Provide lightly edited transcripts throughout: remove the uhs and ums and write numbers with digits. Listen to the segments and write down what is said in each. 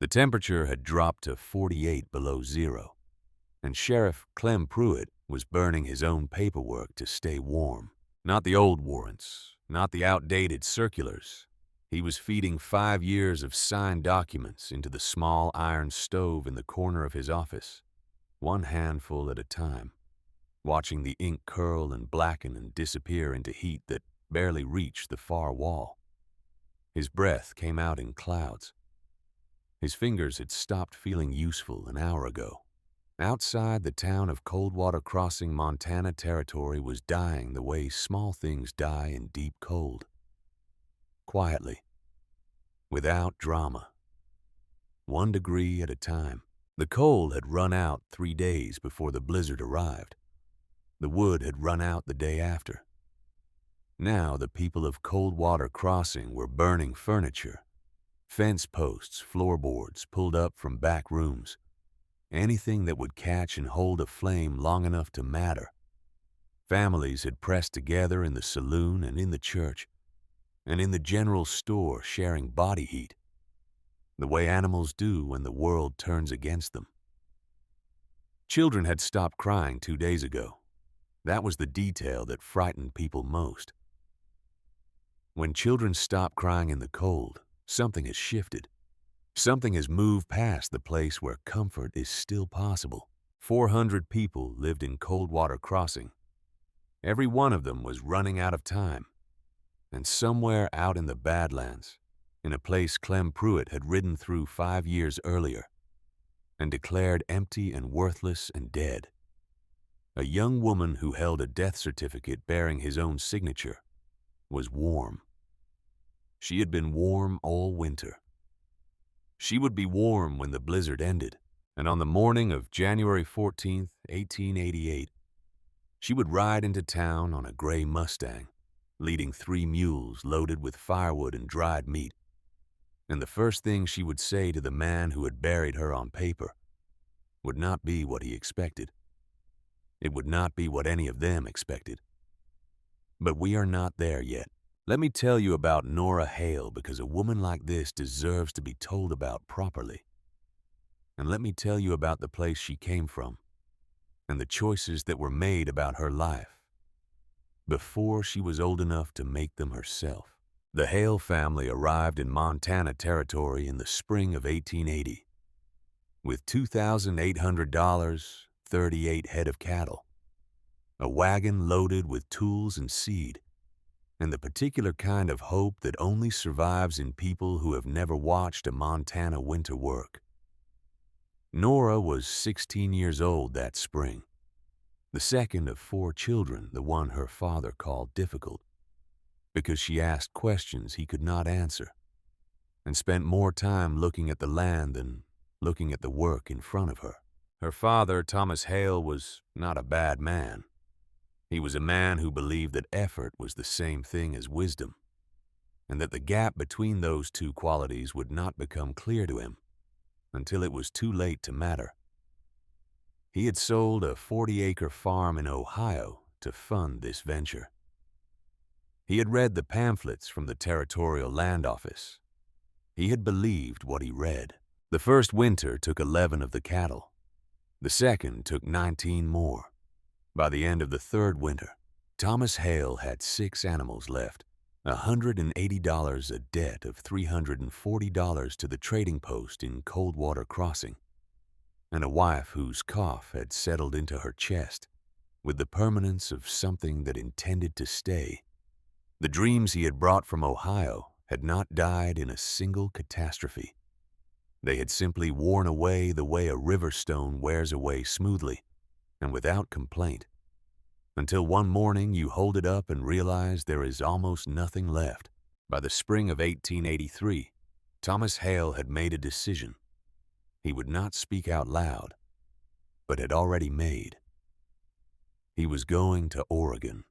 The temperature had dropped to 48 below zero, and Sheriff Clem Pruitt was burning his own paperwork to stay warm. Not the old warrants, not the outdated circulars. He was feeding 5 years of signed documents into the small iron stove in the corner of his office, one handful at a time, watching the ink curl and blacken and disappear into heat that barely reached the far wall. His breath came out in clouds. His fingers had stopped feeling useful an hour ago. Outside, the town of Coldwater Crossing, Montana Territory was dying the way small things die in deep cold. Quietly, without drama, 1 degree at a time. The coal had run out 3 days before the blizzard arrived. The wood had run out the day after. Now the people of Coldwater Crossing were burning furniture, fence posts, floorboards pulled up from back rooms, anything that would catch and hold a flame long enough to matter. Families had pressed together in the saloon and in the church, and in the general store sharing body heat, the way animals do when the world turns against them. Children had stopped crying 2 days ago. That was the detail that frightened people most. When children stop crying in the cold, something has shifted. Something has moved past the place where comfort is still possible. 400 people lived in Coldwater Crossing. Every one of them was running out of time. And somewhere out in the Badlands, in a place Clem Pruitt had ridden through 5 years earlier and declared empty and worthless and dead, a young woman who held a death certificate bearing his own signature was warm. She had been warm all winter. She would be warm when the blizzard ended, and on the morning of January 14th, 1888, she would ride into town on a gray Mustang, leading 3 mules loaded with firewood and dried meat. And the first thing she would say to the man who had buried her on paper would not be what he expected. It would not be what any of them expected. But we are not there yet. Let me tell you about Nora Hale, because a woman like this deserves to be told about properly. And let me tell you about the place she came from and the choices that were made about her life before she was old enough to make them herself. The Hale family arrived in Montana Territory in the spring of 1880 with $2,800, 38 head of cattle, a wagon loaded with tools and seed, and the particular kind of hope that only survives in people who have never watched a Montana winter work. Nora was 16 years old that spring, the second of 4 children, the one her father called difficult, because she asked questions he could not answer, and spent more time looking at the land than looking at the work in front of her. Her father, Thomas Hale, was not a bad man. He was a man who believed that effort was the same thing as wisdom, and that the gap between those 2 qualities would not become clear to him until it was too late to matter. He had sold a 40-acre farm in Ohio to fund this venture. He had read the pamphlets from the Territorial Land Office. He had believed what he read. The first winter took 11 of the cattle. The second took 19 more. By the end of the third winter, Thomas Hale had 6 animals left, $180 a debt of $340 to the trading post in Coldwater Crossing, and a wife whose cough had settled into her chest with the permanence of something that intended to stay. The dreams he had brought from Ohio had not died in a single catastrophe. They had simply worn away the way a river stone wears away smoothly and without complaint, until one morning you hold it up and realize there is almost nothing left. By the spring of 1883, Thomas Hale had made a decision. He would not speak out loud, but had already made. He was going to Oregon.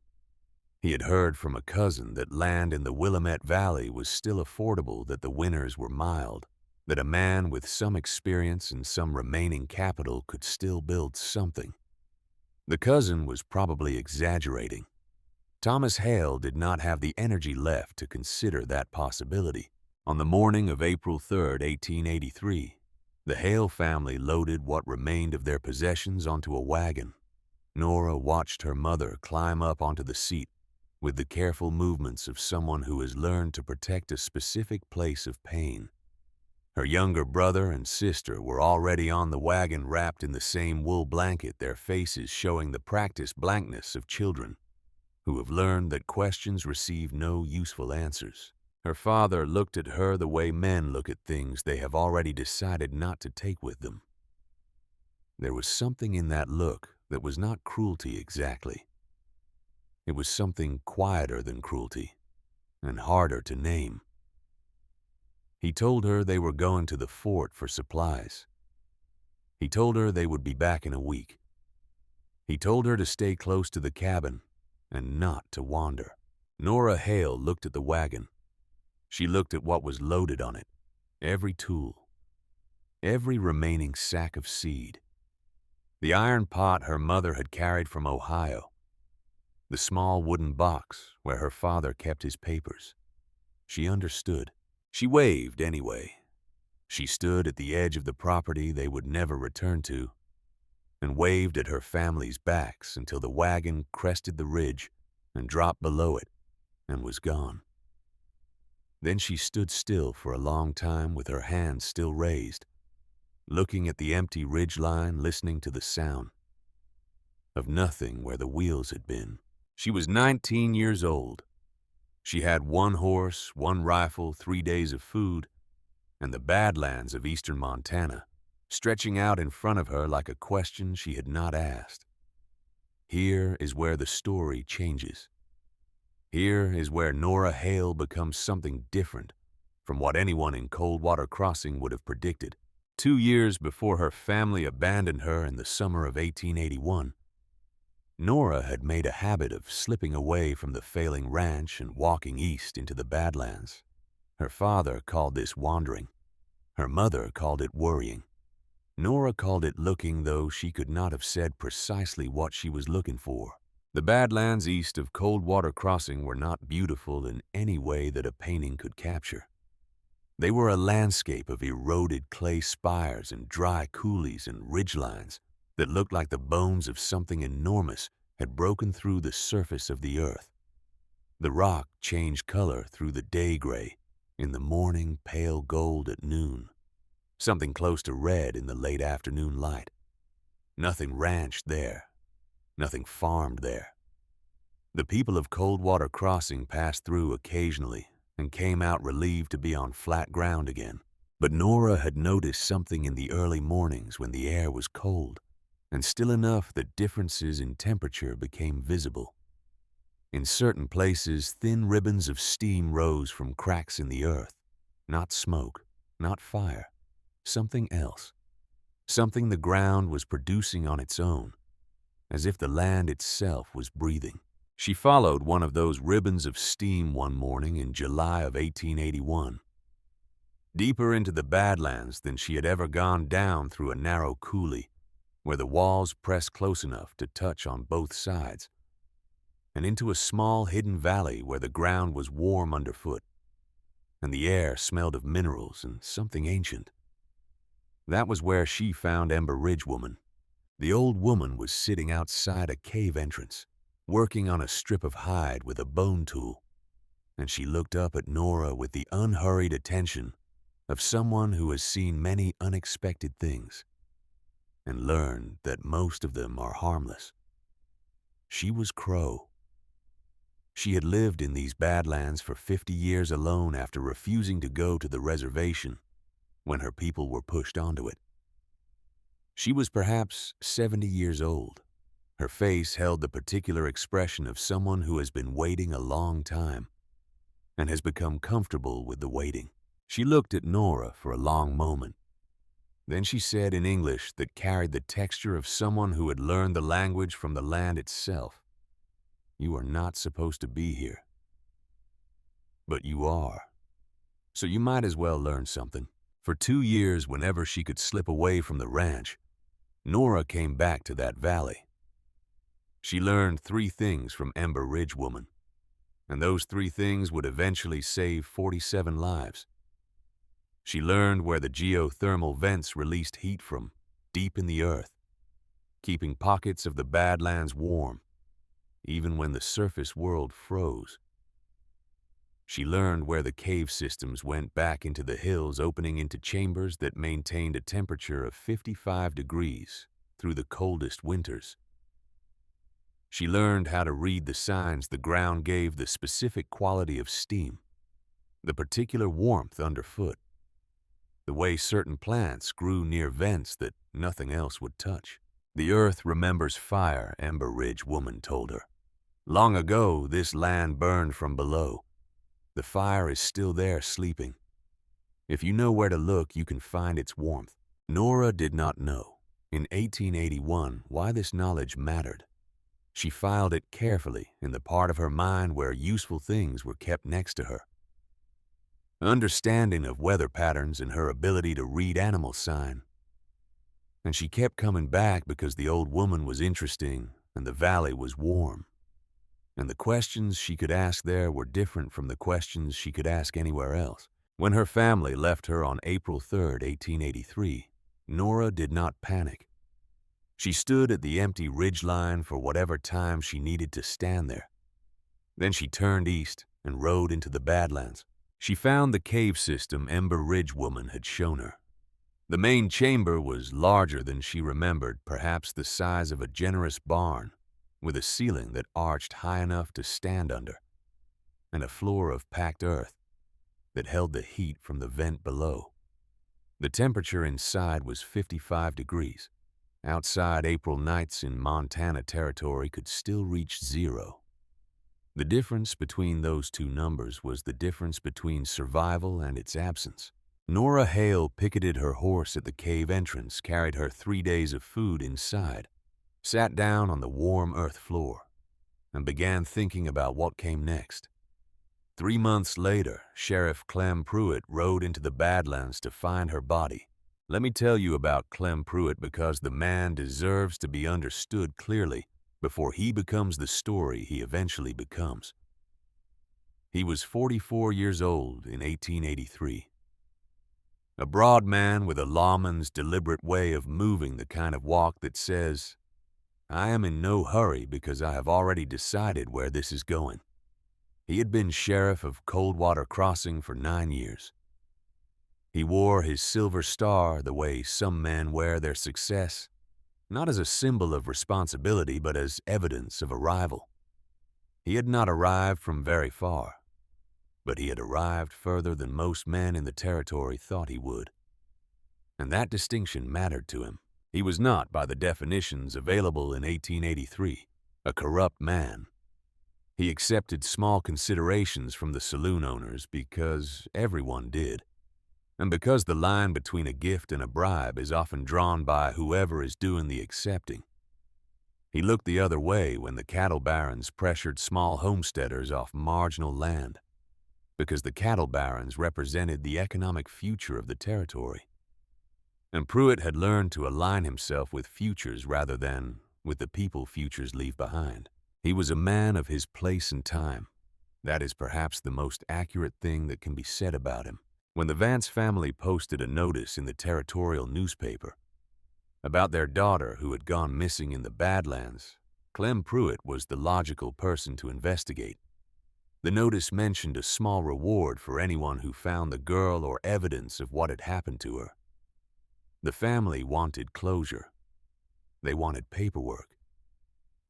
He had heard from a cousin that land in the Willamette Valley was still affordable, that the winters were mild, that a man with some experience and some remaining capital could still build something. The cousin was probably exaggerating. Thomas Hale did not have the energy left to consider that possibility. On the morning of April 3, 1883, The Hale family loaded what remained of their possessions onto a wagon. Nora watched her mother climb up onto the seat with the careful movements of someone who has learned to protect a specific place of pain. Her younger brother and sister were already on the wagon wrapped in the same wool blanket, their faces showing the practiced blankness of children who have learned that questions receive no useful answers. Her father looked at her the way men look at things they have already decided not to take with them. There was something in that look that was not cruelty exactly. It was something quieter than cruelty and harder to name. He told her they were going to the fort for supplies. He told her they would be back in a week. He told her to stay close to the cabin and not to wander. Nora Hale looked at the wagon. She looked at what was loaded on it, every tool, every remaining sack of seed, the iron pot her mother had carried from Ohio, the small wooden box where her father kept his papers. She understood. She waved anyway. She stood at the edge of the property they would never return to and waved at her family's backs until the wagon crested the ridge and dropped below it and was gone. Then she stood still for a long time with her hands still raised, looking at the empty ridgeline, listening to the sound of nothing where the wheels had been. She was 19 years old. She had 1 horse, 1 rifle, 3 days of food, and the Badlands of eastern Montana stretching out in front of her like a question she had not asked. Here is where the story changes. Here is where Nora Hale becomes something different from what anyone in Coldwater Crossing would have predicted. 2 years before her family abandoned her in the summer of 1881, Nora had made a habit of slipping away from the failing ranch and walking east into the Badlands. Her father called this wandering. Her mother called it worrying. Nora called it looking, though she could not have said precisely what she was looking for. The Badlands east of Coldwater Crossing were not beautiful in any way that a painting could capture. They were a landscape of eroded clay spires and dry coulees and ridgelines that looked like the bones of something enormous had broken through the surface of the earth. The rock changed color through the day gray, in the morning pale gold at noon, something close to red in the late afternoon light. Nothing ranched there, nothing farmed there. The people of Coldwater Crossing passed through occasionally and came out relieved to be on flat ground again. But Nora had noticed something in the early mornings when the air was cold and still enough that differences in temperature became visible. In certain places, thin ribbons of steam rose from cracks in the earth. Not smoke, not fire, something else. Something the ground was producing on its own, as if the land itself was breathing. She followed one of those ribbons of steam one morning in July of 1881, deeper into the Badlands than she had ever gone down through a narrow coulee where the walls pressed close enough to touch on both sides, and into a small hidden valley where the ground was warm underfoot and the air smelled of minerals and something ancient. That was where she found Ember Ridge Woman. The old woman was sitting outside a cave entrance, working on a strip of hide with a bone tool, and she looked up at Nora with the unhurried attention of someone who has seen many unexpected things and learned that most of them are harmless. She was Crow. She had lived in these Badlands for 50 years alone after refusing to go to the reservation when her people were pushed onto it. She was perhaps 70 years old. Her face held the particular expression of someone who has been waiting a long time and has become comfortable with the waiting. She looked at Nora for a long moment. Then she said in English that carried the texture of someone who had learned the language from the land itself, "You are not supposed to be here. But you are. So you might as well learn something." For 2 years, whenever she could slip away from the ranch, Nora came back to that valley. She learned 3 things from Ember Ridge Woman, and those 3 things would eventually save 47 lives. She learned where the geothermal vents released heat from deep in the earth, keeping pockets of the Badlands warm, even when the surface world froze. She learned where the cave systems went back into the hills, opening into chambers that maintained a temperature of 55 degrees through the coldest winters. She learned how to read the signs the ground gave, the specific quality of steam, the particular warmth underfoot, the way certain plants grew near vents that nothing else would touch. The earth remembers fire, Ember Ridge woman told her. Long ago, this land burned from below. The fire is still there sleeping. If you know where to look, you can find its warmth. Nora did not know, in 1881, why this knowledge mattered. She filed it carefully in the part of her mind where useful things were kept next to her. Understanding of weather patterns and her ability to read animal sign. And she kept coming back because the old woman was interesting and the valley was warm. And the questions she could ask there were different from the questions she could ask anywhere else. When her family left her on April 3, 1883, Nora did not panic. She stood at the empty ridgeline for whatever time she needed to stand there. Then she turned east and rode into the Badlands. She found the cave system Ember Ridge woman had shown her. The main chamber was larger than she remembered, perhaps the size of a generous barn, with a ceiling that arched high enough to stand under, and a floor of packed earth that held the heat from the vent below. The temperature inside was 55 degrees. Outside, April nights in Montana territory could still reach 0. The difference between those two numbers was the difference between survival and its absence. Nora Hale picketed her horse at the cave entrance, carried her 3 days of food inside, sat down on the warm earth floor, and began thinking about what came next. 3 months later, Sheriff Clem Pruitt rode into the Badlands to find her body. Let me tell you about Clem Pruitt because the man deserves to be understood clearly before he becomes the story he eventually becomes. He was 44 years old in 1883. A broad man with a lawman's deliberate way of moving, the kind of walk that says, I am in no hurry because I have already decided where this is going. He had been sheriff of Coldwater Crossing for 9 years. He wore his silver star the way some men wear their success, not as a symbol of responsibility, but as evidence of arrival. He had not arrived from very far, but he had arrived further than most men in the territory thought he would. And that distinction mattered to him. He was not, by the definitions available in 1883, a corrupt man. He accepted small considerations from the saloon owners because everyone did, and because the line between a gift and a bribe is often drawn by whoever is doing the accepting. He looked the other way when the cattle barons pressured small homesteaders off marginal land, because the cattle barons represented the economic future of the territory. And Pruitt had learned to align himself with futures rather than with the people futures leave behind. He was a man of his place and time. That is perhaps the most accurate thing that can be said about him. When the Vance family posted a notice in the territorial newspaper about their daughter who had gone missing in the Badlands, Clem Pruitt was the logical person to investigate. The notice mentioned a small reward for anyone who found the girl or evidence of what had happened to her. The family wanted closure. They wanted paperwork.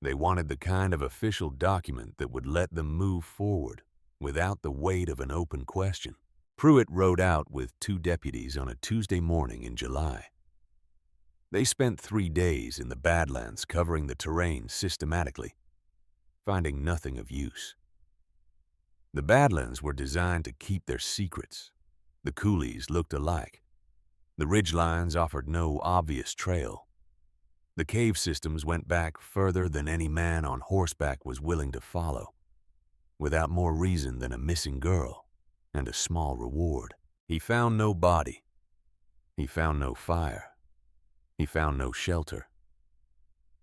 They wanted the kind of official document that would let them move forward without the weight of an open question. Pruitt rode out with 2 deputies on a Tuesday morning in July. They spent 3 days in the Badlands covering the terrain systematically, finding nothing of use. The Badlands were designed to keep their secrets. The coulees looked alike. The ridgelines offered no obvious trail. The cave systems went back further than any man on horseback was willing to follow, without more reason than a missing girl and a small reward. He found no body. He found no fire. He found no shelter.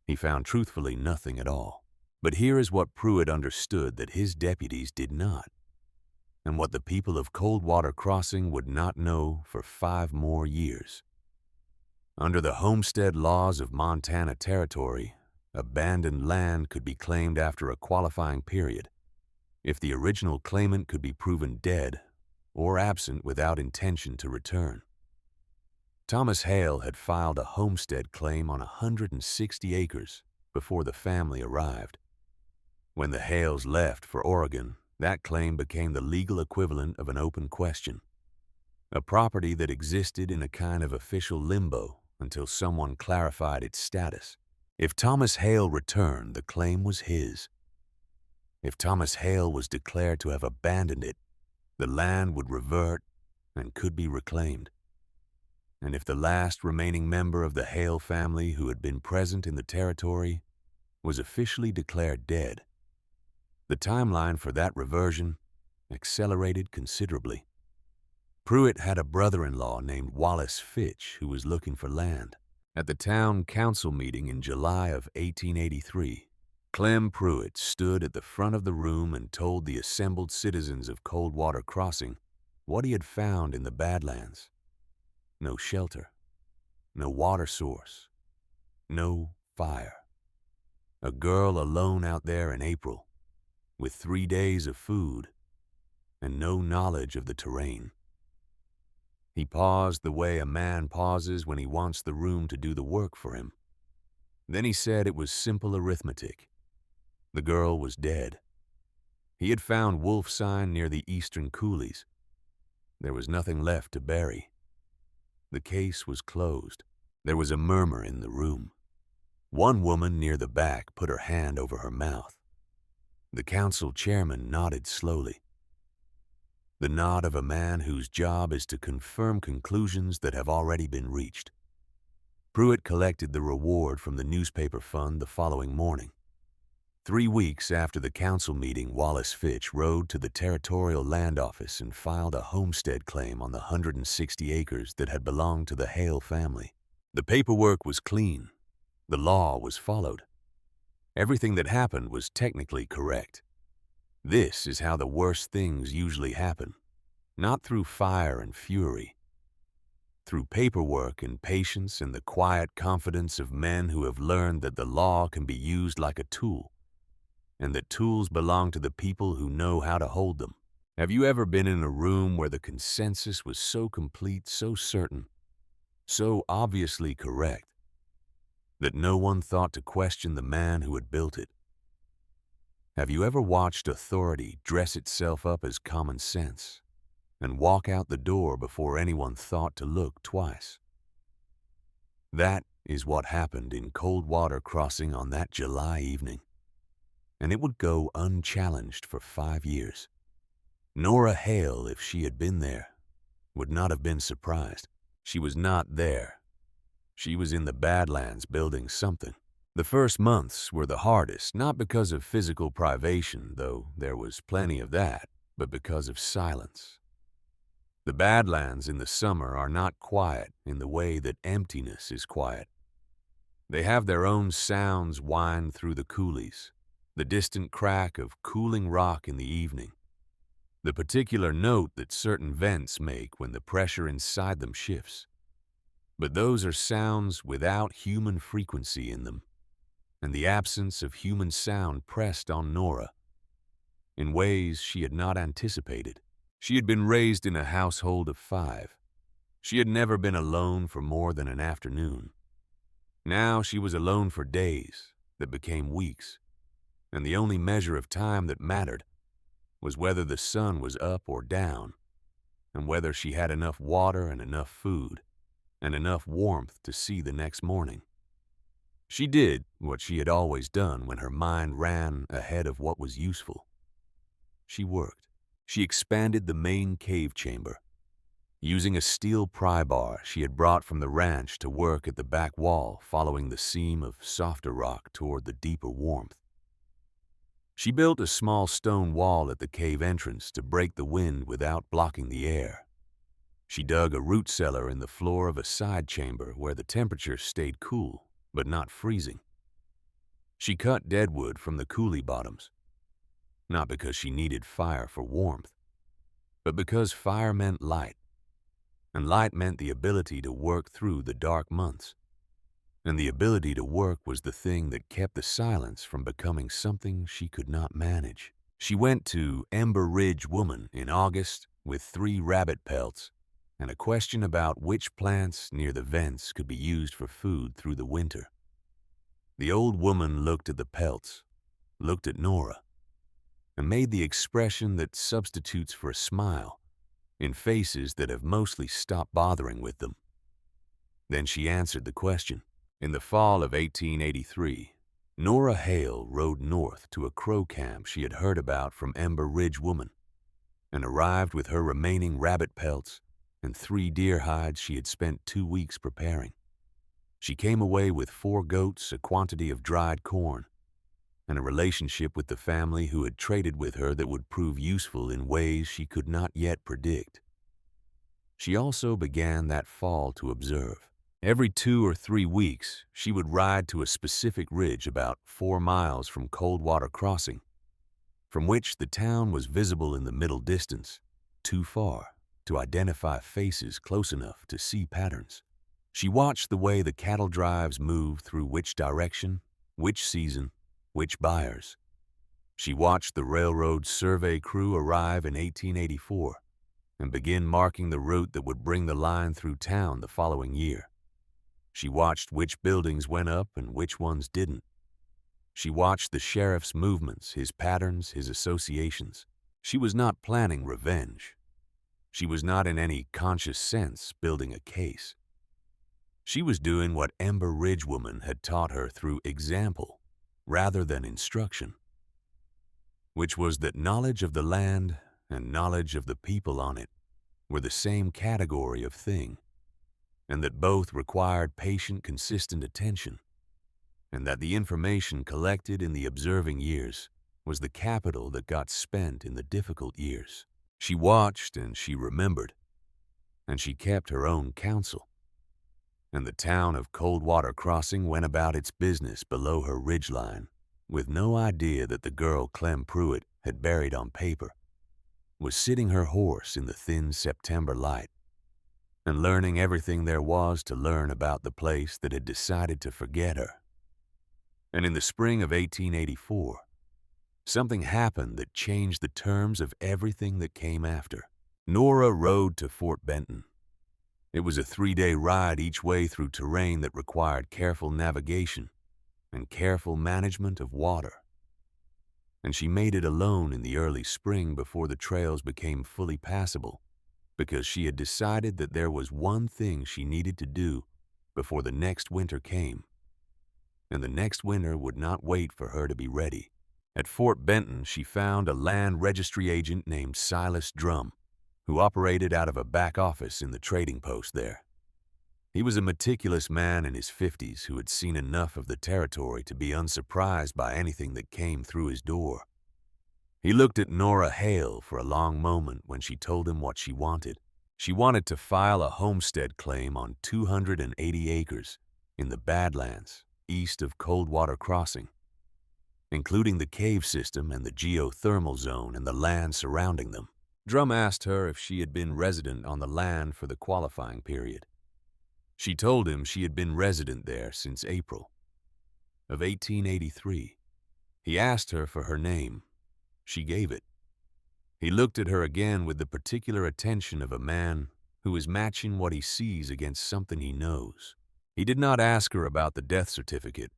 He found truthfully nothing at all. But here is what Pruitt understood that his deputies did not, and what the people of Coldwater Crossing would not know for 5 more years. Under the homestead laws of Montana Territory, abandoned land could be claimed after a qualifying period if the original claimant could be proven dead or absent without intention to return. Thomas Hale had filed a homestead claim on 160 acres before the family arrived. When the Hales left for Oregon, that claim became the legal equivalent of an open question, a property that existed in a kind of official limbo until someone clarified its status. If Thomas Hale returned, the claim was his. If Thomas Hale was declared to have abandoned it, the land would revert and could be reclaimed. And if the last remaining member of the Hale family who had been present in the territory was officially declared dead, the timeline for that reversion accelerated considerably. Pruitt had a brother-in-law named Wallace Fitch who was looking for land. At the town council meeting in July of 1883, Clem Pruitt stood at the front of the room and told the assembled citizens of Coldwater Crossing what he had found in the Badlands. No shelter, no water source, no fire. A girl alone out there in April, with 3 days of food and no knowledge of the terrain. He paused the way a man pauses when he wants the room to do the work for him. Then he said it was simple arithmetic. The girl was dead. He had found wolf sign near the eastern coulees. There was nothing left to bury. The case was closed. There was a murmur in the room. One woman near the back put her hand over her mouth. The council chairman nodded slowly. The nod of a man whose job is to confirm conclusions that have already been reached. Pruitt collected the reward from the newspaper fund the following morning. 3 weeks after the council meeting, Wallace Fitch rode to the territorial land office and filed a homestead claim on the 160 acres that had belonged to the Hale family. The paperwork was clean. The law was followed. Everything that happened was technically correct. This is how the worst things usually happen, not through fire and fury, through paperwork and patience and the quiet confidence of men who have learned that the law can be used like a tool, and that tools belong to the people who know how to hold them. Have you ever been in a room where the consensus was so complete, so certain, so obviously correct, that no one thought to question the man who had built it? Have you ever watched authority dress itself up as common sense and walk out the door before anyone thought to look twice? That is what happened in Coldwater Crossing on that July evening, and it would go unchallenged for 5 years. Nora Hale, if she had been there, would not have been surprised. She was not there. She was in the Badlands building something. The first months were the hardest, not because of physical privation, though there was plenty of that, but because of silence. The Badlands in the summer are not quiet in the way that emptiness is quiet. They have their own sounds wind through the coulees, the distant crack of cooling rock in the evening, the particular note that certain vents make when the pressure inside them shifts. But those are sounds without human frequency in them, and the absence of human sound pressed on Nora in ways she had not anticipated. She had been raised in a household of 5. She had never been alone for more than an afternoon. Now she was alone for days that became weeks, and the only measure of time that mattered was whether the sun was up or down, and whether she had enough water and enough food and enough warmth to see the next morning. She did what she had always done when her mind ran ahead of what was useful. She worked. She expanded the main cave chamber, using a steel pry bar she had brought from the ranch to work at the back wall, following the seam of softer rock toward the deeper warmth. She built a small stone wall at the cave entrance to break the wind without blocking the air. She dug a root cellar in the floor of a side chamber where the temperature stayed cool, but not freezing. She cut deadwood from the coulee bottoms, not because she needed fire for warmth, but because fire meant light, and light meant the ability to work through the dark months. And the ability to work was the thing that kept the silence from becoming something she could not manage. She went to Ember Ridge Woman in August with 3 rabbit pelts and a question about which plants near the vents could be used for food through the winter. The old woman looked at the pelts, looked at Nora, and made the expression that substitutes for a smile in faces that have mostly stopped bothering with them. Then she answered the question. In the fall of 1883, Nora Hale rode north to a crow camp she had heard about from Ember Ridge Woman and arrived with her remaining rabbit pelts and 3 deer hides she had spent 2 weeks preparing. She came away with 4 goats, a quantity of dried corn, and a relationship with the family who had traded with her that would prove useful in ways she could not yet predict. She also began that fall to observe. Every 2 or 3 weeks, she would ride to a specific ridge about 4 miles from Coldwater Crossing, from which the town was visible in the middle distance, too far to identify faces close enough to see patterns. She watched the way the cattle drives moved through which direction, which season, which buyers. She watched the railroad survey crew arrive in 1884 and begin marking the route that would bring the line through town the following year. She watched which buildings went up and which ones didn't. She watched the sheriff's movements, his patterns, his associations. She was not planning revenge. She was not in any conscious sense building a case. She was doing what Ember Ridge Woman had taught her through example rather than instruction, which was that knowledge of the land and knowledge of the people on it were the same category of thing, and that both required patient, consistent attention, and that the information collected in the observing years was the capital that got spent in the difficult years. She watched and she remembered, and she kept her own counsel. And the town of Coldwater Crossing went about its business below her ridgeline, with no idea that the girl Clem Pruitt had buried on paper was sitting her horse in the thin September light and learning everything there was to learn about the place that had decided to forget her. And in the spring of 1884, something happened that changed the terms of everything that came after. Nora rode to Fort Benton. It was a 3-day ride each way through terrain that required careful navigation and careful management of water. And she made it alone in the early spring before the trails became fully passable, because she had decided that there was one thing she needed to do before the next winter came, and the next winter would not wait for her to be ready. At Fort Benton, she found a land registry agent named Silas Drum, who operated out of a back office in the trading post there. He was a meticulous man in his 50s who had seen enough of the territory to be unsurprised by anything that came through his door. He looked at Nora Hale for a long moment when she told him what she wanted. She wanted to file a homestead claim on 280 acres in the Badlands, east of Coldwater Crossing, including the cave system and the geothermal zone and the land surrounding them. Drum asked her if she had been resident on the land for the qualifying period. She told him she had been resident there since April of 1883. He asked her for her name. She gave it. He looked at her again with the particular attention of a man who is matching what he sees against something he knows. He did not ask her about the death certificate.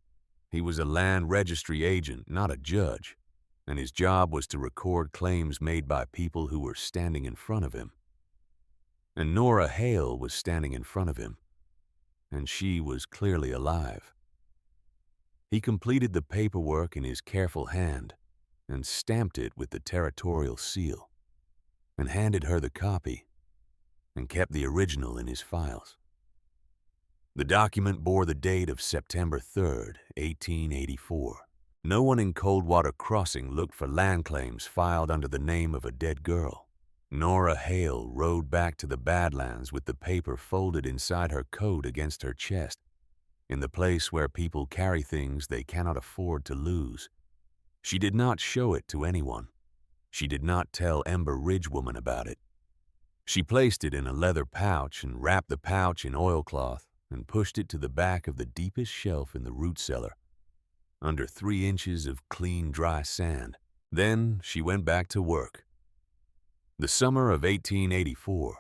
He was a land registry agent, not a judge, and his job was to record claims made by people who were standing in front of him. And Nora Hale was standing in front of him, and she was clearly alive. He completed the paperwork in his careful hand and stamped it with the territorial seal, and handed her the copy, and kept the original in his files. The document bore the date of September 3rd, 1884. No one in Coldwater Crossing looked for land claims filed under the name of a dead girl. Nora Hale rode back to the Badlands with the paper folded inside her coat against her chest, in the place where people carry things they cannot afford to lose. She did not show it to anyone. She did not tell Ember Ridge Woman about it. She placed it in a leather pouch and wrapped the pouch in oilcloth and pushed it to the back of the deepest shelf in the root cellar, under 3 inches of clean, dry sand. Then she went back to work. The summer of 1884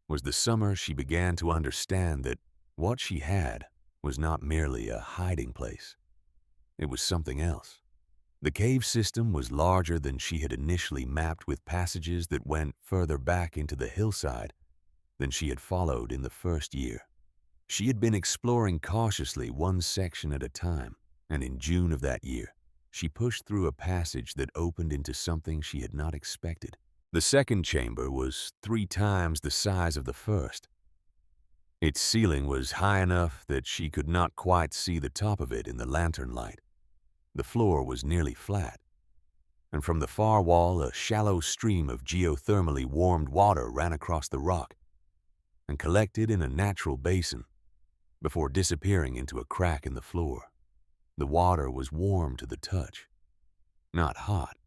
was the summer she began to understand that what she had was not merely a hiding place. It was something else. The cave system was larger than she had initially mapped, with passages that went further back into the hillside than she had followed in the first year. She had been exploring cautiously, one section at a time, and in June of that year, she pushed through a passage that opened into something she had not expected. The second chamber was 3 times the size of the first. Its ceiling was high enough that she could not quite see the top of it in the lantern light. The floor was nearly flat, and from the far wall a shallow stream of geothermally warmed water ran across the rock and collected in a natural basin before disappearing into a crack in the floor. The water was warm to the touch. Not hot,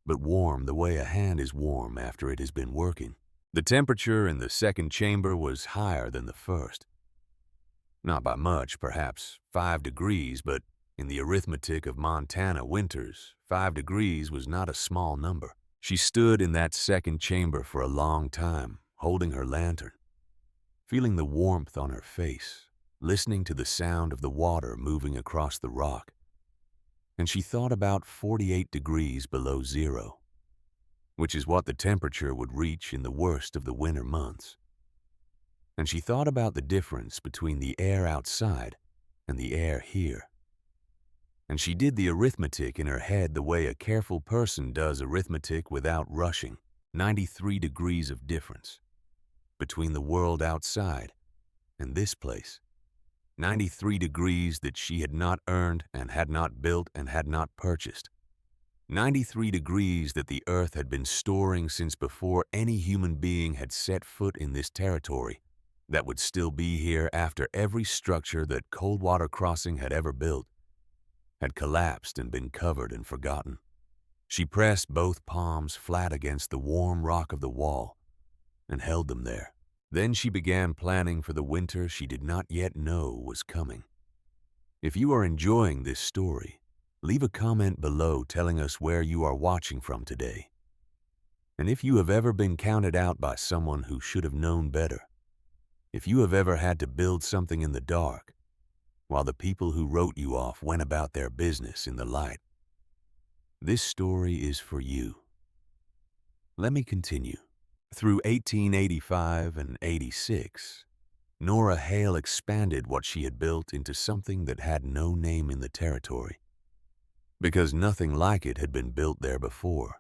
but warm the way a hand is warm after it has been working. The temperature in the second chamber was higher than the first. Not by much, perhaps 5 degrees, but in the arithmetic of Montana winters, 5 degrees was not a small number. She stood in that second chamber for a long time, holding her lantern, feeling the warmth on her face, listening to the sound of the water moving across the rock. And she thought about 48 degrees below zero, which is what the temperature would reach in the worst of the winter months. And she thought about the difference between the air outside and the air here. And she did the arithmetic in her head the way a careful person does arithmetic without rushing. 93 degrees of difference between the world outside and this place. 93 degrees that she had not earned and had not built and had not purchased. 93 degrees that the earth had been storing since before any human being had set foot in this territory, that would still be here after every structure that Coldwater Crossing had ever built had collapsed and been covered and forgotten. She pressed both palms flat against the warm rock of the wall and held them there. Then she began planning for the winter she did not yet know was coming. If you are enjoying this story, leave a comment below telling us where you are watching from today. And if you have ever been counted out by someone who should have known better, if you have ever had to build something in the dark, while the people who wrote you off went about their business in the light, this story is for you. Let me continue. Through 1885 and 86, Nora Hale expanded what she had built into something that had no name in the territory, because nothing like it had been built there before.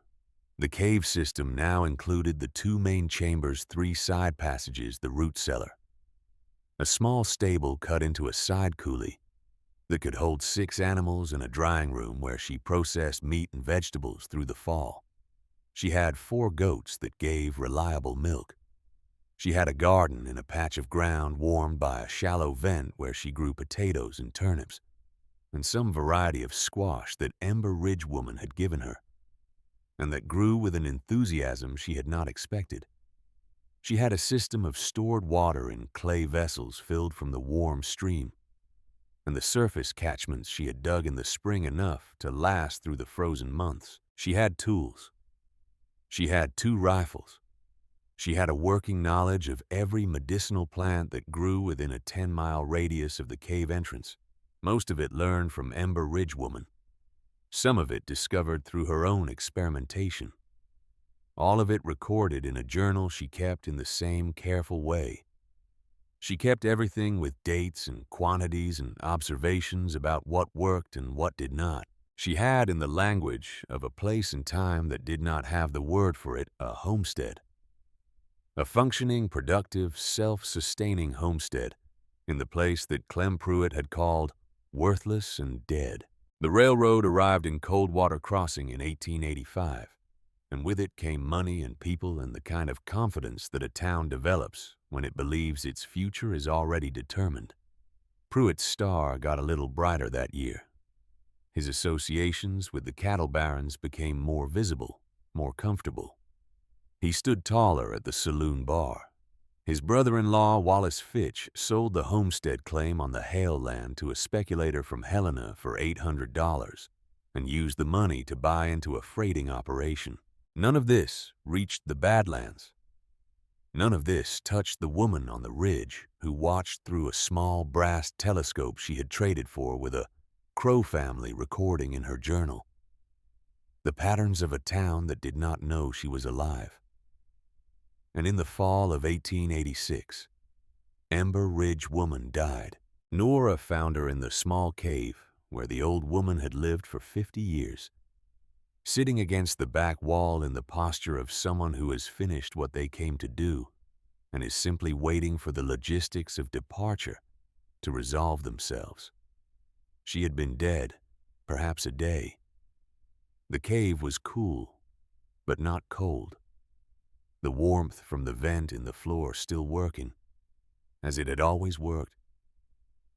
The cave system now included the 2 main chambers, 3 side passages, the root cellar, a small stable cut into a side coulee that could hold 6 animals, and a drying room where she processed meat and vegetables through the fall. She had 4 goats that gave reliable milk. She had a garden in a patch of ground warmed by a shallow vent where she grew potatoes and turnips, and some variety of squash that Ember Ridge woman had given her, and that grew with an enthusiasm she had not expected. She had a system of stored water in clay vessels filled from the warm stream, and the surface catchments she had dug in the spring enough to last through the frozen months. She had tools. She had 2 rifles. She had a working knowledge of every medicinal plant that grew within a 10-mile radius of the cave entrance, most of it learned from Ember Ridge woman, some of it discovered through her own experimentation. All of it recorded in a journal she kept in the same careful way. She kept everything with dates and quantities and observations about what worked and what did not. She had, in the language of a place and time that did not have the word for it, a homestead. A functioning, productive, self-sustaining homestead in the place that Clem Pruitt had called worthless and dead. The railroad arrived in Coldwater Crossing in 1885. And with it came money and people and the kind of confidence that a town develops when it believes its future is already determined. Pruitt's star got a little brighter that year. His associations with the cattle barons became more visible, more comfortable. He stood taller at the saloon bar. His brother-in-law, Wallace Fitch, sold the homestead claim on the Hale land to a speculator from Helena for $800 and used the money to buy into a freighting operation. None of this reached the Badlands. None of this touched the woman on the ridge who watched through a small brass telescope she had traded for with a Crow family recording in her journal. The patterns of a town that did not know she was alive. And in the fall of 1886, Ember Ridge Woman died. Nora found her in the small cave where the old woman had lived for 50 years, sitting against the back wall in the posture of someone who has finished what they came to do and is simply waiting for the logistics of departure to resolve themselves. She had been dead, perhaps a day. The cave was cool, but not cold. The warmth from the vent in the floor still working, as it had always worked,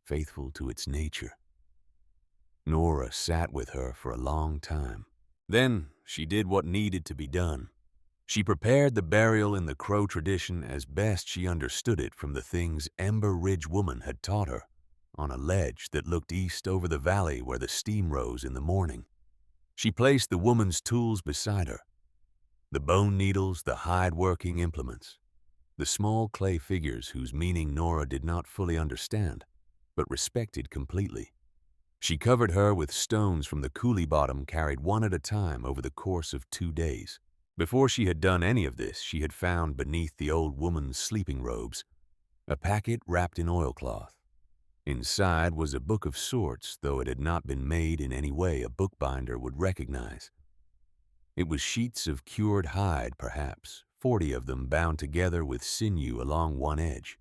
faithful to its nature. Nora sat with her for a long time. Then she did what needed to be done. She prepared the burial in the Crow tradition as best she understood it from the things Ember Ridge Woman had taught her on a ledge that looked east over the valley where the steam rose in the morning. She placed the woman's tools beside her, the bone needles, the hide-working implements, the small clay figures whose meaning Nora did not fully understand, but respected completely. She covered her with stones from the coulee bottom carried one at a time over the course of 2 days. Before she had done any of this, she had found beneath the old woman's sleeping robes a packet wrapped in oilcloth. Inside was a book of sorts, though it had not been made in any way a bookbinder would recognize. It was sheets of cured hide, perhaps, 40 of them bound together with sinew along one edge.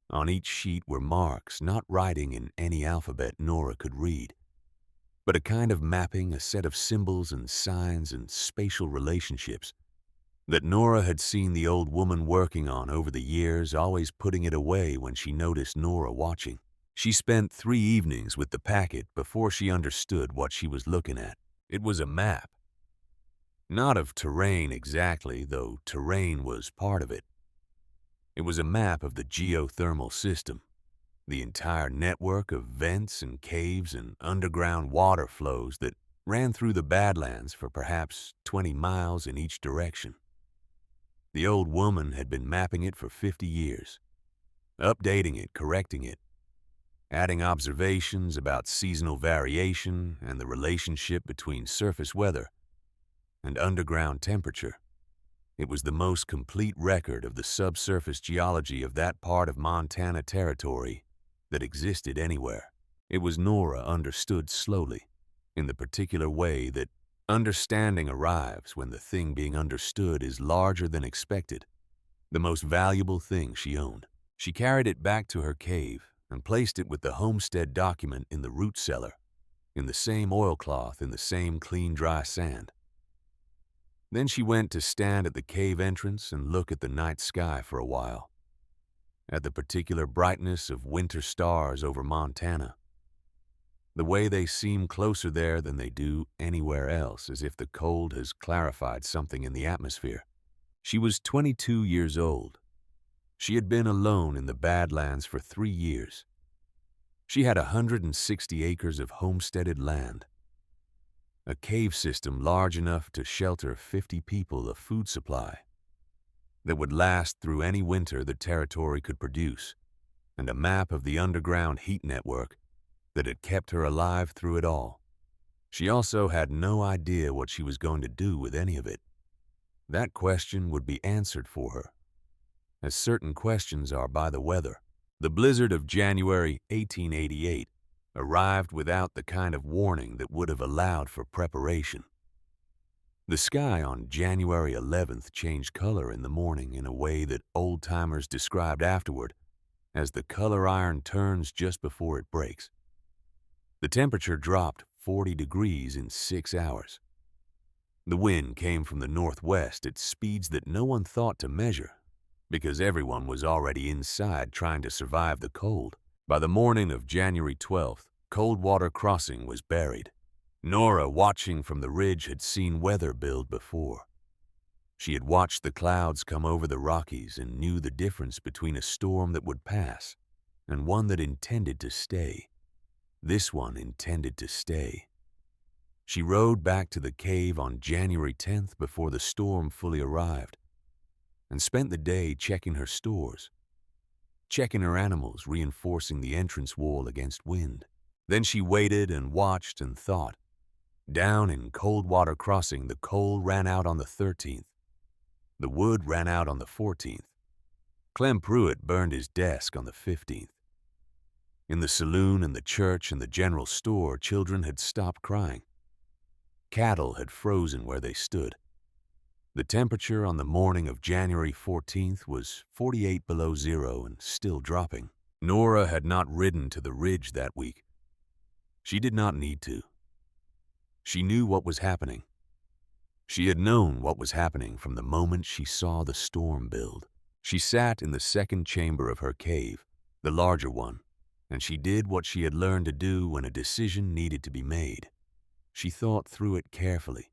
On each sheet were marks, not writing in any alphabet Nora could read, but a kind of mapping, a set of symbols and signs and spatial relationships that Nora had seen the old woman working on over the years, always putting it away when she noticed Nora watching. She spent 3 evenings with the packet before she understood what she was looking at. It was a map. Not of terrain exactly, though terrain was part of it. It was a map of the geothermal system, the entire network of vents and caves and underground water flows that ran through the Badlands for perhaps 20 miles in each direction. The old woman had been mapping it for 50 years, updating it, correcting it, adding observations about seasonal variation and the relationship between surface weather and underground temperature. It was the most complete record of the subsurface geology of that part of Montana Territory that existed anywhere. It was Nora understood slowly, in the particular way that understanding arrives when the thing being understood is larger than expected, the most valuable thing she owned. She carried it back to her cave and placed it with the homestead document in the root cellar, in the same oilcloth, in the same clean, dry sand. Then she went to stand at the cave entrance and look at the night sky for a while, at the particular brightness of winter stars over Montana, the way they seem closer there than they do anywhere else, as if the cold has clarified something in the atmosphere. She was 22 years old. She had been alone in the Badlands for 3 years. She had 160 acres of homesteaded land, a cave system large enough to shelter 50 people, a food supply that would last through any winter the territory could produce, and a map of the underground heat network that had kept her alive through it all. She also had no idea what she was going to do with any of it. That question would be answered for her, as certain questions are by the weather. The blizzard of January 1888 arrived without the kind of warning that would have allowed for preparation. The sky on January 11th changed color in the morning in a way that old-timers described afterward as the color iron turns just before it breaks. The temperature dropped 40 degrees in 6 hours. The wind came from the northwest at speeds that no one thought to measure, because everyone was already inside trying to survive the cold. By the morning of January 12th, Coldwater Crossing was buried. Nora, watching from the ridge, had seen weather build before. She had watched the clouds come over the Rockies and knew the difference between a storm that would pass and one that intended to stay. This one intended to stay. She rode back to the cave on January 10th before the storm fully arrived and spent the day checking her stores, checking her animals, reinforcing the entrance wall against wind. Then she waited and watched and thought. Down in Coldwater Crossing, the coal ran out on the 13th. The wood ran out on the 14th. Clem Pruitt burned his desk on the 15th. In the saloon and the church and the general store, children had stopped crying. Cattle had frozen where they stood. The temperature on the morning of January 14th was 48 below zero and still dropping. Nora had not ridden to the ridge that week. She did not need to. She knew what was happening. She had known what was happening from the moment she saw the storm build. She sat in the second chamber of her cave, the larger one, and she did what she had learned to do when a decision needed to be made. She thought through it carefully.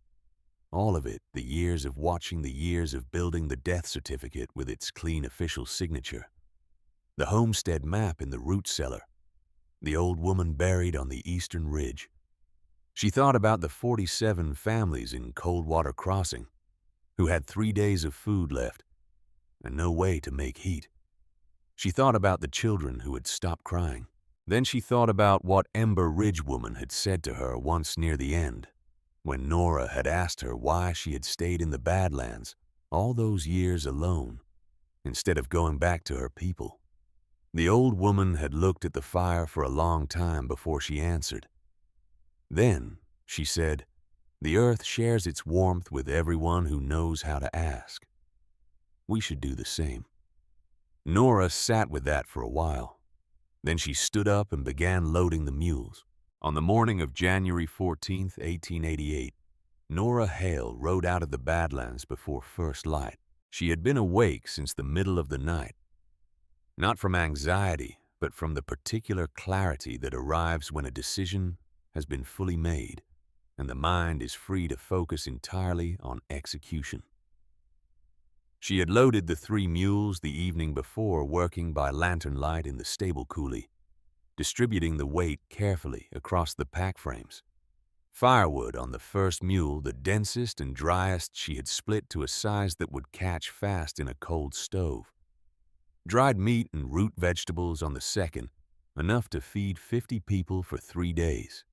All of it, the years of watching, the years of building the death certificate with its clean official signature, the homestead map in the root cellar, the old woman buried on the eastern ridge. She thought about the 47 families in Coldwater Crossing who had 3 days of food left and no way to make heat. She thought about the children who had stopped crying. Then she thought about what Ember Ridge woman had said to her once near the end, when Nora had asked her why she had stayed in the Badlands all those years alone instead of going back to her people. The old woman had looked at the fire for a long time before she answered. Then she said, "The earth shares its warmth with everyone who knows how to ask. We should do the same." Nora sat with that for a while. Then she stood up and began loading the mules. On the morning of January 14th, 1888, Nora Hale rode out of the Badlands before first light. She had been awake since the middle of the night, not from anxiety, but from the particular clarity that arrives when a decision has been fully made and the mind is free to focus entirely on execution. She had loaded the 3 mules the evening before, working by lantern light in the stable coulee, distributing the weight carefully across the pack frames. Firewood on the first mule, the densest and driest, she had split to a size that would catch fast in a cold stove. Dried meat and root vegetables on the second, enough to feed 50 people for 3 days.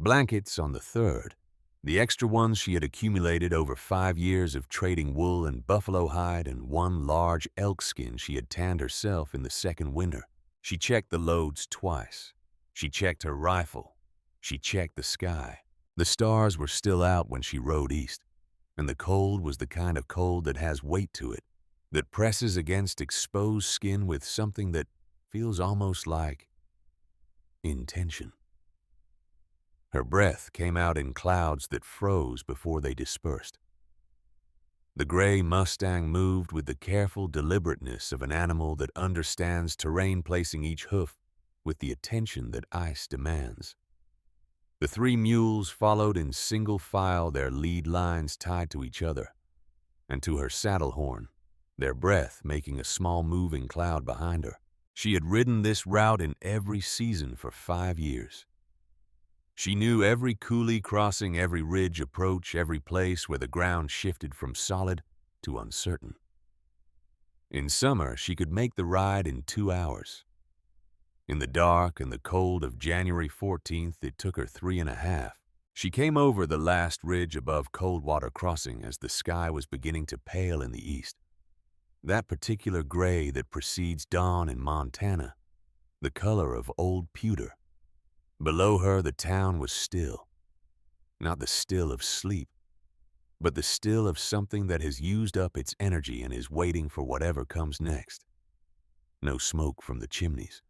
Blankets on the third, the extra ones she had accumulated over 5 years of trading wool and buffalo hide and 1 large elk skin she had tanned herself in the second winter. She checked the loads twice. She checked her rifle. She checked the sky. The stars were still out when she rode east, and the cold was the kind of cold that has weight to it, that presses against exposed skin with something that feels almost like intention. Her breath came out in clouds that froze before they dispersed. The gray Mustang moved with the careful deliberateness of an animal that understands terrain, placing each hoof with the attention that ice demands. The 3 mules followed in single file, their lead lines tied to each other and to her saddle horn, their breath making a small moving cloud behind her. She had ridden this route in every season for 5 years. She knew every coulee crossing, every ridge approach, every place where the ground shifted from solid to uncertain. In summer, she could make the ride in 2 hours. In the dark and the cold of January 14th, it took her 3.5. She came over the last ridge above Coldwater Crossing as the sky was beginning to pale in the east. That particular gray that precedes dawn in Montana, the color of old pewter. Below her, the town was still. Not the still of sleep, but the still of something that has used up its energy and is waiting for whatever comes next. No smoke from the chimneys.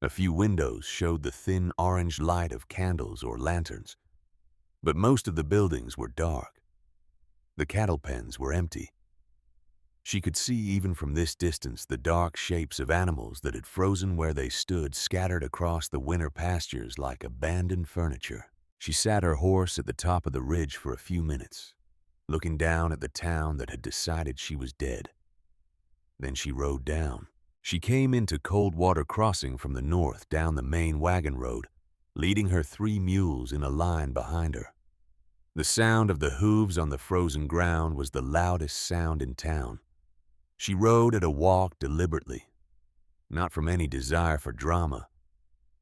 A few windows showed the thin orange light of candles or lanterns, but most of the buildings were dark. The cattle pens were empty. She could see even from this distance the dark shapes of animals that had frozen where they stood, scattered across the winter pastures like abandoned furniture. She sat her horse at the top of the ridge for a few minutes, looking down at the town that had decided she was dead. Then she rode down. She came into Coldwater Crossing from the north down the main wagon road, leading her 3 mules in a line behind her. The sound of the hooves on the frozen ground was the loudest sound in town. She rode at a walk deliberately, not from any desire for drama,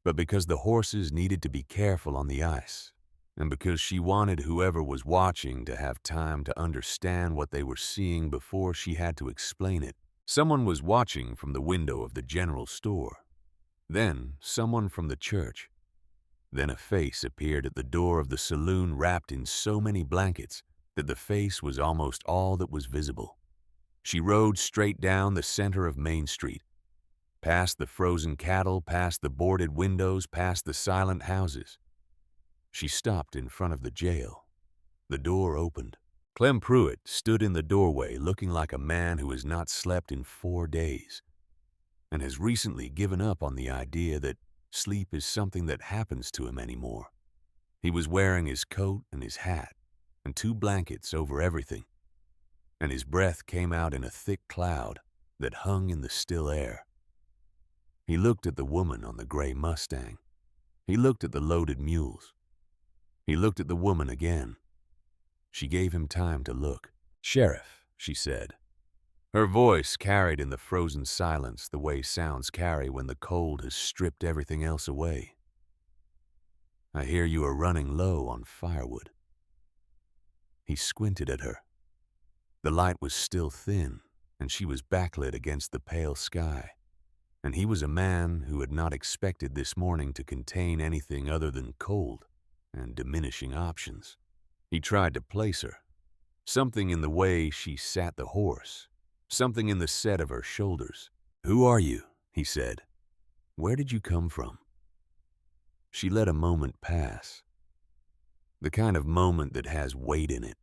but because the horses needed to be careful on the ice, and because she wanted whoever was watching to have time to understand what they were seeing before she had to explain it. Someone was watching from the window of the general store. Then someone from the church. Then a face appeared at the door of the saloon wrapped in so many blankets that the face was almost all that was visible. She rode straight down the center of Main Street, past the frozen cattle, past the boarded windows, past the silent houses. She stopped in front of the jail. The door opened. Clem Pruitt stood in the doorway looking like a man who has not slept in 4 days and has recently given up on the idea that sleep is something that happens to him anymore. He was wearing his coat and his hat and 2 blankets over everything, and his breath came out in a thick cloud that hung in the still air. He looked at the woman on the gray Mustang. He looked at the loaded mules. He looked at the woman again. She gave him time to look. "Sheriff," she said. Her voice carried in the frozen silence the way sounds carry when the cold has stripped everything else away. "I hear you are running low on firewood." He squinted at her. The light was still thin, and she was backlit against the pale sky, and he was a man who had not expected this morning to contain anything other than cold and diminishing options. He tried to place her. Something in the way she sat the horse. Something in the set of her shoulders. "Who are you?" he said. "Where did you come from?" She let a moment pass. The kind of moment that has weight in it.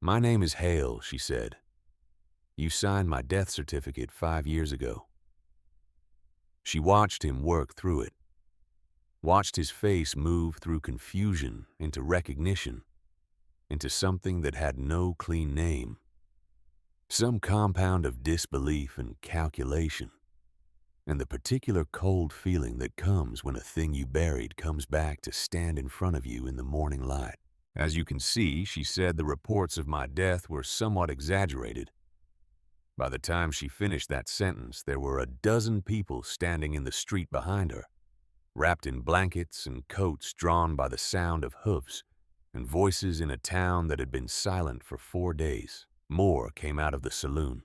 "My name is Hale," she said. "You signed my death certificate 5 years ago." She watched him work through it. Watched his face move through confusion into recognition, into something that had no clean name, some compound of disbelief and calculation, and the particular cold feeling that comes when a thing you buried comes back to stand in front of you in the morning light. "As you can see," she said, "the reports of my death were somewhat exaggerated." By the time she finished that sentence, there were a dozen people standing in the street behind her, wrapped in blankets and coats drawn by the sound of hoofs, and voices in a town that had been silent for 4 days. More came out of the saloon.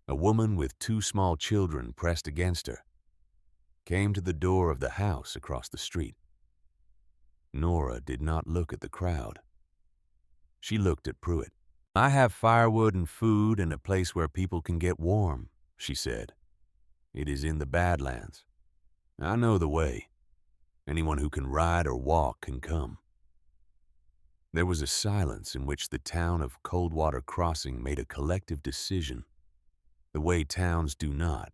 A woman with 2 small children pressed against her came to the door of the house across the street. Nora did not look at the crowd. She looked at Pruitt. "I have firewood and food and a place where people can get warm," she said. "It is in the Badlands. I know the way. Anyone who can ride or walk can come." There was a silence in which the town of Coldwater Crossing made a collective decision, the way towns do not,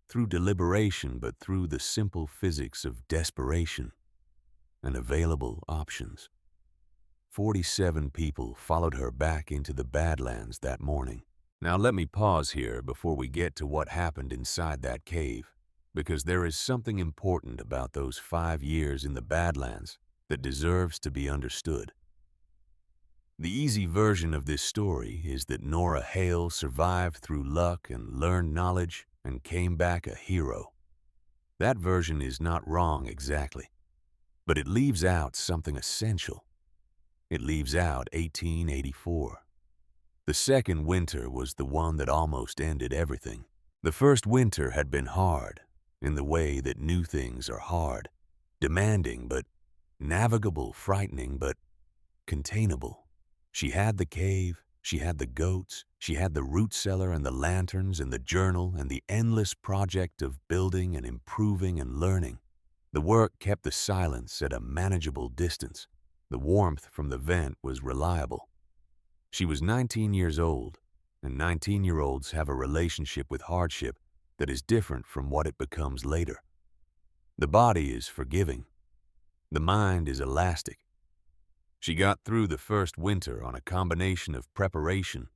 through deliberation but through the simple physics of desperation and available options. 47 people followed her back into the Badlands that morning. Now let me pause here before we get to what happened inside that cave, because there is something important about those 5 years in the Badlands that deserves to be understood. The easy version of this story is that Nora Hale survived through luck and learned knowledge and came back a hero. That version is not wrong exactly, but it leaves out something essential. It leaves out 1884. The second winter was the one that almost ended everything. The first winter had been hard, in the way that new things are hard, demanding but navigable, frightening but containable. She had the cave, she had the goats, she had the root cellar and the lanterns and the journal and the endless project of building and improving and learning. The work kept the silence at a manageable distance. The warmth from the vent was reliable. She was 19 years old, and 19-year-olds have a relationship with hardship that is different from what it becomes later. The body is forgiving. The mind is elastic. She got through the first winter on a combination of preparation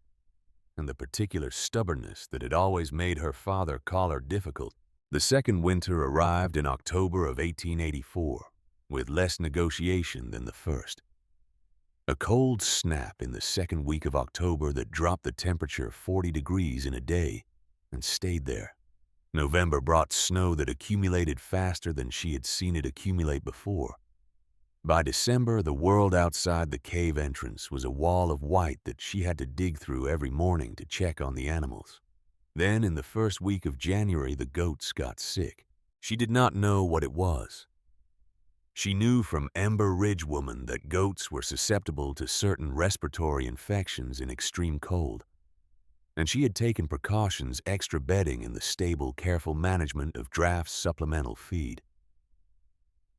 and the particular stubbornness that had always made her father call her difficult. The second winter arrived in October of 1884, with less negotiation than the first. A cold snap in the second week of October that dropped the temperature 40 degrees in a day and stayed there. November brought snow that accumulated faster than she had seen it accumulate before. By December, the world outside the cave entrance was a wall of white that she had to dig through every morning to check on the animals. Then, in the first week of January, the goats got sick. She did not know what it was. She knew from Ember Ridge Woman that goats were susceptible to certain respiratory infections in extreme cold, and she had taken precautions, extra bedding in the stable, careful management of draft supplemental feed.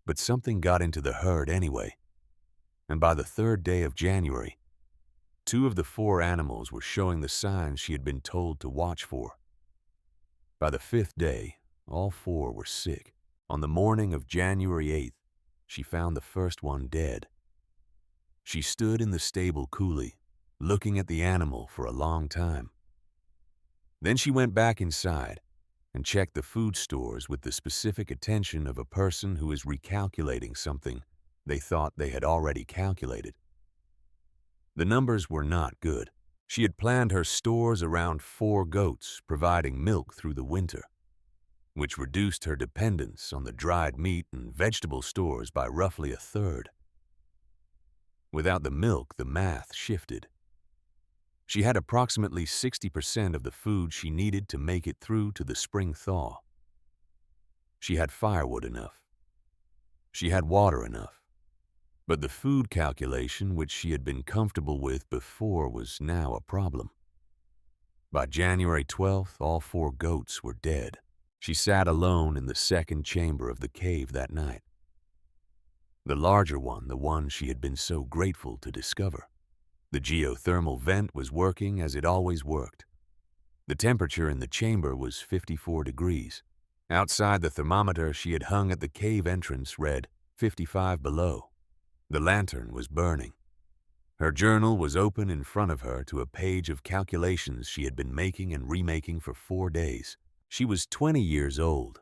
But something got into the herd anyway, and by the third day of January, 2 of the 4 animals were showing the signs she had been told to watch for. By the 5th day, all 4 were sick. On the morning of January 8th, she found the first one dead. She stood in the stable coolly, looking at the animal for a long time. Then she went back inside and checked the food stores with the specific attention of a person who is recalculating something they thought they had already calculated. The numbers were not good. She had planned her stores around 4 goats providing milk through the winter, which reduced her dependence on the dried meat and vegetable stores by roughly a third. Without the milk, the math shifted. She had approximately 60% of the food she needed to make it through to the spring thaw. She had firewood enough. She had water enough. But the food calculation, which she had been comfortable with before, was now a problem. By January 12th, all 4 goats were dead. She sat alone in the second chamber of the cave that night. The larger one, the one she had been so grateful to discover. The geothermal vent was working as it always worked. The temperature in the chamber was 54 degrees. Outside, the thermometer she had hung at the cave entrance read 55 below. The lantern was burning. Her journal was open in front of her to a page of calculations she had been making and remaking for 4 days. She was 20 years old.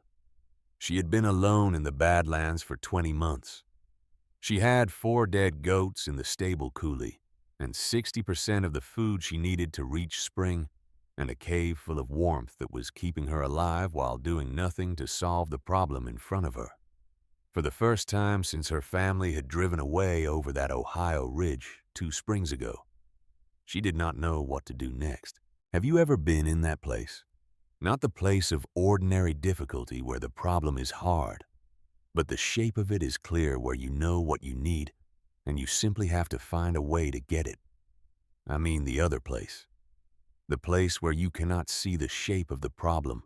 She had been alone in the Badlands for 20 months. She had 4 dead goats in the stable coulee, and 60% of the food she needed to reach spring, and a cave full of warmth that was keeping her alive while doing nothing to solve the problem in front of her. For the first time since her family had driven away over that Ohio ridge 2 springs ago, she did not know what to do next. Have you ever been in that place? Not the place of ordinary difficulty where the problem is hard, but the shape of it is clear, where you know what you need and you simply have to find a way to get it. I mean the other place. The place where you cannot see the shape of the problem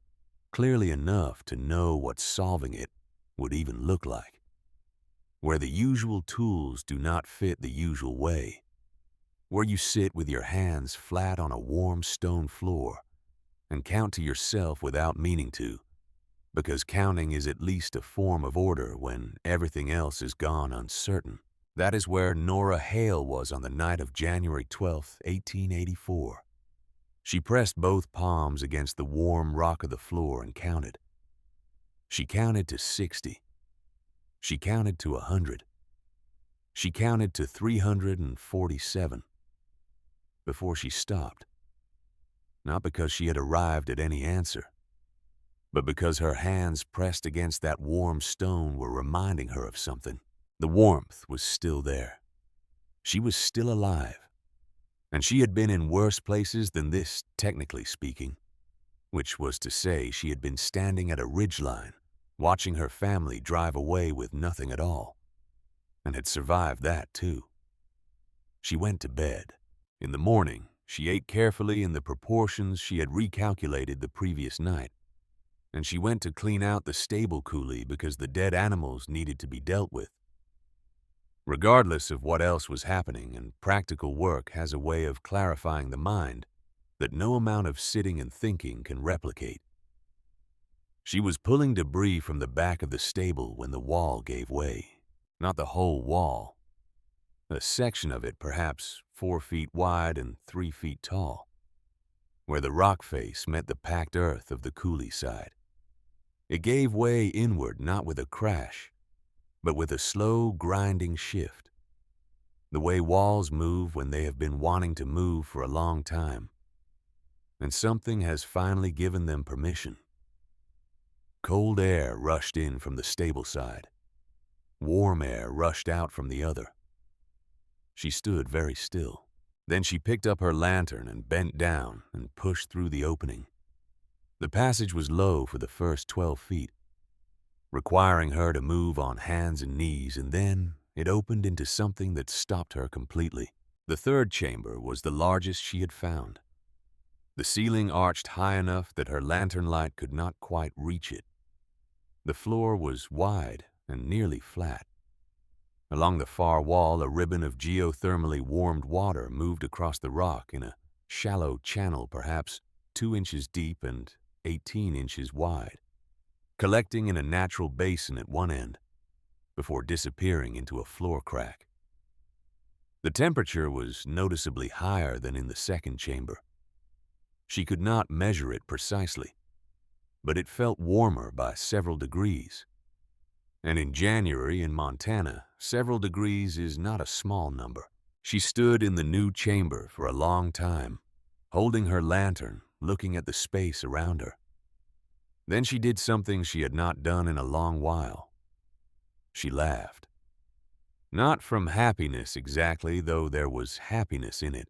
clearly enough to know what solving it would even look like. Where the usual tools do not fit the usual way. Where you sit with your hands flat on a warm stone floor and count to yourself without meaning to, because counting is at least a form of order when everything else is gone uncertain. That is where Nora Hale was on the night of January 12, 1884. She pressed both palms against the warm rock of the floor and counted. She counted to 60. She counted to 100. She counted to 347 before she stopped. Not because she had arrived at any answer, but because her hands pressed against that warm stone were reminding her of something. The warmth was still there. She was still alive, and she had been in worse places than this, technically speaking, which was to say she had been standing at a ridgeline, watching her family drive away with nothing at all, and had survived that too. She went to bed. In the morning, she ate carefully in the proportions she had recalculated the previous night, and she went to clean out the stable coulee because the dead animals needed to be dealt with. Regardless of what else was happening, and practical work has a way of clarifying the mind that no amount of sitting and thinking can replicate. She was pulling debris from the back of the stable when the wall gave way. Not the whole wall. a section of it perhaps 4 feet wide and 3 feet tall, where the rock face met the packed earth of the coulee side. It gave way inward not with a crash, but with a slow, grinding shift, the way walls move when they have been wanting to move for a long time, and something has finally given them permission. Cold air rushed in from the stable side. Warm air rushed out from the other. She stood very still. Then she picked up her lantern and bent down and pushed through the opening. The passage was low for the first 12 feet, requiring her to move on hands and knees, and then it opened into something that stopped her completely. The third chamber was the largest she had found. The ceiling arched high enough that her lantern light could not quite reach it. The floor was wide and nearly flat. Along the far wall, a ribbon of geothermally warmed water moved across the rock in a shallow channel perhaps 2 inches deep and 18 inches wide, collecting in a natural basin at one end before disappearing into a floor crack. The temperature was noticeably higher than in the second chamber. She could not measure it precisely, but it felt warmer by several degrees. And in January in Montana, several degrees is not a small number. She stood in the new chamber for a long time, holding her lantern, looking at the space around her. Then she did something she had not done in a long while. She laughed. Not from happiness exactly, though there was happiness in it.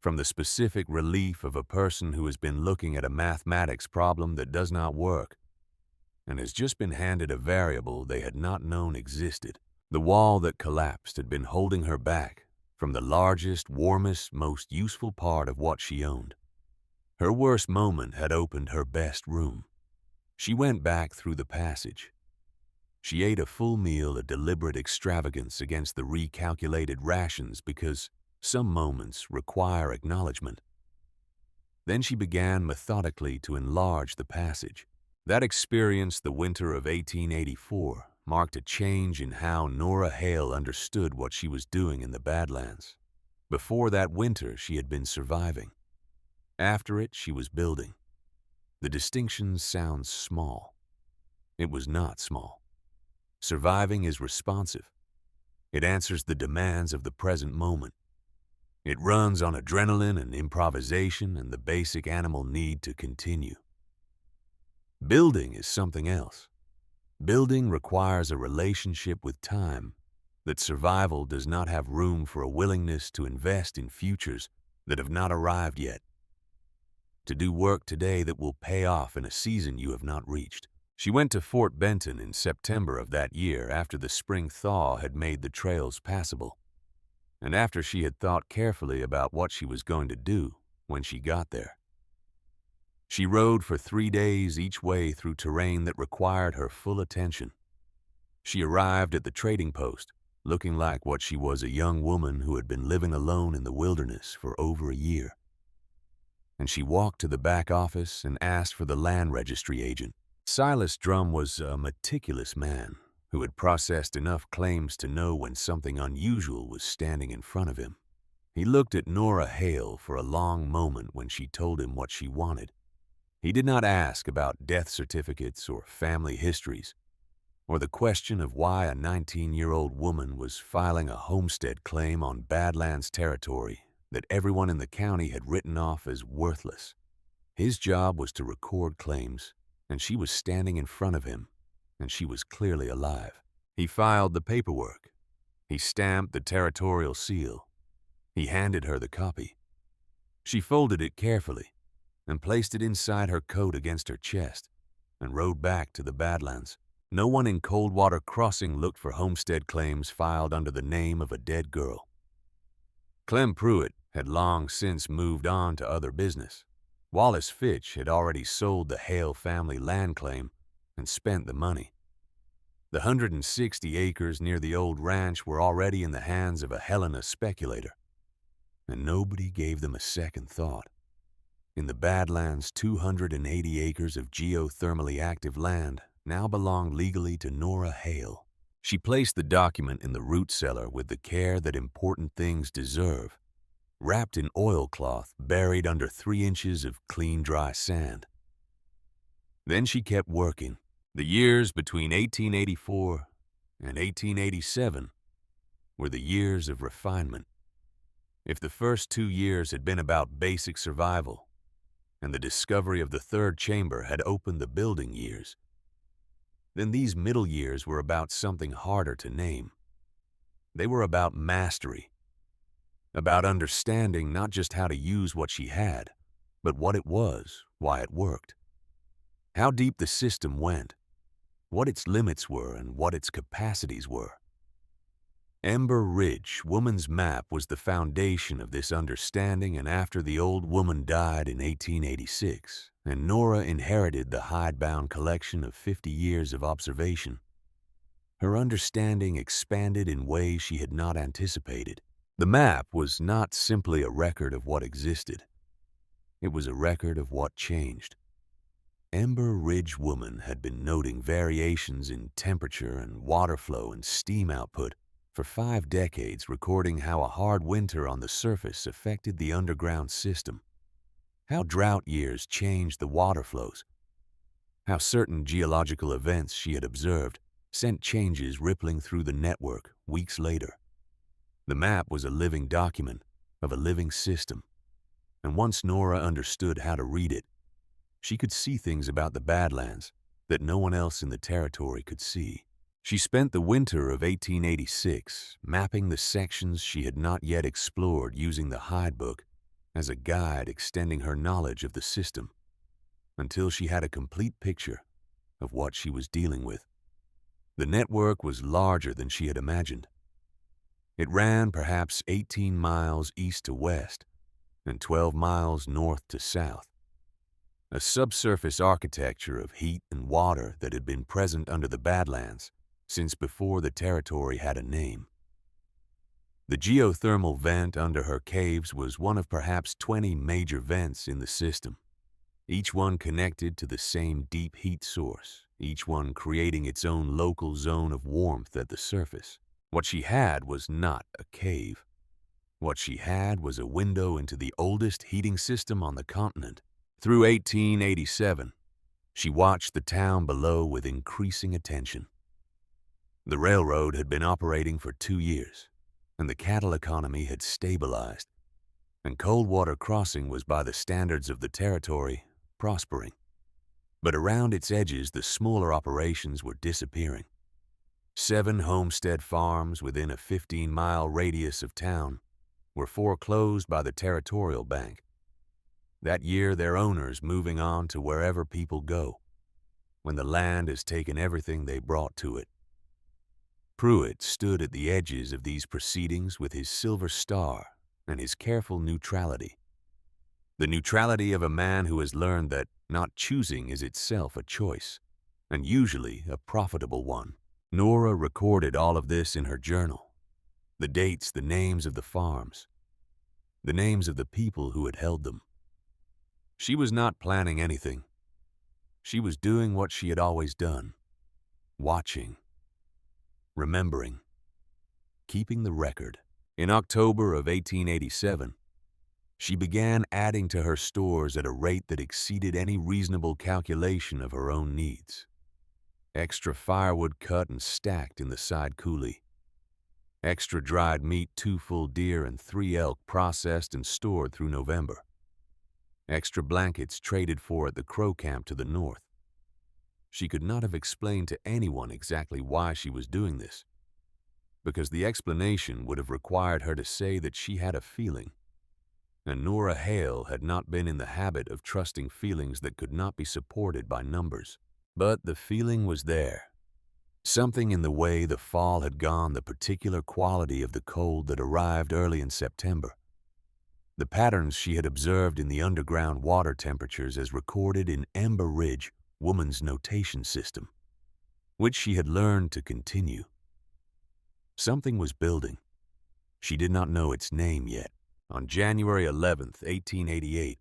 From the specific relief of a person who has been looking at a mathematics problem that does not work, and has just been handed a variable they had not known existed. The wall that collapsed had been holding her back from the largest, warmest, most useful part of what she owned. Her worst moment had opened her best room. She went back through the passage. She ate a full meal, a deliberate extravagance against the recalculated rations because some moments require acknowledgement. Then she began methodically to enlarge the passage. That experience, the winter of 1884, marked a change in how Nora Hale understood what she was doing in the Badlands. Before that winter, she had been surviving. After it, she was building. The distinction sounds small. It was not small. Surviving is responsive. It answers the demands of the present moment. It runs on adrenaline and improvisation and the basic animal need to continue. Building is something else. Building requires a relationship with time that survival does not have room for, a willingness to invest in futures that have not arrived yet, to do work today that will pay off in a season you have not reached. She went to Fort Benton in September of that year after the spring thaw had made the trails passable, and after she had thought carefully about what she was going to do when she got there. She rode for 3 days each way through terrain that required her full attention. She arrived at the trading post, looking like what she was, a young woman who had been living alone in the wilderness for over a year. And she walked to the back office and asked for the land registry agent. Silas Drum was a meticulous man who had processed enough claims to know when something unusual was standing in front of him. He looked at Nora Hale for a long moment when she told him what she wanted. He did not ask about death certificates or family histories, or the question of why a 19-year-old woman was filing a homestead claim on Badlands territory that everyone in the county had written off as worthless. His job was to record claims, and she was standing in front of him, and she was clearly alive. He filed the paperwork. He stamped the territorial seal. He handed her the copy. She folded it carefully and placed it inside her coat against her chest and rode back to the Badlands. No one in Coldwater Crossing looked for homestead claims filed under the name of a dead girl. Clem Pruitt had long since moved on to other business. Wallace Fitch had already sold the Hale family land claim and spent the money. The 160 acres near the old ranch were already in the hands of a Helena speculator, and nobody gave them a second thought. In the Badlands, 280 acres of geothermally active land now belonged legally to Nora Hale. She placed the document in the root cellar with the care that important things deserve, wrapped in oilcloth buried under 3 inches of clean, dry sand. Then she kept working. The years between 1884 and 1887 were the years of refinement. If the first 2 years had been about basic survival, and the discovery of the third chamber had opened the building years, then these middle years were about something harder to name. They were about mastery, about understanding not just how to use what she had, but what it was, why it worked, how deep the system went, what its limits were, and what its capacities were. Ember Ridge Woman's Map was the foundation of this understanding, and after the old woman died in 1886, and Nora inherited the hidebound collection of 50 years of observation, her understanding expanded in ways she had not anticipated. The map was not simply a record of what existed. It was a record of what changed. Ember Ridge Woman had been noting variations in temperature and water flow and steam output for 5 decades, recording how a hard winter on the surface affected the underground system, how drought years changed the water flows, how certain geological events she had observed sent changes rippling through the network weeks later. The map was a living document of a living system, and once Nora understood how to read it, she could see things about the Badlands that no one else in the territory could see. She spent the winter of 1886 mapping the sections she had not yet explored, using the Hyde book as a guide extending her knowledge of the system, until she had a complete picture of what she was dealing with. The network was larger than she had imagined. It ran perhaps 18 miles east to west and 12 miles north to south. A subsurface architecture of heat and water that had been present under the Badlands since before the territory had a name. The geothermal vent under her caves was one of perhaps 20 major vents in the system, each one connected to the same deep heat source, each one creating its own local zone of warmth at the surface. What she had was not a cave. What she had was a window into the oldest heating system on the continent. Through 1887, she watched the town below with increasing attention. The railroad had been operating for 2 years, and the cattle economy had stabilized, and Coldwater Crossing was, by the standards of the territory, prospering. But around its edges, the smaller operations were disappearing. 7 homestead farms within a 15-mile radius of town were foreclosed by the Territorial Bank. That year, their owners moving on to wherever people go, when the land has taken everything they brought to it. Pruitt stood at the edges of these proceedings with his silver star and his careful neutrality. The neutrality of a man who has learned that not choosing is itself a choice, and usually a profitable one. Nora recorded all of this in her journal. The dates, the names of the farms, the names of the people who had held them. She was not planning anything. She was doing what she had always done, watching, remembering, keeping the record. In October of 1887, she began adding to her stores at a rate that exceeded any reasonable calculation of her own needs. Extra firewood cut and stacked in the side coulee. Extra dried meat, 2 full deer and 3 elk processed and stored through November. Extra blankets traded for at the Crow Camp to the north. She could not have explained to anyone exactly why she was doing this, because the explanation would have required her to say that she had a feeling, and Nora Hale had not been in the habit of trusting feelings that could not be supported by numbers. But the feeling was there. Something in the way the fall had gone, the particular quality of the cold that arrived early in September. The patterns she had observed in the underground water temperatures as recorded in Ember Ridge Woman's notation system, which she had learned to continue. Something was building. She did not know its name yet. On January 11th, 1888,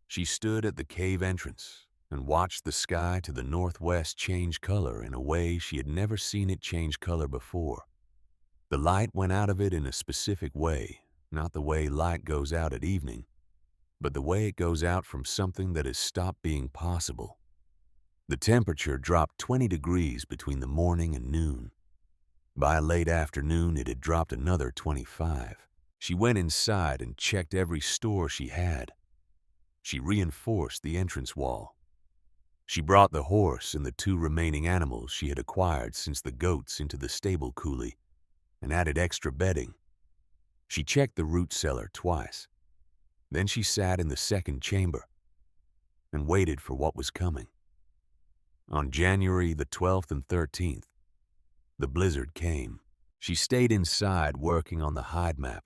she stood at the cave entrance and watched the sky to the northwest change color in a way she had never seen it change color before. The light went out of it in a specific way, not the way light goes out at evening, but the way it goes out from something that has stopped being possible. The temperature dropped 20 degrees between the morning and noon. By late afternoon, it had dropped another 25. She went inside and checked every store she had. She reinforced the entrance wall. She brought the horse and the 2 remaining animals she had acquired since the goats into the stable coulee and added extra bedding. She checked the root cellar twice. Then she sat in the second chamber and waited for what was coming. On January the 12th and 13th, the blizzard came. She stayed inside working on the hide map,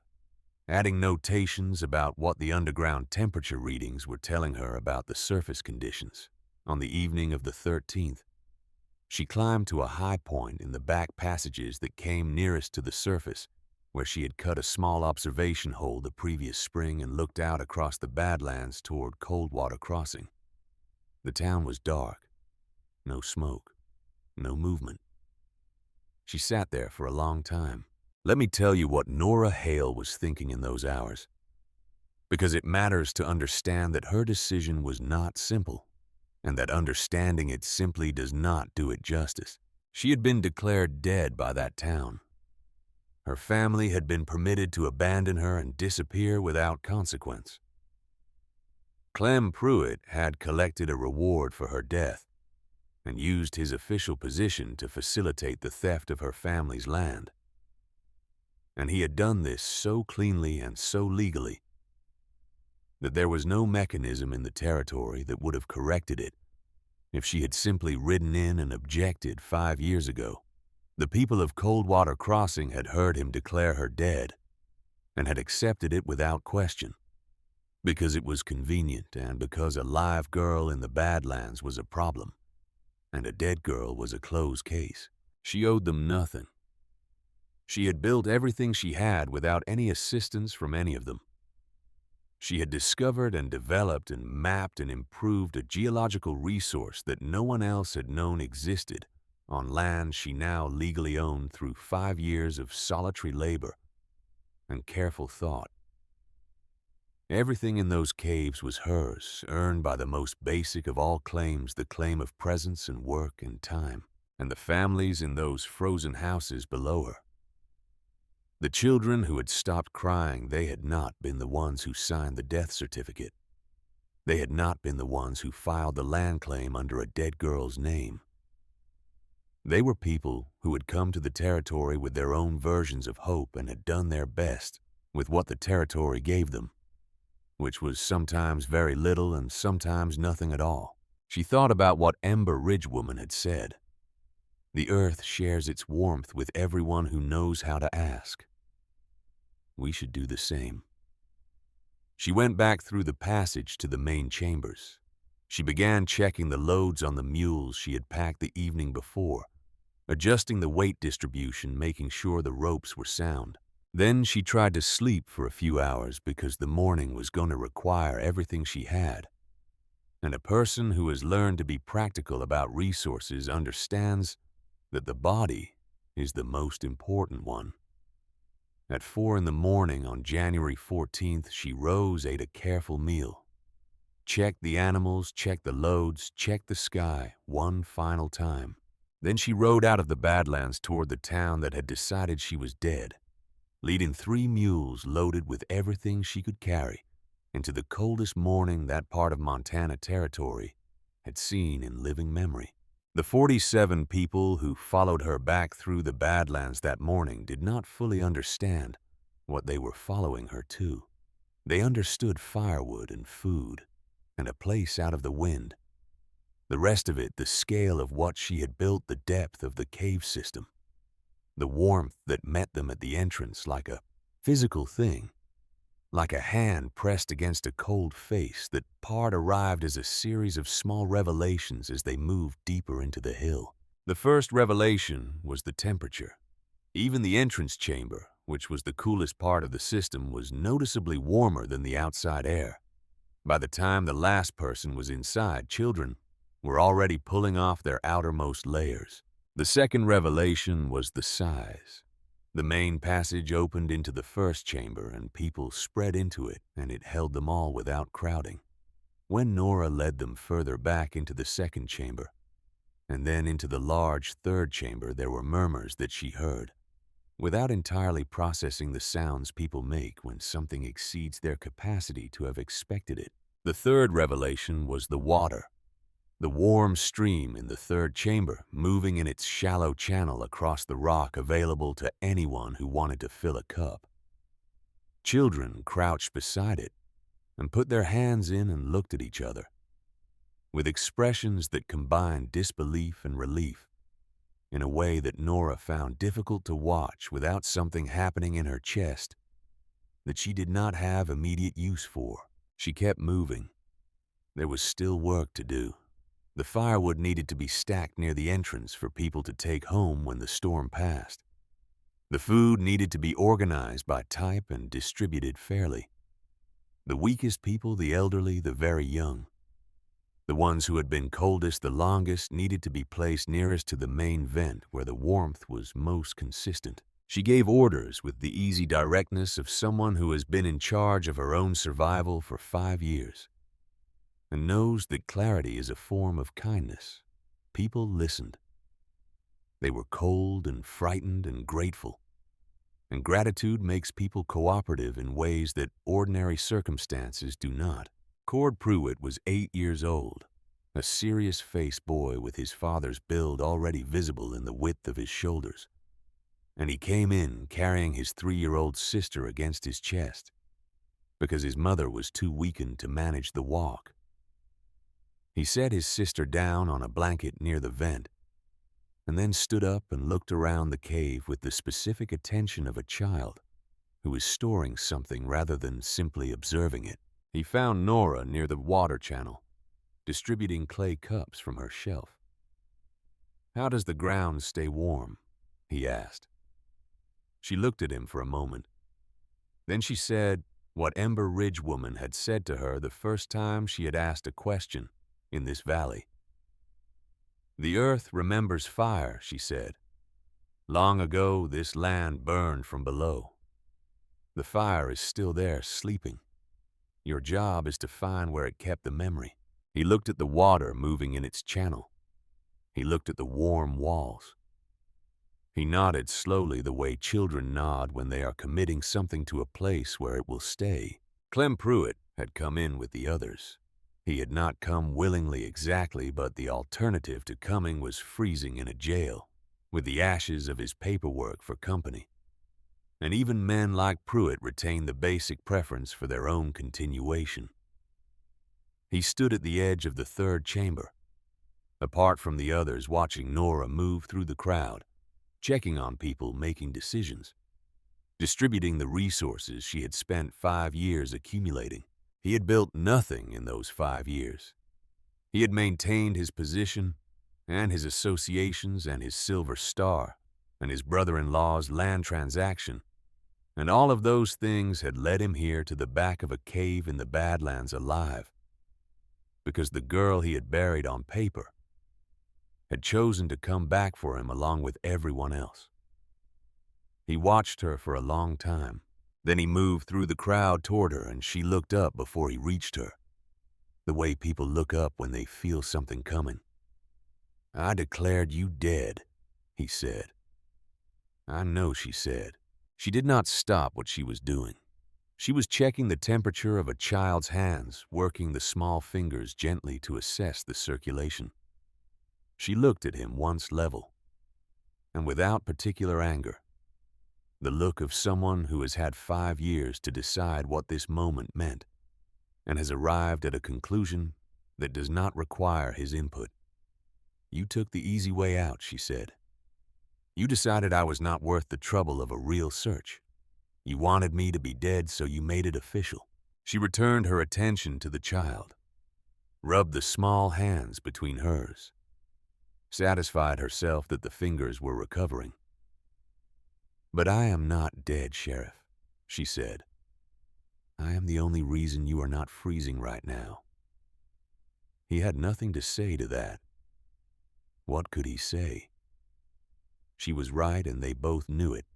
adding notations about what the underground temperature readings were telling her about the surface conditions. On the evening of the 13th, she climbed to a high point in the back passages that came nearest to the surface, where she had cut a small observation hole the previous spring and looked out across the Badlands toward Coldwater Crossing. The town was dark. No smoke. No movement. She sat there for a long time. Let me tell you what Nora Hale was thinking in those hours, because it matters to understand that her decision was not simple, and that understanding it simply does not do it justice. She had been declared dead by that town. Her family had been permitted to abandon her and disappear without consequence. Clem Pruitt had collected a reward for her death and used his official position to facilitate the theft of her family's land. And he had done this so cleanly and so legally that there was no mechanism in the territory that would have corrected it if she had simply ridden in and objected 5 years ago. The people of Coldwater Crossing had heard him declare her dead and had accepted it without question, because it was convenient and because a live girl in the Badlands was a problem and a dead girl was a closed case. She owed them nothing. She had built everything she had without any assistance from any of them. She had discovered and developed and mapped and improved a geological resource that no one else had known existed on land she now legally owned through 5 years of solitary labor and careful thought. Everything in those caves was hers, earned by the most basic of all claims, the claim of presence and work and time, and the families in those frozen houses below her. The children who had stopped crying, they had not been the ones who signed the death certificate. They had not been the ones who filed the land claim under a dead girl's name. They were people who had come to the territory with their own versions of hope and had done their best with what the territory gave them, which was sometimes very little and sometimes nothing at all. She thought about what Ember Ridgewoman had said. The earth shares its warmth with everyone who knows how to ask. We should do the same. She went back through the passage to the main chambers. She began checking the loads on the mules she had packed the evening before, adjusting the weight distribution, making sure the ropes were sound. Then she tried to sleep for a few hours because the morning was going to require everything she had. And a person who has learned to be practical about resources understands that the body is the most important one. At 4 a.m. on January 14th, she rose, ate a careful meal, checked the animals, checked the loads, checked the sky one final time. Then she rode out of the Badlands toward the town that had decided she was dead, leading 3 mules loaded with everything she could carry into the coldest morning that part of Montana territory had seen in living memory. The 47 people who followed her back through the Badlands that morning did not fully understand what they were following her to. They understood firewood and food and a place out of the wind. The rest of it, the scale of what she had built, the depth of the cave system, the warmth that met them at the entrance like a physical thing, like a hand pressed against a cold face. That part arrived as a series of small revelations as they moved deeper into the hill. The first revelation was the temperature. Even the entrance chamber, which was the coolest part of the system, was noticeably warmer than the outside air. By the time the last person was inside, children were already pulling off their outermost layers. The second revelation was the size. The main passage opened into the first chamber, and people spread into it, and it held them all without crowding. When Nora led them further back into the second chamber, and then into the large third chamber, there were murmurs that she heard, without entirely processing the sounds people make when something exceeds their capacity to have expected it. The third revelation was the water. The warm stream in the third chamber, moving in its shallow channel across the rock, available to anyone who wanted to fill a cup. Children crouched beside it and put their hands in and looked at each other, with expressions that combined disbelief and relief, in a way that Nora found difficult to watch without something happening in her chest that she did not have immediate use for. She kept moving. There was still work to do. The firewood needed to be stacked near the entrance for people to take home when the storm passed. The food needed to be organized by type and distributed fairly. The weakest people, the elderly, the very young, the ones who had been coldest the longest, needed to be placed nearest to the main vent where the warmth was most consistent. She gave orders with the easy directness of someone who has been in charge of her own survival for 5 years and knows that clarity is a form of kindness. People listened. They were cold and frightened and grateful, and gratitude makes people cooperative in ways that ordinary circumstances do not. Cord Pruitt was 8 years old, a serious-faced boy with his father's build already visible in the width of his shoulders, and he came in carrying his 3-year-old sister against his chest because his mother was too weakened to manage the walk. He set his sister down on a blanket near the vent, and then stood up and looked around the cave with the specific attention of a child who is storing something rather than simply observing it. He found Nora near the water channel, distributing clay cups from her shelf. "How does the ground stay warm?" he asked. She looked at him for a moment. Then she said what Ember Ridge woman had said to her the first time she had asked a question in this valley. "The earth remembers fire," she said. "Long ago, this land burned from below. The fire is still there, sleeping. Your job is to find where it kept the memory." He looked at the water moving in its channel. He looked at the warm walls. He nodded slowly, the way children nod when they are committing something to a place where it will stay. Clem Pruitt had come in with the others. He had not come willingly exactly, but the alternative to coming was freezing in a jail, with the ashes of his paperwork for company. And even men like Pruitt retained the basic preference for their own continuation. He stood at the edge of the third chamber, apart from the others, watching Nora move through the crowd, checking on people, making decisions, distributing the resources she had spent 5 years accumulating. He had built nothing in those 5 years. He had maintained his position and his associations and his silver star and his brother-in-law's land transaction, and all of those things had led him here to the back of a cave in the Badlands alive, because the girl he had buried on paper had chosen to come back for him along with everyone else. He watched her for a long time. Then he moved through the crowd toward her, and she looked up before he reached her, the way people look up when they feel something coming. "I declared you dead," he said. "I know," she said. She did not stop what she was doing. She was checking the temperature of a child's hands, working the small fingers gently to assess the circulation. She looked at him once level, and without particular anger, the look of someone who has had 5 years to decide what this moment meant and has arrived at a conclusion that does not require his input. "You took the easy way out," she said. "You decided I was not worth the trouble of a real search. You wanted me to be dead, so you made it official." She returned her attention to the child, rubbed the small hands between hers, satisfied herself that the fingers were recovering. "But I am not dead, Sheriff," she said. "I am the only reason you are not freezing right now." He had nothing to say to that. What could he say? She was right, and they both knew it.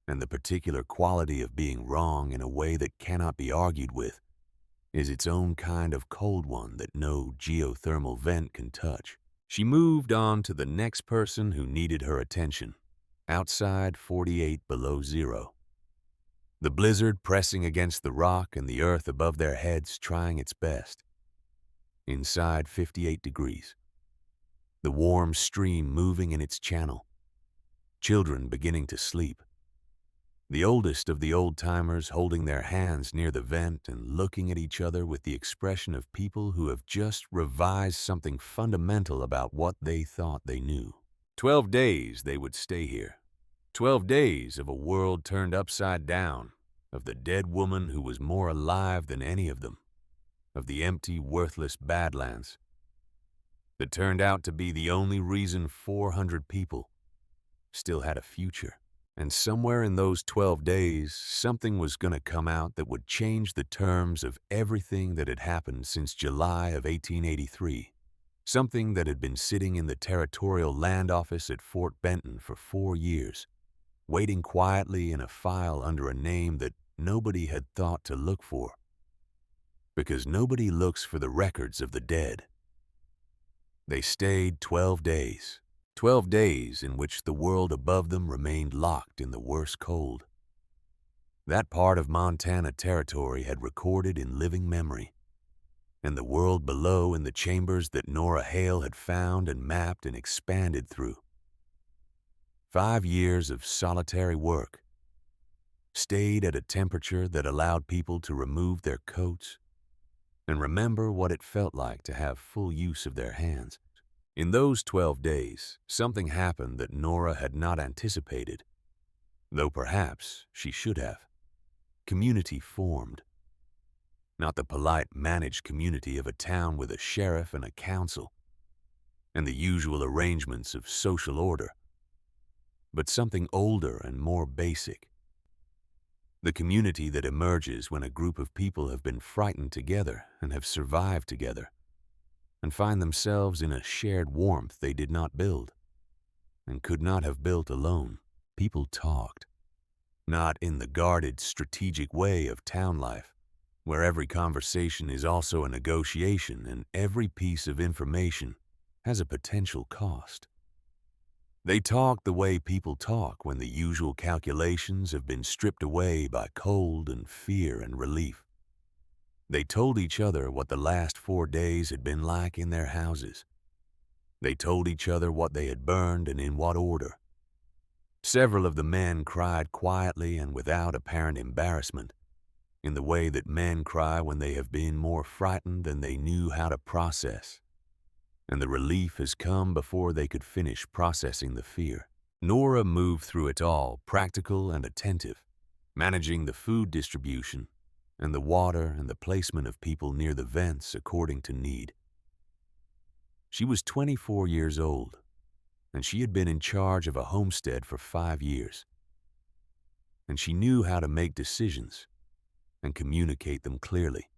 And the particular quality of being wrong in a way that cannot be argued with is its own kind of cold one that no geothermal vent can touch. She moved on to the next person who needed her attention. Outside, 48 below zero. The blizzard pressing against the rock and the earth above their heads trying its best. Inside, 58 degrees. The warm stream moving in its channel. Children beginning to sleep. The oldest of the old-timers holding their hands near the vent and looking at each other with the expression of people who have just revised something fundamental about what they thought they knew. 12 days they would stay here. 12 days of a world turned upside down, of the dead woman who was more alive than any of them, of the empty, worthless Badlands that turned out to be the only reason 400 people still had a future. And somewhere in those 12 days, something was going to come out that would change the terms of everything that had happened since July of 1883. Something that had been sitting in the Territorial Land Office at Fort Benton for 4 years, waiting quietly in a file under a name that nobody had thought to look for. Because nobody looks for the records of the dead. They stayed 12 days. 12 days in which the world above them remained locked in the worst cold. That part of Montana Territory had recorded in living memory, and the world below in the chambers that Nora Hale had found and mapped and expanded through. 5 years of solitary work, stayed at a temperature that allowed people to remove their coats and remember what it felt like to have full use of their hands. In those 12 days, something happened that Nora had not anticipated, though perhaps she should have. Community formed. Not the polite, managed community of a town with a sheriff and a council, and the usual arrangements of social order, but something older and more basic. The community that emerges when a group of people have been frightened together and have survived together, and find themselves in a shared warmth they did not build, and could not have built alone. People talked, not in the guarded, strategic way of town life, where every conversation is also a negotiation and every piece of information has a potential cost. They talked the way people talk when the usual calculations have been stripped away by cold and fear and relief. They told each other what the last 4 days had been like in their houses. They told each other what they had burned and in what order. Several of the men cried quietly and without apparent embarrassment, in the way that men cry when they have been more frightened than they knew how to process. And the relief has come before they could finish processing the fear. Nora moved through it all, practical and attentive, managing the food distribution, and the water and the placement of people near the vents according to need. She was 24 years old, and she had been in charge of a homestead for 5 years. And she knew how to make decisions and communicate them clearly,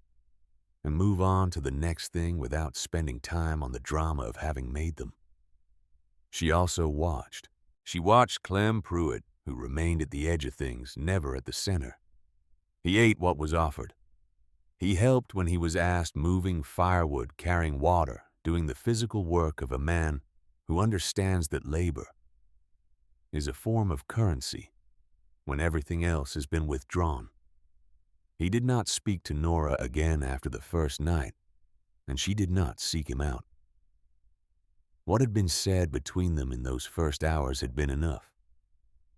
and move on to the next thing without spending time on the drama of having made them. She also watched. She watched Clem Pruitt, who remained at the edge of things, never at the center. He ate what was offered. He helped when he was asked, moving firewood, carrying water, doing the physical work of a man who understands that labor is a form of currency when everything else has been withdrawn. He did not speak to Nora again after the first night, and she did not seek him out. What had been said between them in those first hours had been enough.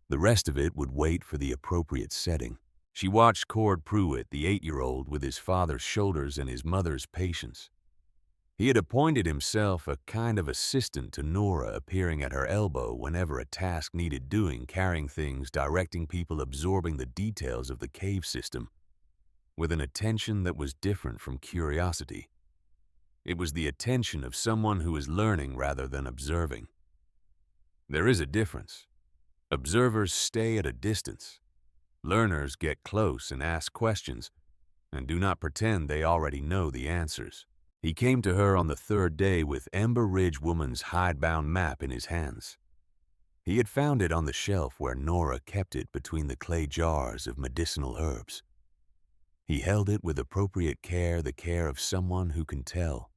The rest of it would wait for the appropriate setting. She watched Cord Pruitt, the 8-year-old, with his father's shoulders and his mother's patience. He had appointed himself a kind of assistant to Nora, appearing at her elbow whenever a task needed doing, carrying things, directing people, absorbing the details of the cave system, with an attention that was different from curiosity. It was the attention of someone who is learning rather than observing. There is a difference. Observers stay at a distance. Learners get close and ask questions, and do not pretend they already know the answers. He came to her on the third day with Ember Ridge Woman's hidebound map in his hands. He had found it on the shelf where Nora kept it between the clay jars of medicinal herbs. He held it with appropriate care, the care of someone who can tell,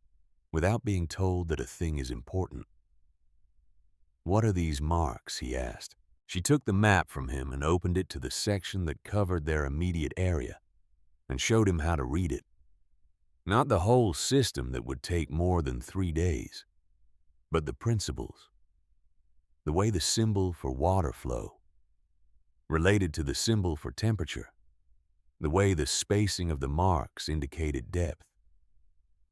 without being told that a thing is important. "What are these marks?" he asked. She took the map from him and opened it to the section that covered their immediate area and showed him how to read it. Not the whole system that would take more than 3 days, but the principles. The way the symbol for water flow related to the symbol for temperature. The way the spacing of the marks indicated depth.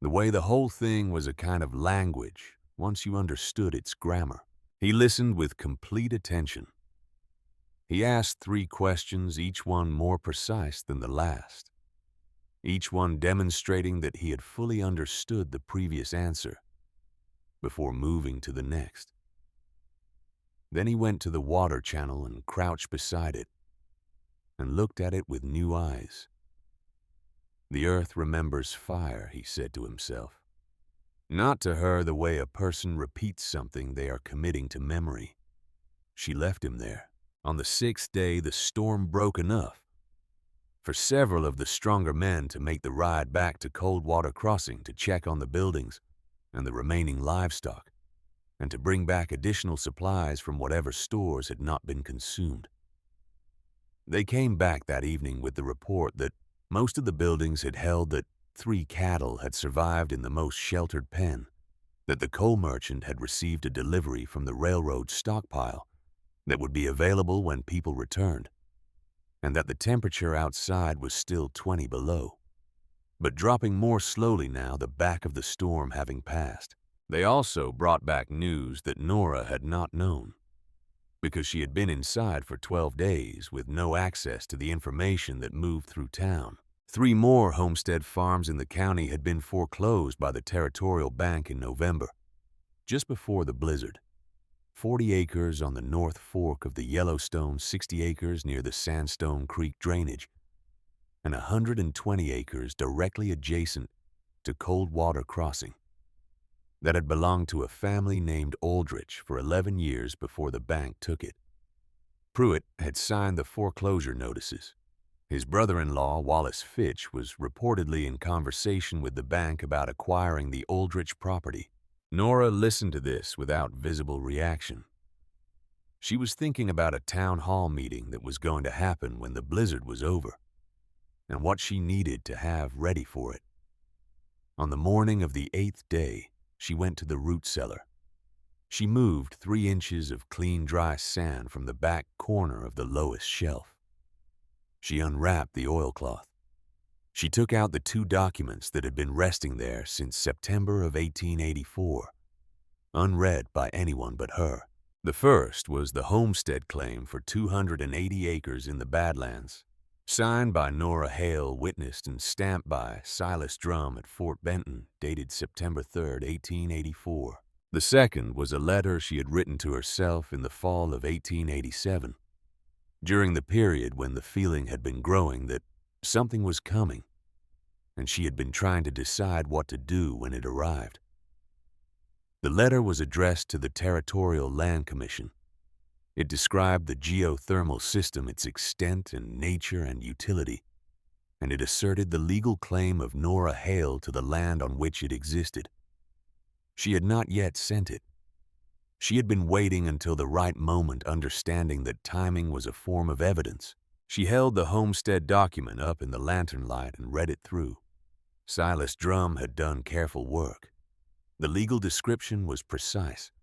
The way the whole thing was a kind of language once you understood its grammar. He listened with complete attention. He asked 3 questions, each one more precise than the last, each one demonstrating that he had fully understood the previous answer before moving to the next. Then he went to the water channel and crouched beside it and looked at it with new eyes. "The earth remembers fire," he said to himself. Not to her the way a person repeats something they are committing to memory. She left him there. On the 6th day, the storm broke enough for several of the stronger men to make the ride back to Coldwater Crossing to check on the buildings and the remaining livestock, and to bring back additional supplies from whatever stores had not been consumed. They came back that evening with the report that most of the buildings had held that 3 cattle had survived in the most sheltered pen, that the coal merchant had received a delivery from the railroad stockpile that would be available when people returned, and that the temperature outside was still 20 below, but dropping more slowly now, the back of the storm having passed. They also brought back news that Nora had not known, because she had been inside for 12 days with no access to the information that moved through town. 3 more homestead farms in the county had been foreclosed by the Territorial Bank in November, just before the blizzard. 40 acres on the North Fork of the Yellowstone, 60 acres near the Sandstone Creek drainage, and 120 acres directly adjacent to Coldwater Crossing that had belonged to a family named Aldrich for 11 years before the bank took it. Pruitt had signed the foreclosure notices. His brother-in-law, Wallace Fitch, was reportedly in conversation with the bank about acquiring the Aldrich property. Nora listened to this without visible reaction. She was thinking about a town hall meeting that was going to happen when the blizzard was over, and what she needed to have ready for it. On the morning of the 8th day, she went to the root cellar. She moved 3 inches of clean, dry sand from the back corner of the lowest shelf. She unwrapped the oilcloth. She took out the 2 documents that had been resting there since September of 1884, unread by anyone but her. The first was the homestead claim for 280 acres in the Badlands, signed by Nora Hale, witnessed and stamped by Silas Drum at Fort Benton, dated September 3, 1884. The second was a letter she had written to herself in the fall of 1887, during the period when the feeling had been growing that something was coming, and she had been trying to decide what to do when it arrived. The letter was addressed to the Territorial Land Commission. It described the geothermal system, its extent and nature and utility, and it asserted the legal claim of Nora Hale to the land on which it existed. She had not yet sent it. She had been waiting until the right moment, understanding that timing was a form of evidence. She held the homestead document up in the lantern light and read it through. Silas Drum had done careful work. The legal description was precise.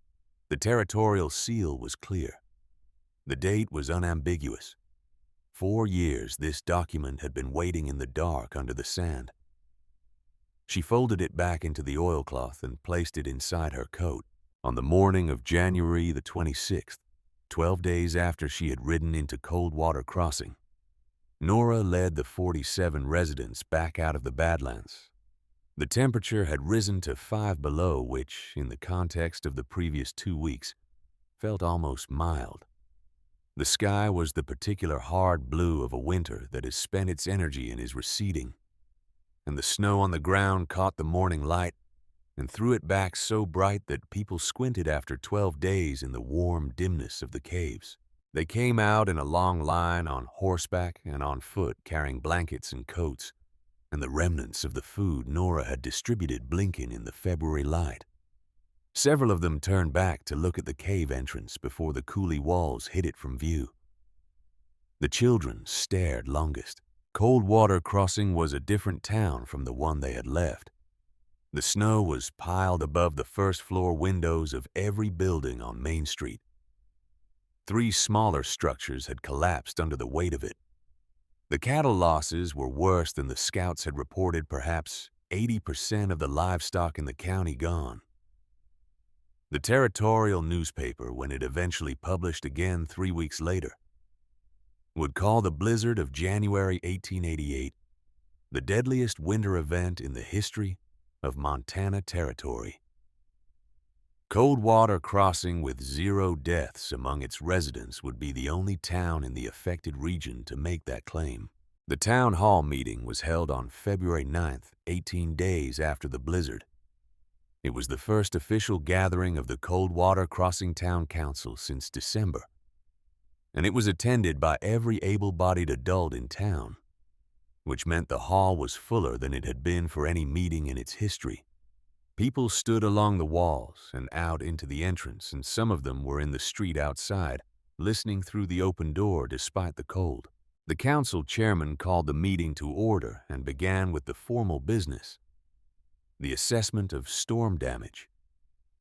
The territorial seal was clear. The date was unambiguous. 4 years this document had been waiting in the dark under the sand. She folded it back into the oilcloth and placed it inside her coat. On the morning of January the 26th, 12 days after she had ridden into Coldwater Crossing, Nora led the 47 residents back out of the Badlands. The temperature had risen to 5 below, which, in the context of the previous 2 weeks, felt almost mild. The sky was the particular hard blue of a winter that has spent its energy and is receding, and the snow on the ground caught the morning light and threw it back so bright that people squinted after 12 days in the warm dimness of the caves. They came out in a long line on horseback and on foot, carrying blankets and coats, and the remnants of the food Nora had distributed blinking in the February light. Several of them turned back to look at the cave entrance before the coulee walls hid it from view. The children stared longest. Coldwater Crossing was a different town from the one they had left. The snow was piled above the first-floor windows of every building on Main Street. 3 smaller structures had collapsed under the weight of it. The cattle losses were worse than the scouts had reported, perhaps 80% of the livestock in the county gone. The territorial newspaper, when it eventually published again 3 weeks later, would call the blizzard of January 1888 the deadliest winter event in the history of Montana Territory. Coldwater Crossing, with 0 deaths among its residents, would be the only town in the affected region to make that claim. The town hall meeting was held on February 9th, 18 days after the blizzard. It was the first official gathering of the Coldwater Crossing Town Council since December, and it was attended by every able-bodied adult in town, which meant the hall was fuller than it had been for any meeting in its history. People stood along the walls and out into the entrance, and some of them were in the street outside, listening through the open door despite the cold. The council chairman called the meeting to order and began with the formal business: the assessment of storm damage,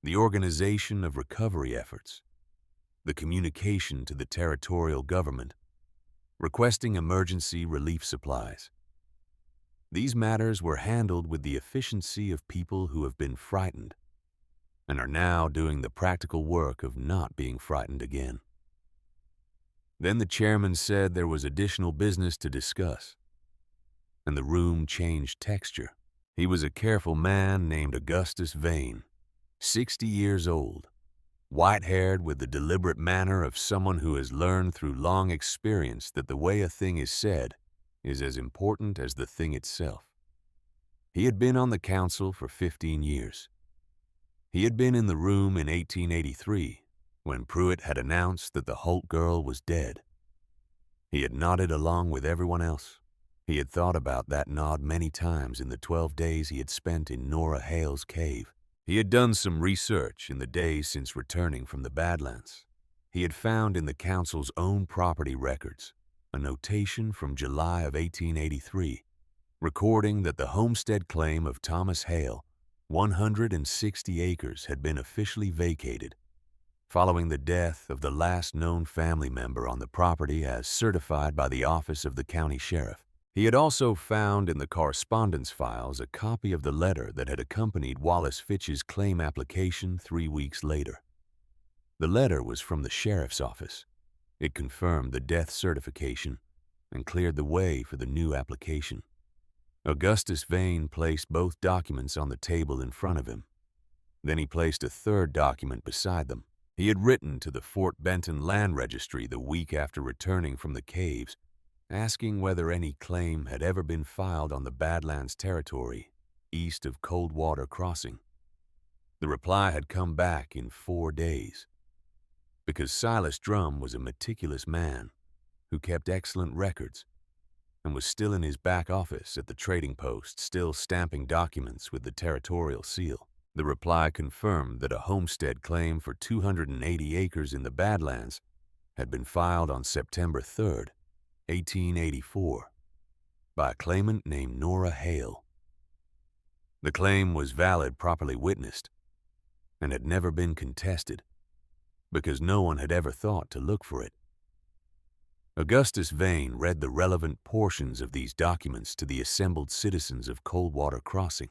the organization of recovery efforts, the communication to the territorial government, requesting emergency relief supplies. These matters were handled with the efficiency of people who have been frightened and are now doing the practical work of not being frightened again. Then the chairman said there was additional business to discuss, and the room changed texture. He was a careful man named Augustus Vane, 60 years old, white-haired, with the deliberate manner of someone who has learned through long experience that the way a thing is said is as important as the thing itself. He had been on the council for 15 years. He had been in the room in 1883 when Pruitt had announced that the Holt girl was dead. He had nodded along with everyone else. He had thought about that nod many times in the 12 days he had spent in Nora Hale's cave. He had done some research in the days since returning from the Badlands. He had found in the council's own property records a notation from July of 1883, recording that the homestead claim of Thomas Hale, 160 acres, had been officially vacated, following the death of the last known family member on the property as certified by the office of the county sheriff. He had also found in the correspondence files a copy of the letter that had accompanied Wallace Fitch's claim application 3 weeks later. The letter was from the sheriff's office. It confirmed the death certification and cleared the way for the new application. Augustus Vane placed both documents on the table in front of him. Then he placed a third document beside them. He had written to the Fort Benton Land Registry the week after returning from the caves, asking whether any claim had ever been filed on the Badlands territory east of Coldwater Crossing. The reply had come back in 4 days. Because Silas Drum was a meticulous man who kept excellent records and was still in his back office at the trading post, still stamping documents with the territorial seal. The reply confirmed that a homestead claim for 280 acres in the Badlands had been filed on September 3rd, 1884, by a claimant named Nora Hale. The claim was valid, properly witnessed, and had never been contested, because no one had ever thought to look for it. Augustus Vane read the relevant portions of these documents to the assembled citizens of Coldwater Crossing.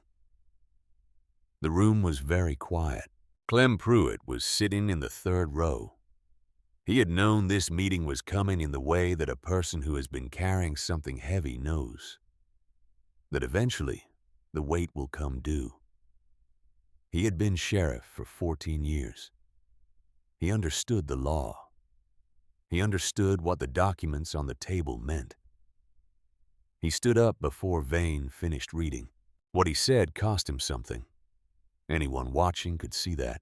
The room was very quiet. Clem Pruitt was sitting in the 3rd row. He had known this meeting was coming in the way that a person who has been carrying something heavy knows, that eventually the weight will come due. He had been sheriff for 14 years. He understood the law. He understood what the documents on the table meant. He stood up before Vane finished reading. What he said cost him something. Anyone watching could see that.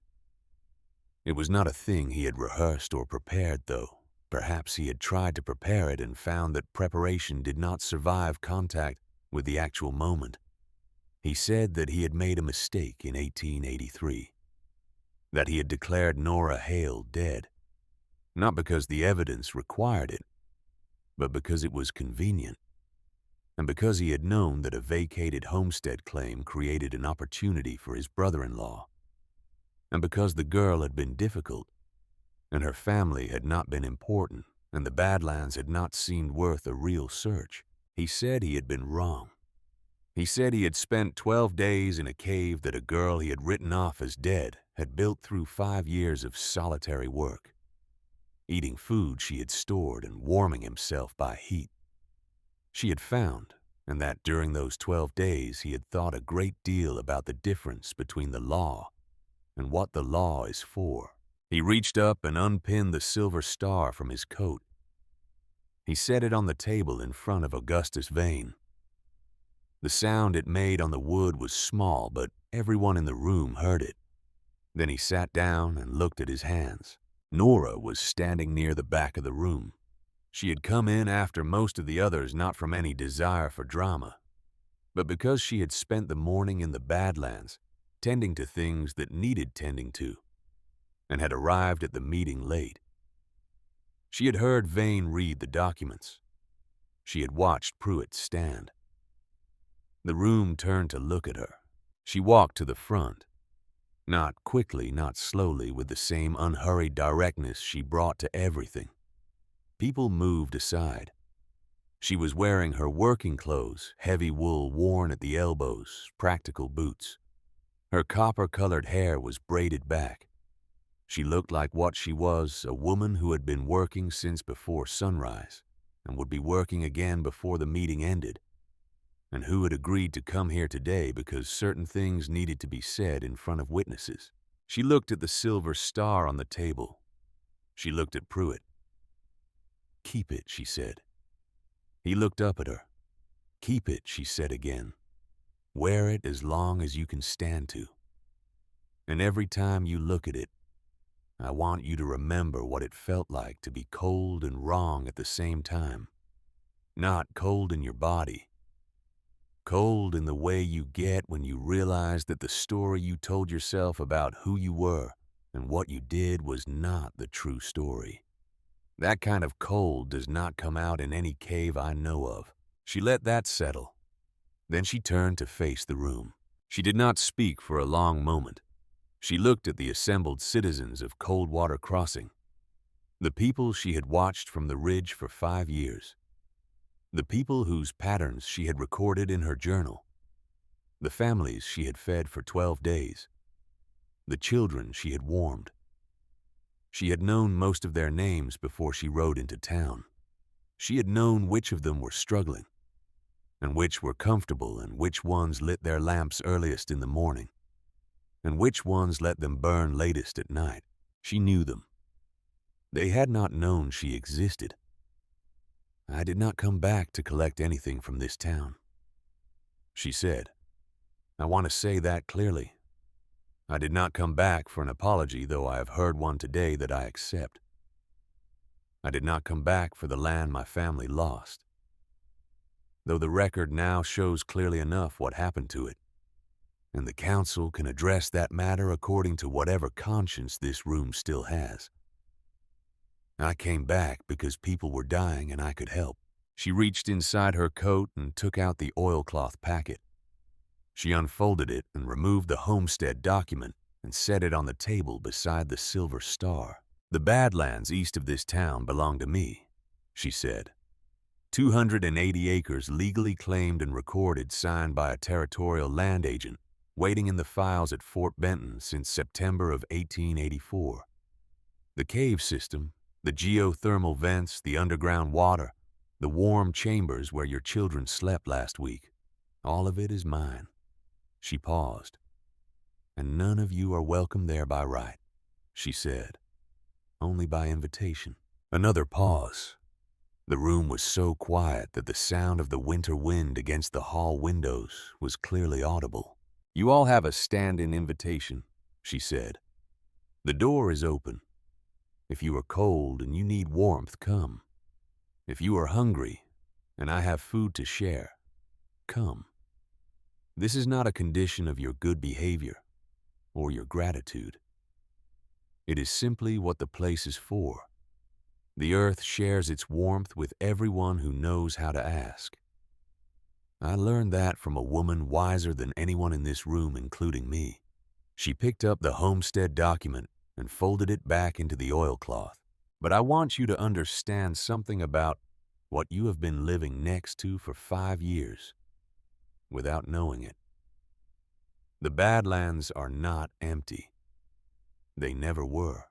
It was not a thing he had rehearsed or prepared, though. Perhaps he had tried to prepare it and found that preparation did not survive contact with the actual moment. He said that he had made a mistake in 1883, that he had declared Nora Hale dead, not because the evidence required it, but because it was convenient, and because he had known that a vacated homestead claim created an opportunity for his brother-in-law, and because the girl had been difficult, and her family had not been important, and the Badlands had not seemed worth a real search. He said he had been wrong. He said he had spent 12 days in a cave that a girl he had written off as dead had built through 5 years of solitary work, eating food she had stored and warming himself by heat. She had found, and that during those 12 days he had thought a great deal about the difference between the law and what the law is for. He reached up and unpinned the silver star from his coat. He set it on the table in front of Augustus Vane. The sound it made on the wood was small, but everyone in the room heard it. Then he sat down and looked at his hands. Nora was standing near the back of the room. She had come in after most of the others, not from any desire for drama, but because she had spent the morning in the Badlands, tending to things that needed tending to, and had arrived at the meeting late. She had heard Vane read the documents. She had watched Pruitt stand. The room turned to look at her. She walked to the front, not quickly, not slowly, with the same unhurried directness she brought to everything. People moved aside. She was wearing her working clothes, heavy wool worn at the elbows, practical boots. Her copper-colored hair was braided back. She looked like what she was, a woman who had been working since before sunrise and would be working again before the meeting ended, and who had agreed to come here today because certain things needed to be said in front of witnesses. She looked at the silver star on the table. She looked at Pruitt. "Keep it," she said. He looked up at her. "Keep it," she said again. "Wear it as long as you can stand to. And every time you look at it, I want you to remember what it felt like to be cold and wrong at the same time. Not cold in your body. Cold in the way you get when you realize that the story you told yourself about who you were and what you did was not the true story. That kind of cold does not come out in any cave I know of." She let that settle. Then she turned to face the room. She did not speak for a long moment. She looked at the assembled citizens of Coldwater Crossing, the people she had watched from the ridge for 5 years, the people whose patterns she had recorded in her journal, the families she had fed for 12 days, the children she had warmed. She had known most of their names before she rode into town. She had known which of them were struggling, and which were comfortable, and which ones lit their lamps earliest in the morning, and which ones let them burn latest at night. She knew them. They had not known she existed. "I did not come back to collect anything from this town," she said. "I want to say that clearly. I did not come back for an apology, though I have heard one today that I accept. I did not come back for the land my family lost, though the record now shows clearly enough what happened to it, and the council can address that matter according to whatever conscience this room still has. I came back because people were dying and I could help." She reached inside her coat and took out the oilcloth packet. She unfolded it and removed the homestead document and set it on the table beside the silver star. "The Badlands east of this town belong to me," she said. 280 acres legally claimed and recorded, signed by a territorial land agent, waiting in the files at Fort Benton since September of 1884. The cave system, the geothermal vents, the underground water, the warm chambers where your children slept last week, all of it is mine." She paused. "And none of you are welcome there by right," she said. "Only by invitation." Another pause. The room was so quiet that the sound of the winter wind against the hall windows was clearly audible. "You all have a stand-in invitation," she said. "The door is open. If you are cold and you need warmth, come. If you are hungry and I have food to share, come. This is not a condition of your good behavior or your gratitude. It is simply what the place is for. The earth shares its warmth with everyone who knows how to ask. I learned that from a woman wiser than anyone in this room, including me." She picked up the homestead document and folded it back into the oilcloth. "But I want you to understand something about what you have been living next to for 5 years without knowing it. The Badlands are not empty. They never were.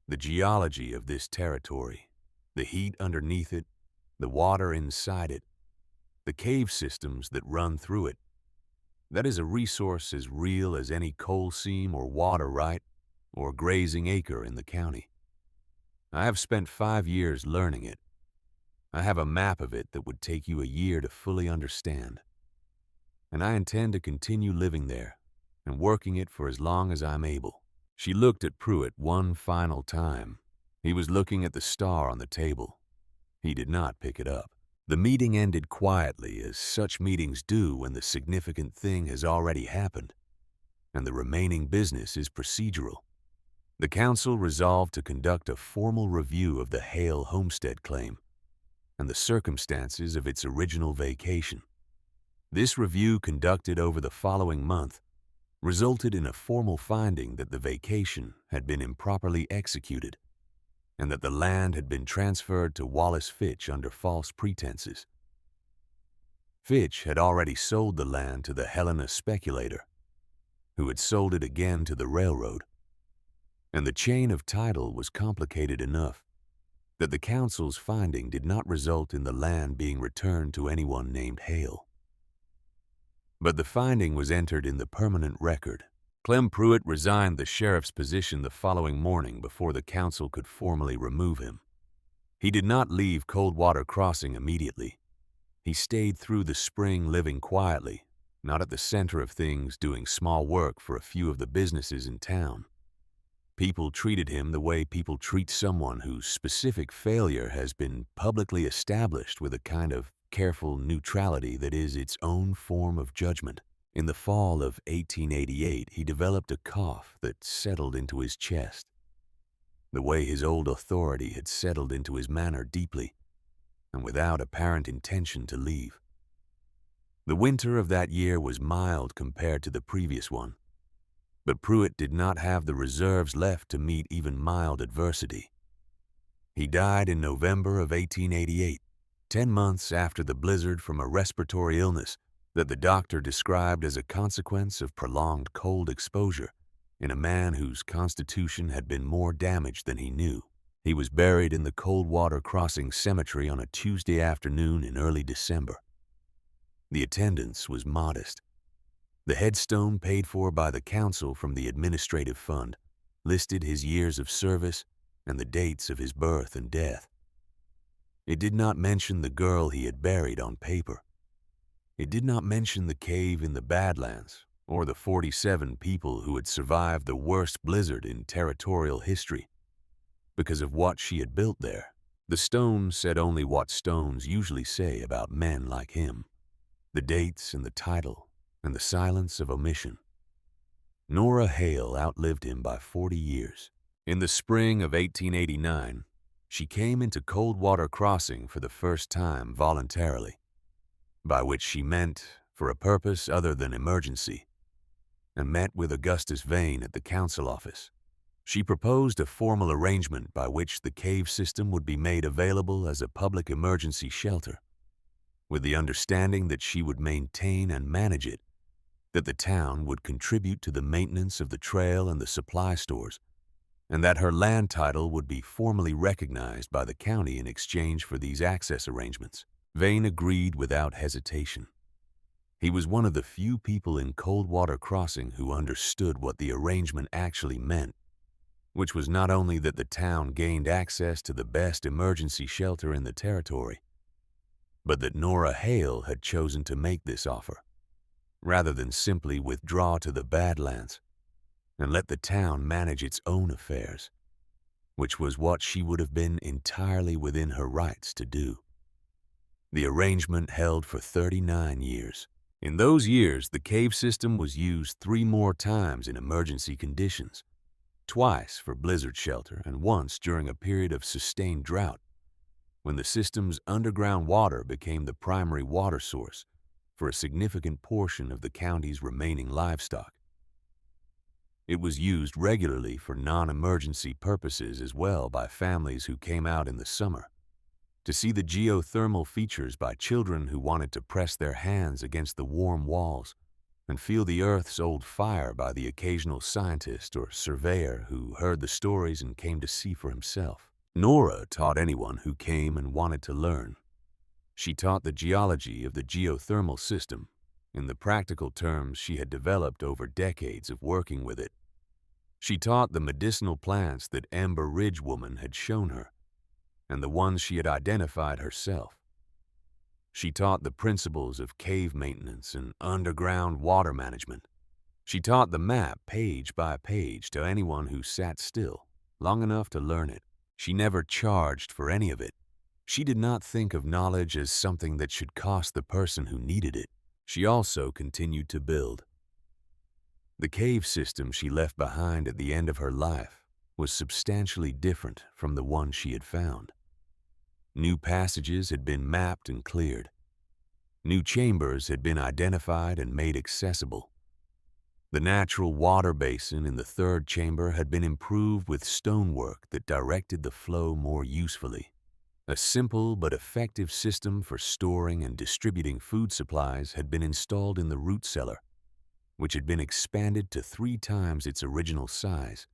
The geology of this territory, the heat underneath it, the water inside it, the cave systems that run through it, that is a resource as real as any coal seam or water right or grazing acre in the county. I have spent 5 years learning it. I have a map of it that would take you a year to fully understand. And I intend to continue living there and working it for as long as I'm able." She looked at Pruitt one final time. He was looking at the star on the table. He did not pick it up. The meeting ended quietly, as such meetings do when the significant thing has already happened, and the remaining business is procedural. The council resolved to conduct a formal review of the Hale homestead claim and the circumstances of its original vacation. This review, conducted over the following month, resulted in a formal finding that the vacation had been improperly executed and that the land had been transferred to Wallace Fitch under false pretenses. Fitch had already sold the land to the Helena speculator, who had sold it again to the railroad, and the chain of title was complicated enough that the council's finding did not result in the land being returned to anyone named Hale. But the finding was entered in the permanent record. Clem Pruitt resigned the sheriff's position the following morning before the council could formally remove him. He did not leave Coldwater Crossing immediately. He stayed through the spring, living quietly, not at the center of things, doing small work for a few of the businesses in town. People treated him the way people treat someone whose specific failure has been publicly established with a kind of careful neutrality that is its own form of judgment. In the fall of 1888, he developed a cough that settled into his chest, the way his old authority had settled into his manner deeply, and without apparent intention to leave. The winter of that year was mild compared to the previous one, but Pruitt did not have the reserves left to meet even mild adversity. He died in November of 1888, 10 months after the blizzard from a respiratory illness that the doctor described as a consequence of prolonged cold exposure in a man whose constitution had been more damaged than he knew. He was buried in the Coldwater Crossing Cemetery on a Tuesday afternoon in early December. The attendance was modest. The headstone, paid for by the council from the administrative fund, listed his years of service and the dates of his birth and death. It did not mention the girl he had buried on paper. It did not mention the cave in the Badlands or the 47 people who had survived the worst blizzard in territorial history because of what she had built there. The stone said only what stones usually say about men like him: the dates and the title and the silence of omission. Nora Hale outlived him by 40 years. In the spring of 1889, she came into Coldwater Crossing for the first time voluntarily, by which she meant for a purpose other than emergency, and met with Augustus Vane at the council office. She proposed a formal arrangement by which the cave system would be made available as a public emergency shelter, with the understanding that she would maintain and manage it, that the town would contribute to the maintenance of the trail and the supply stores, and that her land title would be formally recognized by the county in exchange for these access arrangements. Vane agreed without hesitation. He was one of the few people in Coldwater Crossing who understood what the arrangement actually meant, which was not only that the town gained access to the best emergency shelter in the territory, but that Nora Hale had chosen to make this offer. rather than simply withdraw to the Badlands and let the town manage its own affairs, which was what she would have been entirely within her rights to do. The arrangement held for 39 years. In those years, the cave system was used 3 more times in emergency conditions, twice for blizzard shelter and once during a period of sustained drought, when the system's underground water became the primary water source for a significant portion of the county's remaining livestock. It was used regularly for non-emergency purposes as well by families who came out in the summer to see the geothermal features by children who wanted to press their hands against the warm walls and feel the Earth's old fire by the occasional scientist or surveyor who heard the stories and came to see for himself. Nora taught anyone who came and wanted to learn. She taught the geology of the geothermal system in the practical terms she had developed over decades of working with it. She taught the medicinal plants that Amber Ridge Woman had shown her and the ones she had identified herself. She taught the principles of cave maintenance and underground water management. She taught the map page by page to anyone who sat still long enough to learn it. She never charged for any of it. She did not think of knowledge as something that should cost the person who needed it. She also continued to build. The cave system she left behind at the end of her life was substantially different from the one she had found. New passages had been mapped and cleared. New chambers had been identified and made accessible. The natural water basin in the third chamber had been improved with stonework that directed the flow more usefully. A simple but effective system for storing and distributing food supplies had been installed in the root cellar, which had been expanded to 3 times its original size.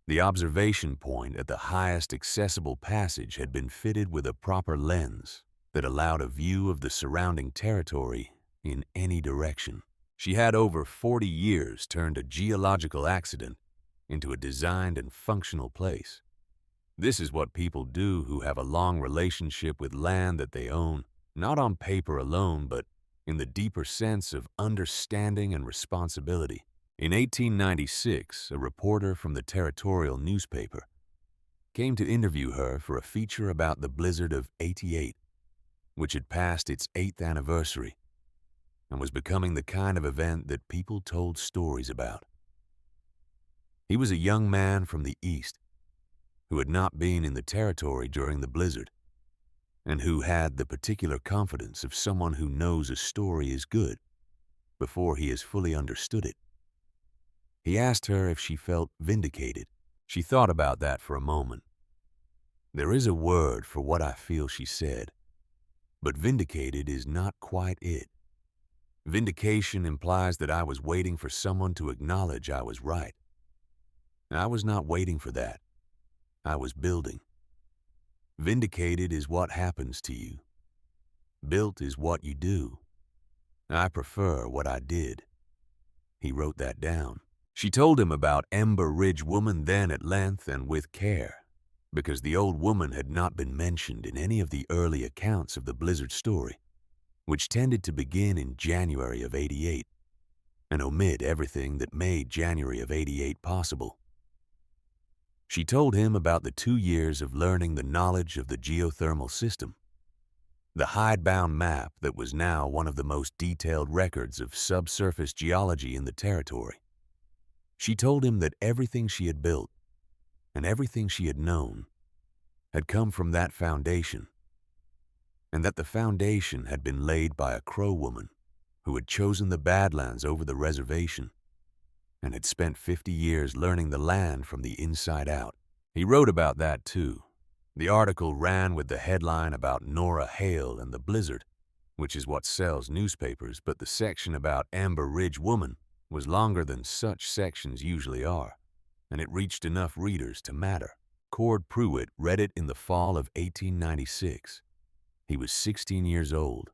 The observation point at the highest accessible passage had been fitted with a proper lens that allowed a view of the surrounding territory in any direction. She had over 40 years turned a geological accident into a designed and functional place. This is what people do who have a long relationship with land that they own, not on paper alone, but in the deeper sense of understanding and responsibility. In 1896, a reporter from the territorial newspaper came to interview her for a feature about the blizzard of '88, which had passed its 8th anniversary and was becoming the kind of event that people told stories about. He was a young man from the East who had not been in the territory during the blizzard and who had the particular confidence of someone who knows a story is good before he has fully understood it. He asked her if she felt vindicated. She thought about that for a moment. "There is a word for what I feel," she said, "but vindicated is not quite it. Vindication implies that I was waiting for someone to acknowledge I was right. I was not waiting for that. I was building. Vindicated is what happens to you. Built is what you do. I prefer what I did." He wrote that down. She told him about Amber Ridge Woman then at length and with care, because the old woman had not been mentioned in any of the early accounts of the blizzard story, which tended to begin in January of '88 and omit everything that made January of '88 possible. She told him about the 2 years of learning the knowledge of the geothermal system, the hidebound map that was now one of the most detailed records of subsurface geology in the territory. She told him that everything she had built and everything she had known had come from that foundation, and that the foundation had been laid by a Crow woman who had chosen the Badlands over the reservation and had spent 50 years learning the land from the inside out. He wrote about that too. The article ran with the headline about Nora Hale and the blizzard, which is what sells newspapers, but the section about Amber Ridge Woman was longer than such sections usually are, and it reached enough readers to matter. Cord Pruitt read it in the fall of 1896. He was 16 years old.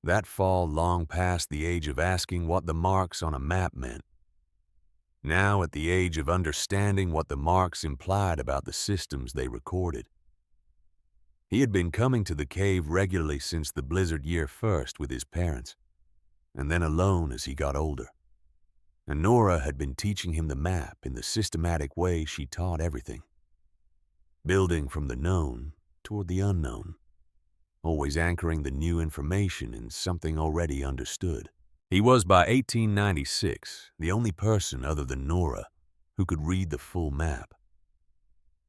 That fall long past the age of asking what the marks on a map meant. Now at the age of understanding what the marks implied about the systems they recorded. He had been coming to the cave regularly since the blizzard year first with his parents, and then alone as he got older. And Nora had been teaching him the map in the systematic way she taught everything, building from the known toward the unknown, always anchoring the new information in something already understood. He was, by 1896, the only person other than Nora who could read the full map.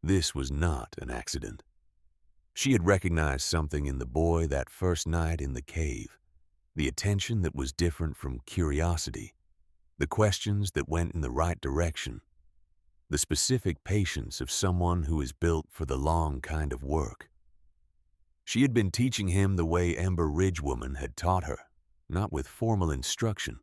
This was not an accident. She had recognized something in the boy that first night in the cave, the attention that was different from curiosity, the questions that went in the right direction, the specific patience of someone who is built for the long kind of work. She had been teaching him the way Ember Ridge woman had taught her, not with formal instruction,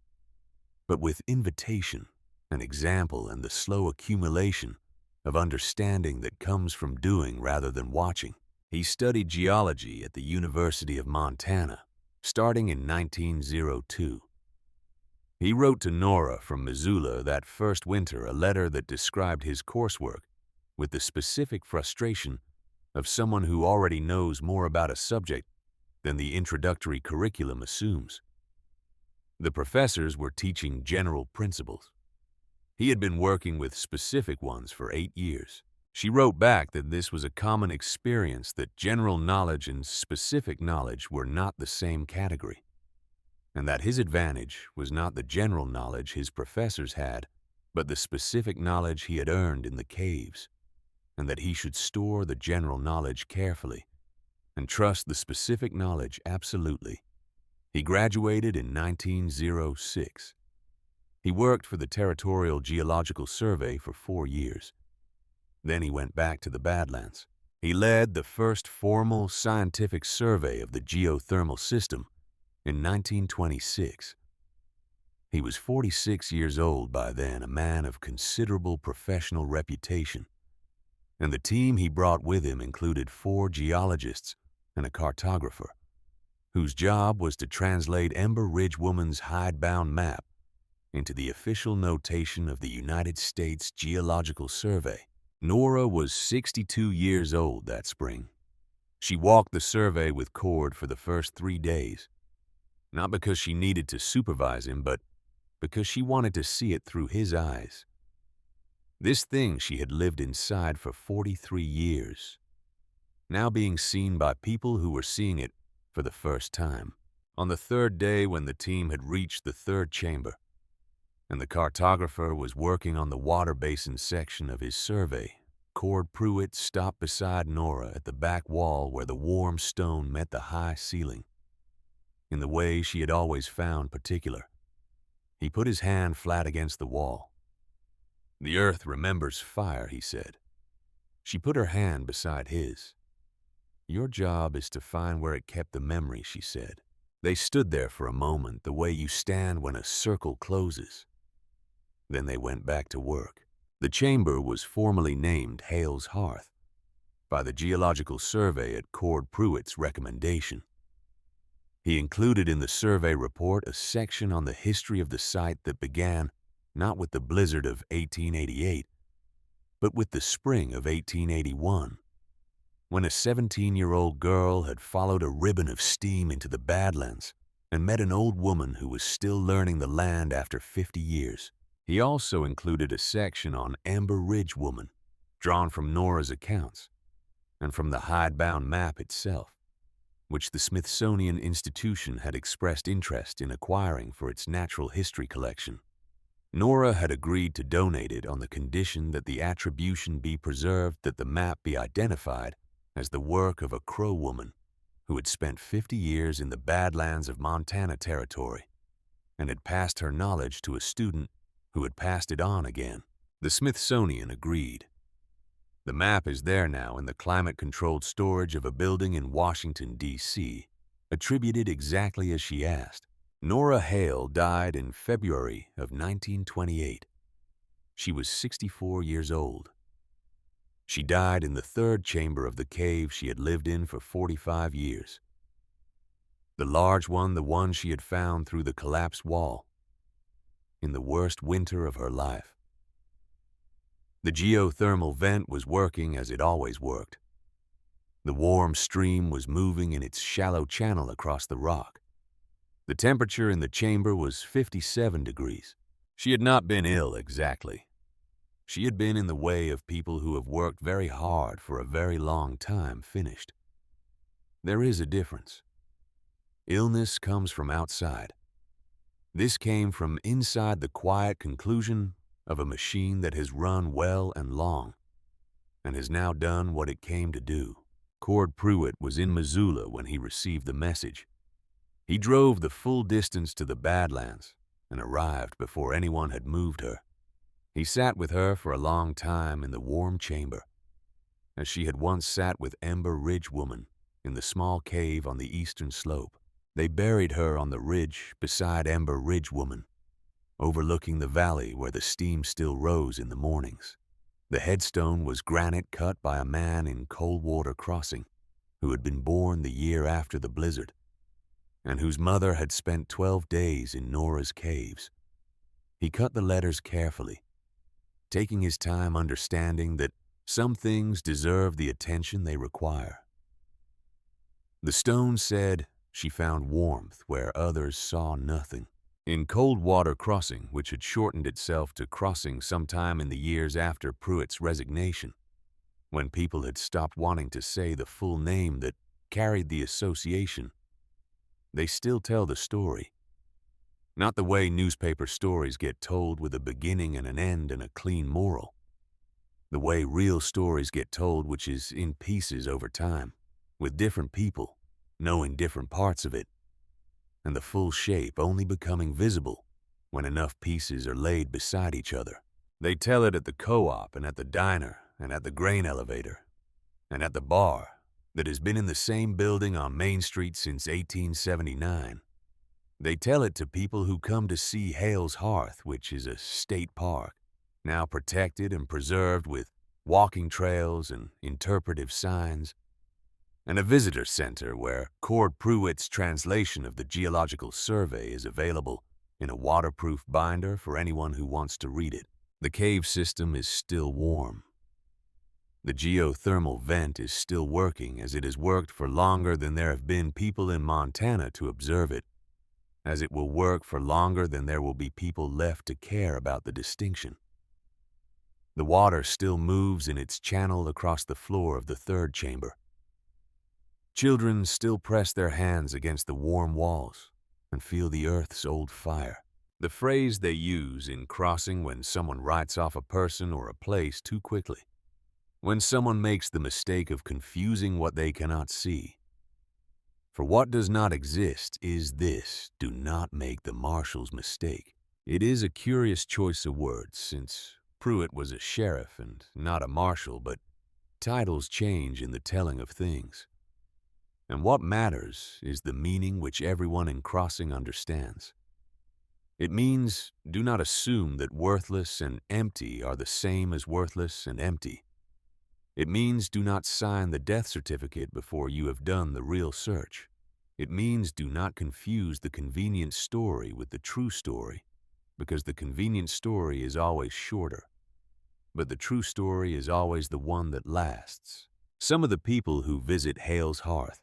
but with invitation, an example, and the slow accumulation of understanding that comes from doing rather than watching. He studied geology at the University of Montana, starting in 1902. He wrote to Nora from Missoula that first winter a letter that described his coursework with the specific frustration of someone who already knows more about a subject than the introductory curriculum assumes. The professors were teaching general principles. He had been working with specific ones for 8 years. She wrote back that this was a common experience, that general knowledge and specific knowledge were not the same category, and that his advantage was not the general knowledge his professors had, but the specific knowledge he had earned in the caves, and that he should store the general knowledge carefully and trust the specific knowledge absolutely. He graduated in 1906. He worked for the Territorial Geological Survey for 4 years. Then he went back to the Badlands. He led the first formal scientific survey of the geothermal system in 1926. He was 46 years old by then, a man of considerable professional reputation, and the team he brought with him included 4 geologists and a cartographer, whose job was to translate Ember Ridge woman's hidebound map into the official notation of the United States Geological Survey. Nora was 62 years old that spring. She walked the survey with Cord for the first 3 days, not because she needed to supervise him, but because she wanted to see it through his eyes. This thing she had lived inside for 43 years, now being seen by people who were seeing it for the first time. On the 3rd day, when the team had reached the 3rd chamber, and the cartographer was working on the water basin section of his survey, Cord Pruitt stopped beside Nora at the back wall where the warm stone met the high ceiling, in the way she had always found particular. He put his hand flat against the wall. "The earth remembers fire," he said. She put her hand beside his. "Your job is to find where it kept the memory," she said. They stood there for a moment, the way you stand when a circle closes. Then they went back to work. The chamber was formally named Hale's Hearth by the Geological Survey at Cord Pruitt's recommendation. He included in the survey report a section on the history of the site that began not with the blizzard of 1888, but with the spring of 1881, when a 17-year-old girl had followed a ribbon of steam into the Badlands and met an old woman who was still learning the land after 50 years. He also included a section on Ember Ridge woman, drawn from Nora's accounts and from the hidebound map itself, which the Smithsonian Institution had expressed interest in acquiring for its natural history collection. Nora had agreed to donate it on the condition that the attribution be preserved, that the map be identified as the work of a Crow woman who had spent 50 years in the Badlands of Montana Territory and had passed her knowledge to a student who had passed it on again. The Smithsonian agreed. The map is there now in the climate-controlled storage of a building in Washington, D.C., attributed exactly as she asked. Nora Hale died in February of 1928. She was 64 years old. She died in the 3rd chamber of the cave she had lived in for 45 years. The large one, the one she had found through the collapsed wall, in the worst winter of her life. The geothermal vent was working as it always worked. The warm stream was moving in its shallow channel across the rock. The temperature in the chamber was 57 degrees. She had not been ill exactly. She had been in the way of people who have worked very hard for a very long time finished. There is a difference. Illness comes from outside. This came from inside the quiet conclusion of a machine that has run well and long and has now done what it came to do. Cord Pruitt was in Missoula when he received the message. He drove the full distance to the Badlands and arrived before anyone had moved her. He sat with her for a long time in the warm chamber, as she had once sat with Ember Ridge Woman in the small cave on the eastern slope. They buried her on the ridge beside Ember Ridge Woman, overlooking the valley where the steam still rose in the mornings. The headstone was granite cut by a man in Coldwater Crossing who had been born the year after the blizzard, and whose mother had spent 12 days in Nora's caves. He cut the letters carefully, taking his time understanding that some things deserve the attention they require. The stone said she found warmth where others saw nothing. In Coldwater Crossing, which had shortened itself to Crossing sometime in the years after Pruitt's resignation, when people had stopped wanting to say the full name that carried the association, they still tell the story. Not the way newspaper stories get told with a beginning and an end and a clean moral. The way real stories get told, which is in pieces over time, with different people, knowing different parts of it, and the full shape only becoming visible when enough pieces are laid beside each other. They tell it at the co-op and at the diner and at the grain elevator and at the bar that has been in the same building on Main Street since 1879. They tell it to people who come to see Hale's Hearth, which is a state park, now protected and preserved with walking trails and interpretive signs, and a visitor center where Cord Pruitt's translation of the Geological Survey is available in a waterproof binder for anyone who wants to read it. The cave system is still warm. The geothermal vent is still working, as it has worked for longer than there have been people in Montana to observe it, as it will work for longer than there will be people left to care about the distinction. The water still moves in its channel across the floor of the third chamber. Children still press their hands against the warm walls and feel the earth's old fire. The phrase they use in Crossing when someone writes off a person or a place too quickly, when someone makes the mistake of confusing what they cannot see. For what does not exist is this: do not make the marshal's mistake. It is a curious choice of words, since Pruitt was a sheriff and not a marshal, but titles change in the telling of things. And what matters is the meaning which everyone in Crossing understands. It means do not assume that worthless and empty are the same as worthless and empty. It means do not sign the death certificate before you have done the real search. It means do not confuse the convenient story with the true story, because the convenient story is always shorter, but the true story is always the one that lasts. Some of the people who visit Hale's Hearth,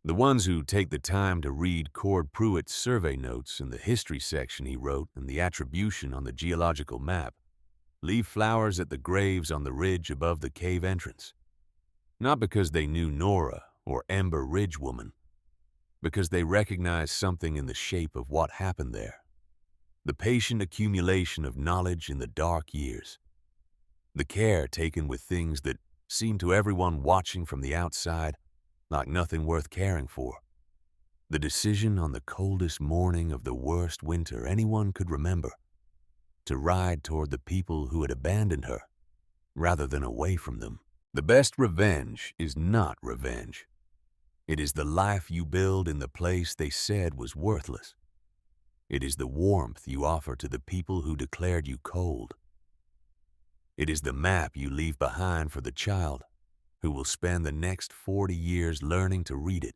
the ones who take the time to read Cord Pruitt's survey notes and the history section he wrote and the attribution on the geological map, leave flowers at the graves on the ridge above the cave entrance, not because they knew Nora or Ember Ridge Woman, because they recognize something in the shape of what happened there. The patient accumulation of knowledge in the dark years, the care taken with things that seem to everyone watching from the outside like nothing worth caring for. The decision on the coldest morning of the worst winter anyone could remember to ride toward the people who had abandoned her rather than away from them. The best revenge is not revenge. It is the life you build in the place they said was worthless. It is the warmth you offer to the people who declared you cold. It is the map you leave behind for the child who will spend the next 40 years learning to read it.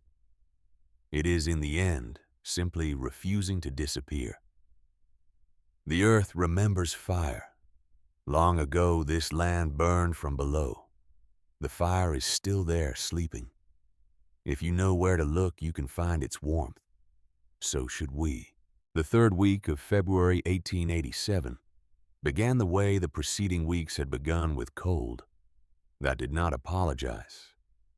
It is, in the end, simply refusing to disappear. The earth remembers fire. Long ago, this land burned from below. The fire is still there, sleeping. If you know where to look, you can find its warmth. so should we. The third week of February 1887 began the way the preceding weeks had begun, with cold that did not apologize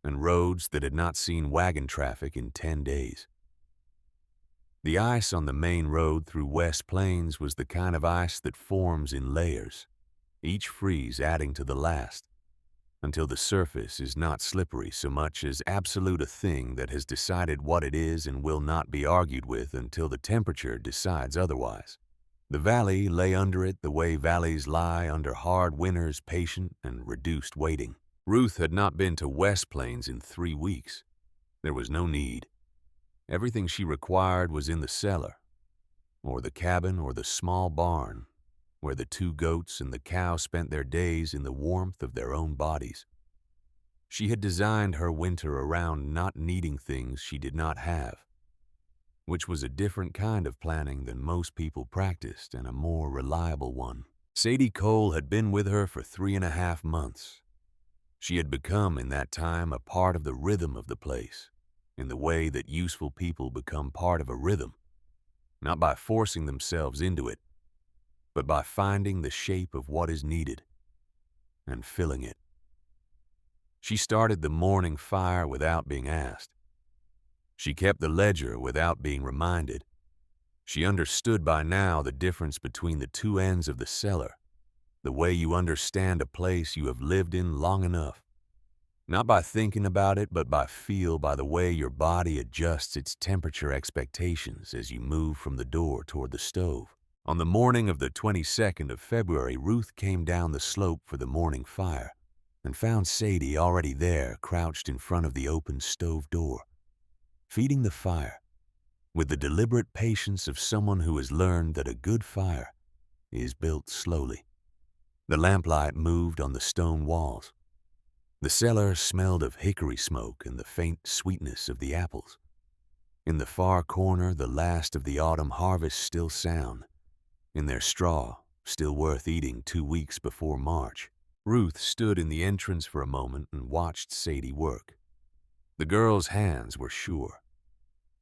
and roads that had not seen wagon traffic in 10 days. The ice on the main road through West Plains was the kind of ice that forms in layers, each freeze adding to the last, until the surface is not slippery so much as absolute a thing that has decided what it is and will not be argued with until the temperature decides otherwise. The valley lay under it the way valleys lie under hard winters, patient and reduced waiting. Ruth had not been to West Plains in 3 weeks. There was no need. Everything she required was in the cellar, or the cabin, or the small barn, where the 2 goats and the cow spent their days in the warmth of their own bodies. She had designed her winter around not needing things she did not have, which was a different kind of planning than most people practiced and a more reliable one. Sadie Cole had been with her for 3.5 months. She had become in that time a part of the rhythm of the place, in the way that useful people become part of a rhythm, not by forcing themselves into it, but by finding the shape of what is needed and filling it. She started the morning fire without being asked. She kept the ledger without being reminded. She understood by now the difference between the 2 ends of the cellar, the way you understand a place you have lived in long enough, not by thinking about it, but by the way your body adjusts its temperature expectations as you move from the door toward the stove. On the morning of the 22nd of February, Ruth came down the slope for the morning fire and found Sadie already there, crouched in front of the open stove door, feeding the fire with the deliberate patience of someone who has learned that a good fire is built slowly. The lamplight moved on the stone walls. The cellar smelled of hickory smoke and the faint sweetness of the apples. In the far corner, the last of the autumn harvest still sound, in their straw, still worth eating 2 weeks before March. Ruth stood in the entrance for a moment and watched Sadie work. The girl's hands were sure.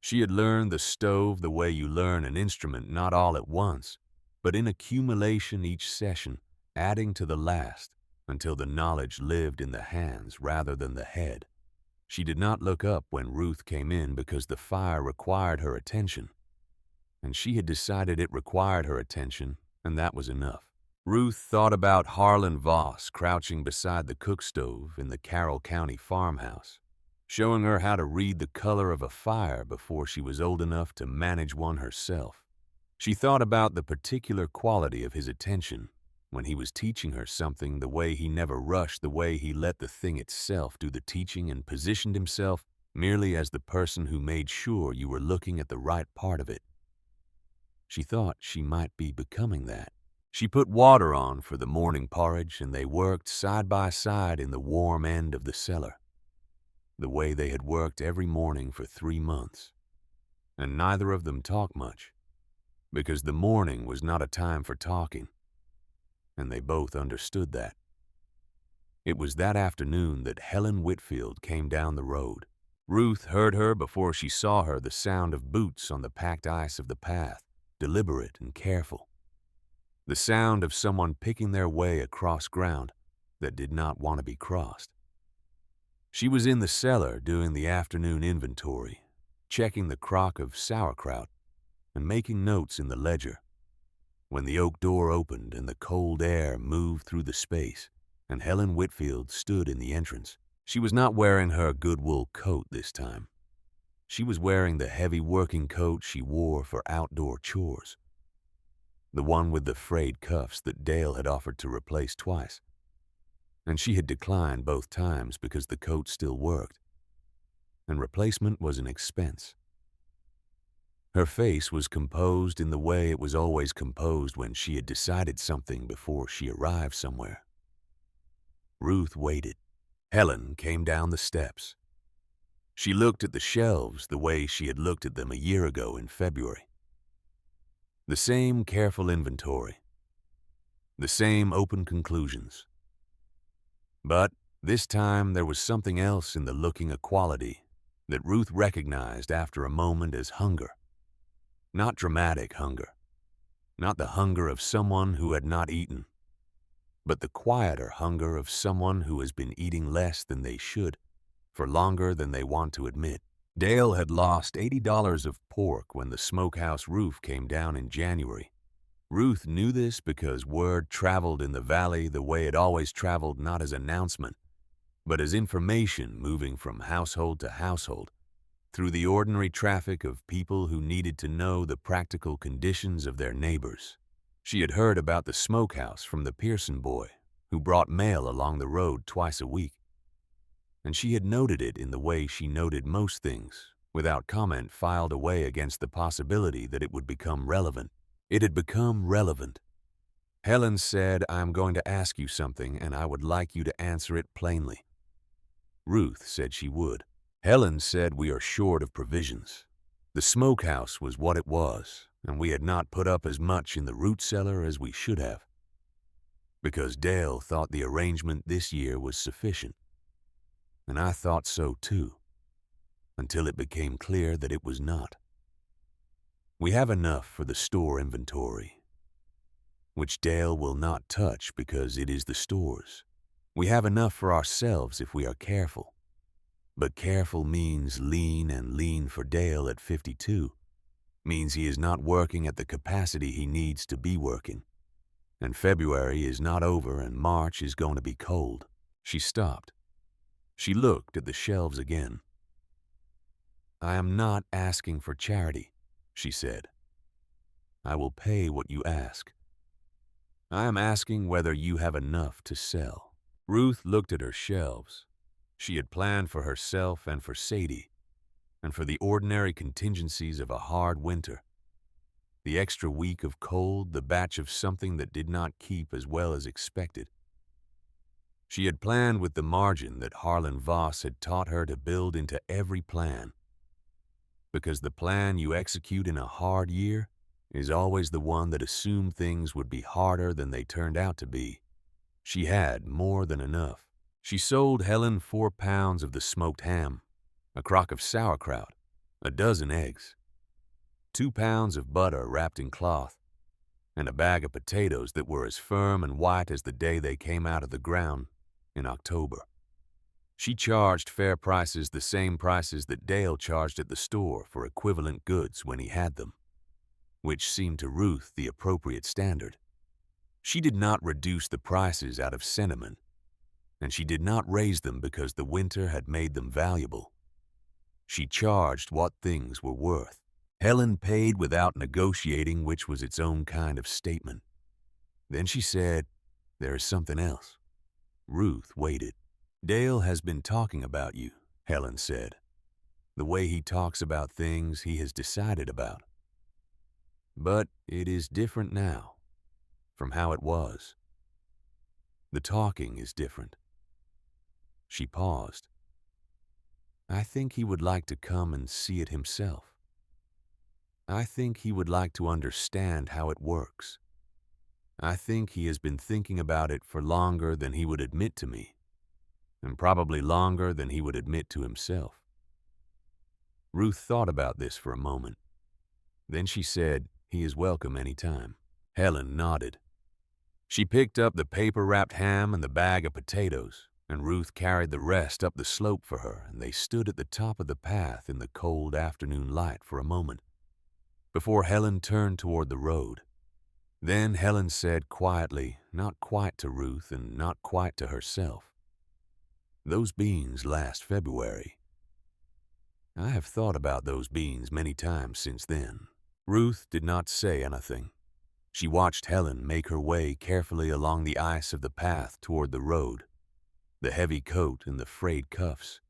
She had learned the stove the way you learn an instrument, not all at once, but in accumulation each session, adding to the last, until the knowledge lived in the hands rather than the head. She did not look up when Ruth came in because the fire required her attention, and she had decided it required her attention, and that was enough. Ruth thought about Harlan Voss crouching beside the cook stove in the Carroll County farmhouse, showing her how to read the color of a fire before she was old enough to manage one herself. She thought about the particular quality of his attention when he was teaching her something, the way he never rushed, the way he let the thing itself do the teaching and positioned himself merely as the person who made sure you were looking at the right part of it. She thought she might be becoming that. She put water on for the morning porridge, and they worked side by side in the warm end of the cellar, the way they had worked every morning for 3 months. And neither of them talked much, because the morning was not a time for talking, and they both understood that. It was that afternoon that Helen Whitfield came down the road. Ruth heard her before she saw her, the sound of boots on the packed ice of the path, deliberate and careful. The sound of someone picking their way across ground that did not want to be crossed. She was in the cellar doing the afternoon inventory, checking the crock of sauerkraut and making notes in the ledger, when the oak door opened and the cold air moved through the space, and Helen Whitfield stood in the entrance. She was not wearing her good wool coat this time. She was wearing the heavy working coat she wore for outdoor chores, the one with the frayed cuffs that Dale had offered to replace twice, and she had declined both times because the coat still worked, and replacement was an expense. Her face was composed in the way it was always composed when she had decided something before she arrived somewhere. Ruth waited. Helen came down the steps. She looked at the shelves the way she had looked at them a year ago in February. The same careful inventory, the same open conclusions. But this time there was something else in the looking, a quality that Ruth recognized after a moment as hunger. Not dramatic hunger, not the hunger of someone who had not eaten, but the quieter hunger of someone who has been eating less than they should for longer than they want to admit. Dale had lost $80 of pork when the smokehouse roof came down in January. Ruth knew this because word traveled in the valley the way it always traveled, not as announcement, but as information moving from household to household, through the ordinary traffic of people who needed to know the practical conditions of their neighbors. She had heard about the smokehouse from the Pearson boy, who brought mail along the road twice a week, and she had noted it in the way she noted most things, without comment filed away against the possibility that it would become relevant. It had become relevant. Helen said, "I'm going to ask you something, and I would like you to answer it plainly." Ruth said she would. Helen said, "We are short of provisions." The smokehouse was what it was, and we had not put up as much in the root cellar as we should have, because Dale thought the arrangement this year was sufficient. And I thought so too, until it became clear that it was not. We have enough for the store inventory, which Dale will not touch because it is the store's. We have enough for ourselves if we are careful. But careful means lean, and lean for Dale at 52 means he is not working at the capacity he needs to be working. And February is not over, and March is going to be cold. She stopped. She looked at the shelves again. "I am not asking for charity," she said. "I will pay what you ask. I am asking whether you have enough to sell." Ruth looked at her shelves. She had planned for herself and for Sadie, and for the ordinary contingencies of a hard winter. The extra week of cold, the batch of something that did not keep as well as expected. She had planned with the margin that Harlan Voss had taught her to build into every plan. Because the plan you execute in a hard year is always the one that assumed things would be harder than they turned out to be. She had more than enough. She sold Helen 4 pounds of the smoked ham, a crock of sauerkraut, a dozen eggs, 2 pounds of butter wrapped in cloth, and a bag of potatoes that were as firm and white as the day they came out of the ground in October. She charged fair prices, the same prices that Dale charged at the store for equivalent goods when he had them, which seemed to Ruth the appropriate standard. She did not reduce the prices out of sentiment, and she did not raise them because the winter had made them valuable. She charged what things were worth. Helen paid without negotiating, which was its own kind of statement. Then she said, "There is something else." Ruth waited. "Dale has been talking about you," Helen said. "The way he talks about things he has decided about. But it is different now from how it was. The talking is different." She paused. "I think he would like to come and see it himself. I think he would like to understand how it works. I think he has been thinking about it for longer than he would admit to me, and probably longer than he would admit to himself." Ruth thought about this for a moment. Then she said, "He is welcome any time." Helen nodded. She picked up the paper-wrapped ham and the bag of potatoes, and Ruth carried the rest up the slope for her, and they stood at the top of the path in the cold afternoon light for a moment, before Helen turned toward the road. Then Helen said quietly, not quite to Ruth and not quite to herself, "Those beans last February. I have thought about those beans many times since then." Ruth did not say anything. She watched Helen make her way carefully along the ice of the path toward the road, the heavy coat and the frayed cuffs,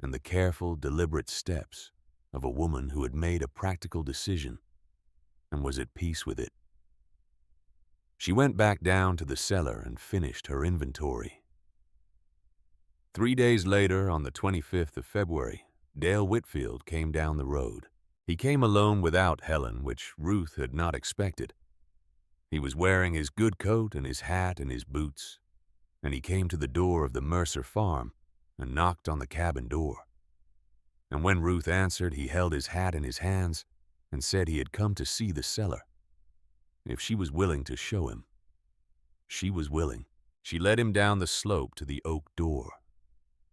and the careful, deliberate steps of a woman who had made a practical decision and was at peace with it. She went back down to the cellar and finished her inventory. 3 days later, on the 25th of February, Dale Whitfield came down the road. He came alone without Helen, which Ruth had not expected. He was wearing his good coat and his hat and his boots, and he came to the door of the Mercer farm and knocked on the cabin door. And when Ruth answered, he held his hat in his hands and said he had come to see the cellar, if she was willing to show him. She was willing. She led him down the slope to the oak door.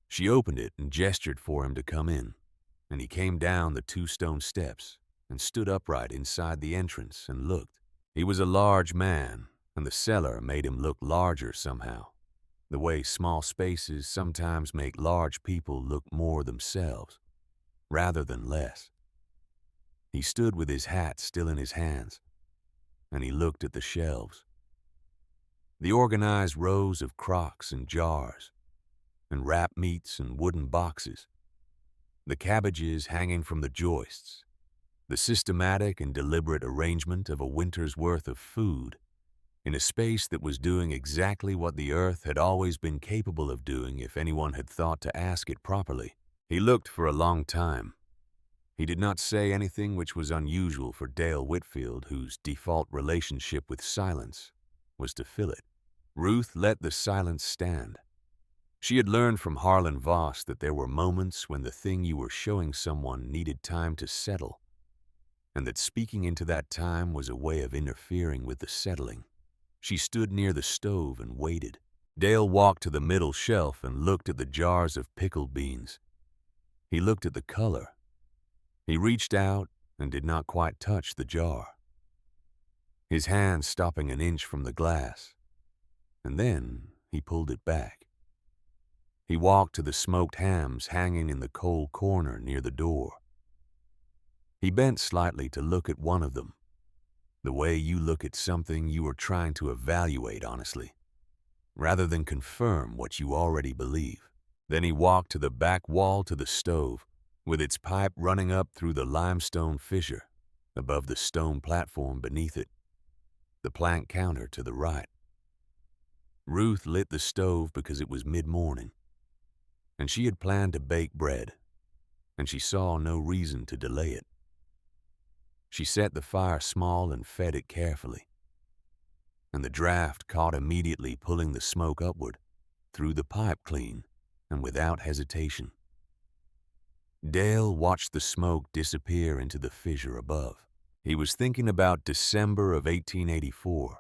She opened it and gestured for him to come in, and he came down the 2 stone steps and stood upright inside the entrance and looked. He was a large man, and the cellar made him look larger somehow, the way small spaces sometimes make large people look more themselves, rather than less. He stood with his hat still in his hands, and he looked at the shelves. The organized rows of crocks and jars, and wrapped meats and wooden boxes, the cabbages hanging from the joists, the systematic and deliberate arrangement of a winter's worth of food in a space that was doing exactly what the earth had always been capable of doing if anyone had thought to ask it properly. He looked for a long time. He did not say anything, which was unusual for Dale Whitfield, whose default relationship with silence was to fill it. Ruth let the silence stand. She had learned from Harlan Voss that there were moments when the thing you were showing someone needed time to settle, and that speaking into that time was a way of interfering with the settling. She stood near the stove and waited. Dale walked to the middle shelf and looked at the jars of pickled beans. He looked at the color. He reached out and did not quite touch the jar, his hand stopping an inch from the glass, and then he pulled it back. He walked to the smoked hams hanging in the cold corner near the door. He bent slightly to look at one of them, the way you look at something you are trying to evaluate honestly, rather than confirm what you already believe. Then he walked to the back wall to the stove, with its pipe running up through the limestone fissure, above the stone platform beneath it, the plank counter to the right. Ruth lit the stove because it was mid-morning, and she had planned to bake bread, and she saw no reason to delay it. She set the fire small and fed it carefully, and the draft caught immediately, pulling the smoke upward, through the pipe clean and without hesitation. Dale watched the smoke disappear into the fissure above. He was thinking about December of 1884,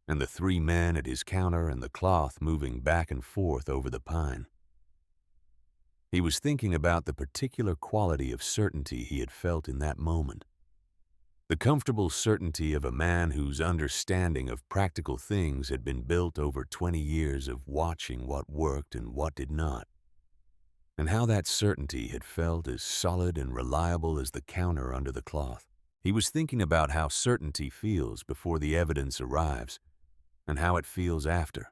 and the 3 men at his counter and the cloth moving back and forth over the pine. He was thinking about the particular quality of certainty he had felt in that moment. The comfortable certainty of a man whose understanding of practical things had been built over 20 years of watching what worked and what did not, and how that certainty had felt as solid and reliable as the counter under the cloth. He was thinking about how certainty feels before the evidence arrives, and how it feels after.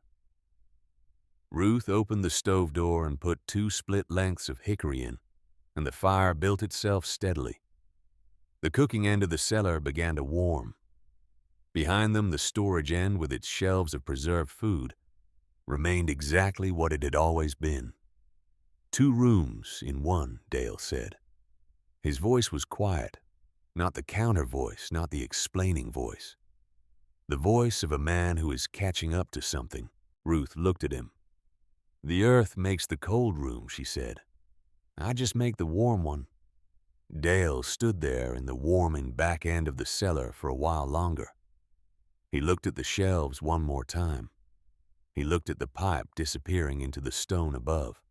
Ruth opened the stove door and put 2 split lengths of hickory in, and the fire built itself steadily. The cooking end of the cellar began to warm. Behind them, the storage end, with its shelves of preserved food, remained exactly what it had always been. 2 rooms in one, Dale said. His voice was quiet, not the counter voice, not the explaining voice. The voice of a man who is catching up to something. Ruth looked at him. "The earth makes the cold room," she said. "I just make the warm one." Dale stood there in the warming back end of the cellar for a while longer. He looked at the shelves one more time. He looked at the pipe disappearing into the stone above.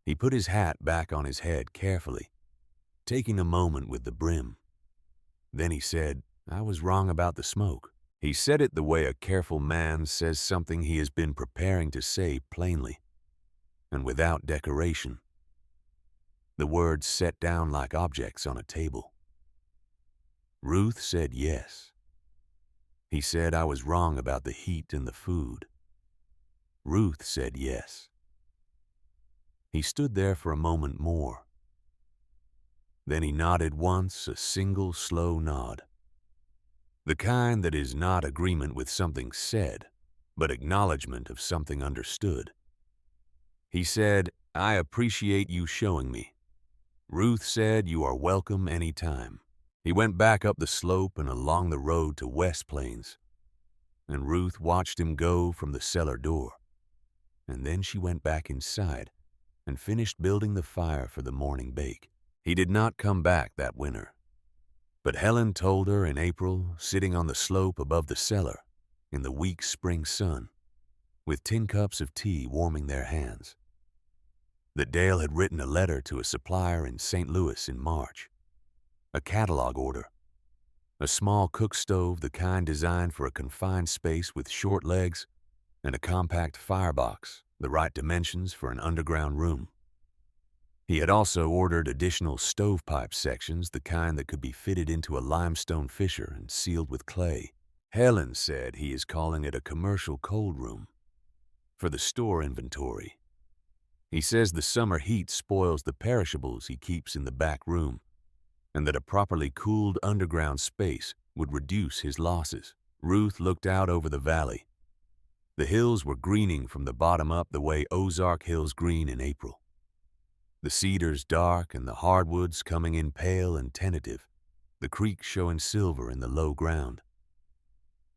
He put his hat back on his head carefully, taking a moment with the brim. Then he said, "I was wrong about the smoke." He said it the way a careful man says something he has been preparing to say plainly, and without decoration. The words set down like objects on a table. Ruth said yes. He said, "I was wrong about the heat and the food." Ruth said yes. He stood there for a moment more. Then he nodded once, a single slow nod. The kind that is not agreement with something said, but acknowledgement of something understood. He said, "I appreciate you showing me." Ruth said, "You are welcome any time." He went back up the slope and along the road to West Plains, and Ruth watched him go from the cellar door. And then she went back inside and finished building the fire for the morning bake. He did not come back that winter. But Helen told her in April, sitting on the slope above the cellar, in the weak spring sun, with tin cups of tea warming their hands, that Dale had written a letter to a supplier in St. Louis in March, a catalog order, a small cook stove, the kind designed for a confined space with short legs, and a compact firebox, the right dimensions for an underground room. He had also ordered additional stovepipe sections, the kind that could be fitted into a limestone fissure and sealed with clay. Helen said he is calling it a commercial cold room for the store inventory. He says the summer heat spoils the perishables he keeps in the back room, and that a properly cooled underground space would reduce his losses. Ruth looked out over the valley. The hills were greening from the bottom up the way Ozark hills green in April. The cedars dark and the hardwoods coming in pale and tentative, the creek showing silver in the low ground.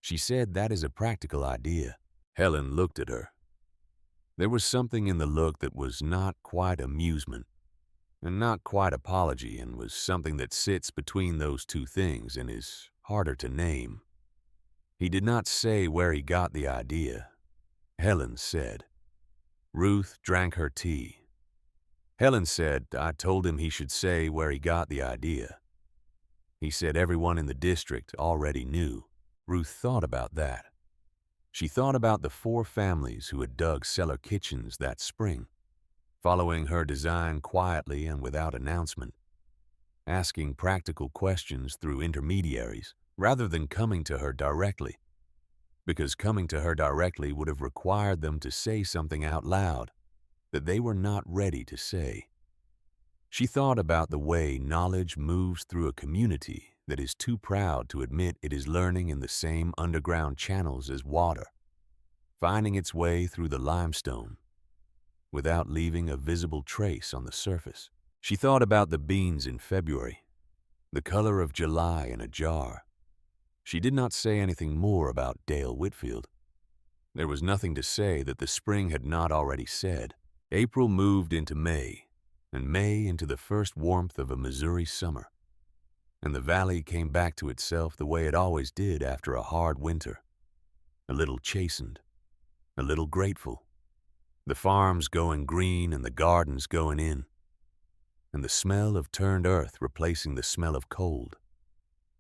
She said that is a practical idea. Helen looked at her. There was something in the look that was not quite amusement and not quite apology, and was something that sits between those two things and is harder to name. He did not say where he got the idea. Helen said. Ruth drank her tea. Helen said, I told him he should say where he got the idea. He said everyone in the district already knew. Ruth thought about that. She thought about the 4 families who had dug cellar kitchens that spring, following her design quietly and without announcement, asking practical questions through intermediaries rather than coming to her directly, because coming to her directly would have required them to say something out loud that they were not ready to say. She thought about the way knowledge moves through a community that is too proud to admit it is learning in the same underground channels as water, finding its way through the limestone without leaving a visible trace on the surface. She thought about the beans in February, the color of July in a jar. She did not say anything more about Dale Whitfield. There was nothing to say that the spring had not already said. April moved into May, and May into the first warmth of a Missouri summer, and the valley came back to itself the way it always did after a hard winter, a little chastened, a little grateful, the farms going green and the gardens going in, and the smell of turned earth replacing the smell of cold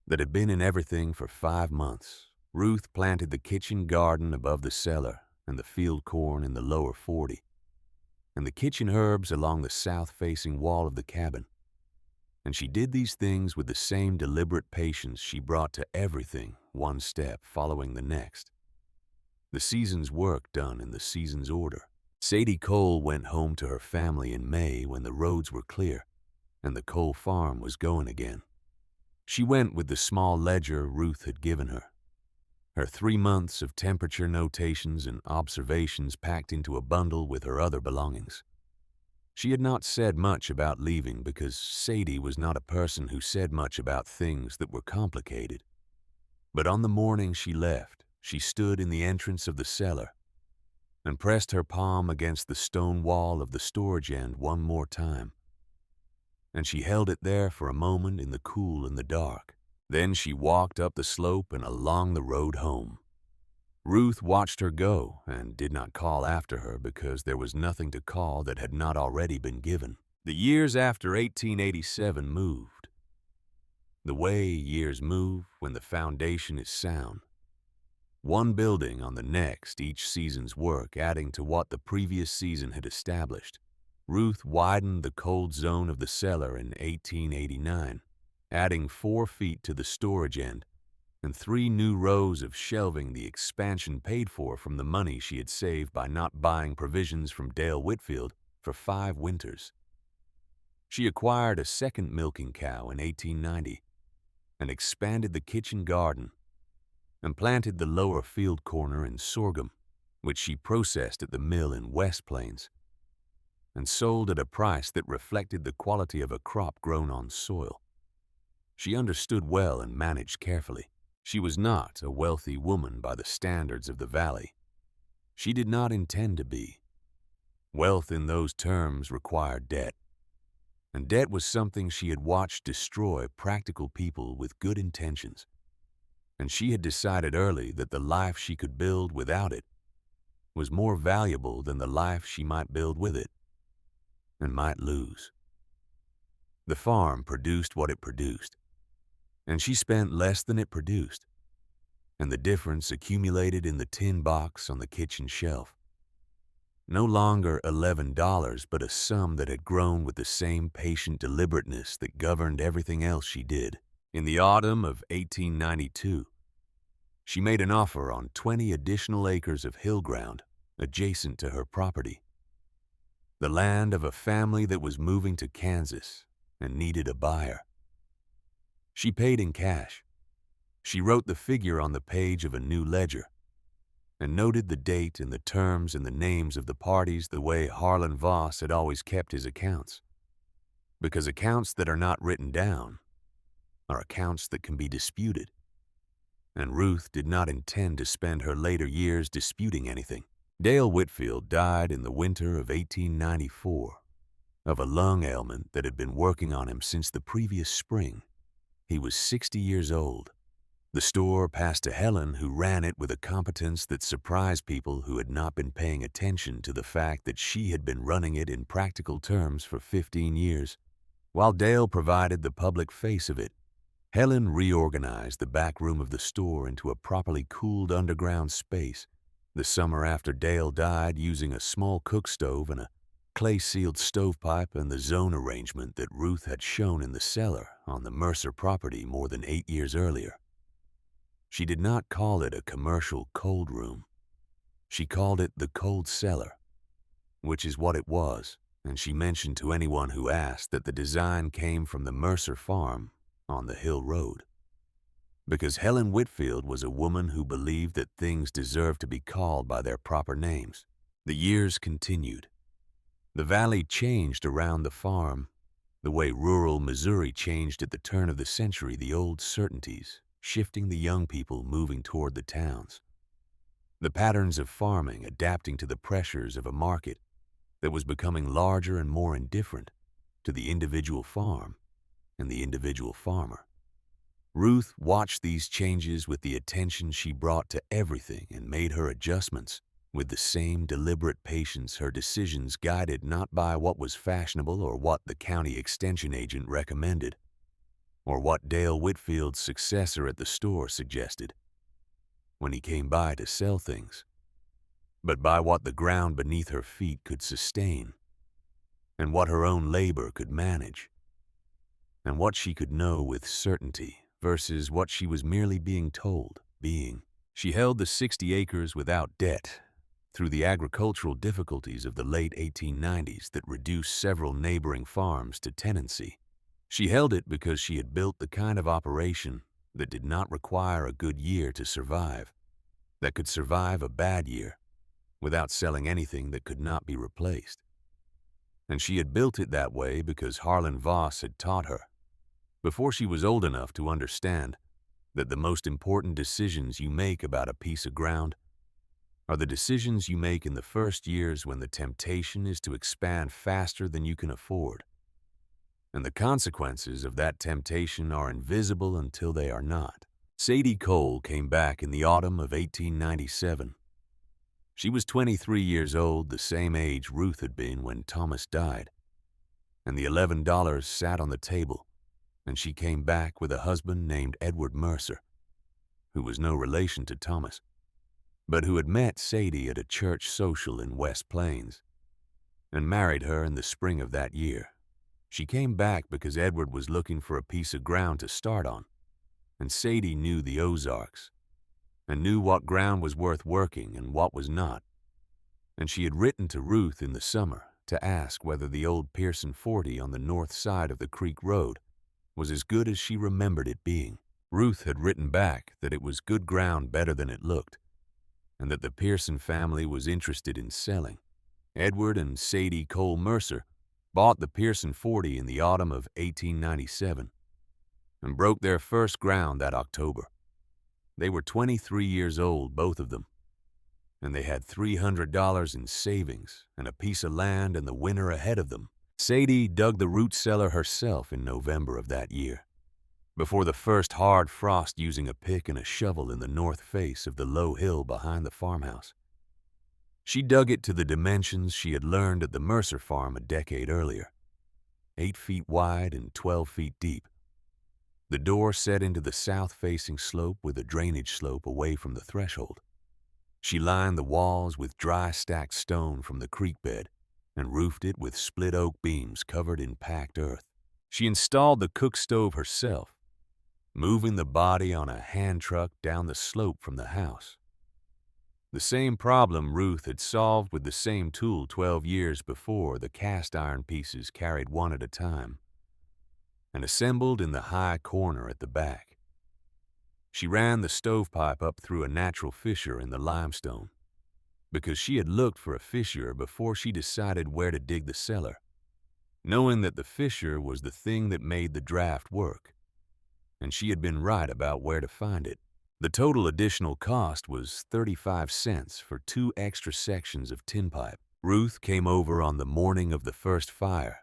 that had been in everything for 5 months. Ruth planted the kitchen garden above the cellar and the field corn in the lower 40, and the kitchen herbs along the south-facing wall of the cabin. And she did these things with the same deliberate patience she brought to everything, one step following the next. The season's work done in the season's order. Sadie Cole went home to her family in May when the roads were clear and the Cole farm was going again. She went with the small ledger Ruth had given her, her 3 months of temperature notations and observations packed into a bundle with her other belongings. She had not said much about leaving because Sadie was not a person who said much about things that were complicated. But on the morning she left, she stood in the entrance of the cellar and pressed her palm against the stone wall of the storage end one more time. And she held it there for a moment in the cool and the dark. Then she walked up the slope and along the road home. Ruth watched her go and did not call after her because there was nothing to call that had not already been given. The years after 1887 moved, the way years move when the foundation is sound. One building on the next, each season's work adding to what the previous season had established. Ruth widened the cold zone of the cellar in 1889, adding 4 feet to the storage end and 3 new rows of shelving, the expansion paid for from the money she had saved by not buying provisions from Dale Whitfield for 5 winters. She acquired a second milking cow in 1890 and expanded the kitchen garden and planted the lower field corner in sorghum, which she processed at the mill in West Plains and sold at a price that reflected the quality of a crop grown on soil. She understood well and managed carefully. She was not a wealthy woman by the standards of the valley. She did not intend to be. Wealth in those terms required debt. And debt was something she had watched destroy practical people with good intentions. And she had decided early that the life she could build without it was more valuable than the life she might build with it and might lose. The farm produced what it produced, and she spent less than it produced, and the difference accumulated in the tin box on the kitchen shelf. No longer $11, but a sum that had grown with the same patient deliberateness that governed everything else she did. In the autumn of 1892, she made an offer on 20 additional acres of hill ground adjacent to her property, the land of a family that was moving to Kansas and needed a buyer. She paid in cash. She wrote the figure on the page of a new ledger and noted the date and the terms and the names of the parties the way Harlan Voss had always kept his accounts. Because accounts that are not written down are accounts that can be disputed. And Ruth did not intend to spend her later years disputing anything. Dale Whitfield died in the winter of 1894 of a lung ailment that had been working on him since the previous spring. He was 60 years old. The store passed to Helen, who ran it with a competence that surprised people who had not been paying attention to the fact that she had been running it in practical terms for 15 years. While Dale provided the public face of it, Helen reorganized the back room of the store into a properly cooled underground space the summer after Dale died, using a small cook stove and a clay-sealed stovepipe and the zone arrangement that Ruth had shown in the cellar on the Mercer property more than 8 years earlier. She did not call it a commercial cold room. She called it the cold cellar, which is what it was, and she mentioned to anyone who asked that the design came from the Mercer farm on the Hill Road. Because Helen Whitfield was a woman who believed that things deserved to be called by their proper names. The years continued. The valley changed around the farm, the way rural Missouri changed at the turn of the century, the old certainties, shifting the young people moving toward the towns. The patterns of farming adapting to the pressures of a market that was becoming larger and more indifferent to the individual farm and the individual farmer. Ruth watched these changes with the attention she brought to everything and made her adjustments with the same deliberate patience, her decisions guided not by what was fashionable or what the county extension agent recommended, or what Dale Whitfield's successor at the store suggested when he came by to sell things, but by what the ground beneath her feet could sustain, and what her own labor could manage, and what she could know with certainty versus what she was merely being told. She held the 60 acres without debt through the agricultural difficulties of the late 1890s that reduced several neighboring farms to tenancy. She held it because she had built the kind of operation that did not require a good year to survive, that could survive a bad year without selling anything that could not be replaced. And she had built it that way because Harlan Voss had taught her, before she was old enough to understand, that the most important decisions you make about a piece of ground are the decisions you make in the first years when the temptation is to expand faster than you can afford. And the consequences of that temptation are invisible until they are not. Sadie Cole came back in the autumn of 1897. She was 23 years old, the same age Ruth had been when Thomas died. And the $11 sat on the table, and she came back with a husband named Edward Mercer, who was no relation to Thomas, but who had met Sadie at a church social in West Plains and married her in the spring of that year. She came back because Edward was looking for a piece of ground to start on, and Sadie knew the Ozarks and knew what ground was worth working and what was not. And she had written to Ruth in the summer to ask whether the old Pearson 40 on the north side of the creek road was as good as she remembered it being. Ruth had written back that it was good ground, better than it looked, and that the Pearson family was interested in selling. Edward and Sadie Cole Mercer bought the Pearson 40 in the autumn of 1897 and broke their first ground that October. They were 23 years old, both of them, and they had $300 in savings and a piece of land and the winter ahead of them. Sadie dug the root cellar herself in November of that year, before the first hard frost, using a pick and a shovel in the north face of the low hill behind the farmhouse. She dug it to the dimensions she had learned at the Mercer farm a decade earlier, 8 feet wide and 12 feet deep. The door set into the south-facing slope with a drainage slope away from the threshold. She lined the walls with dry stacked stone from the creek bed and roofed it with split oak beams covered in packed earth. She installed the cook stove herself, moving the body on a hand truck down the slope from the house. The same problem Ruth had solved with the same tool 12 years before, the cast iron pieces carried one at a time and assembled in the high corner at the back. She ran the stovepipe up through a natural fissure in the limestone, because she had looked for a fissure before she decided where to dig the cellar, knowing that the fissure was the thing that made the draft work, and she had been right about where to find it. The total additional cost was 35 cents for 2 extra sections of tin pipe. Ruth came over on the morning of the first fire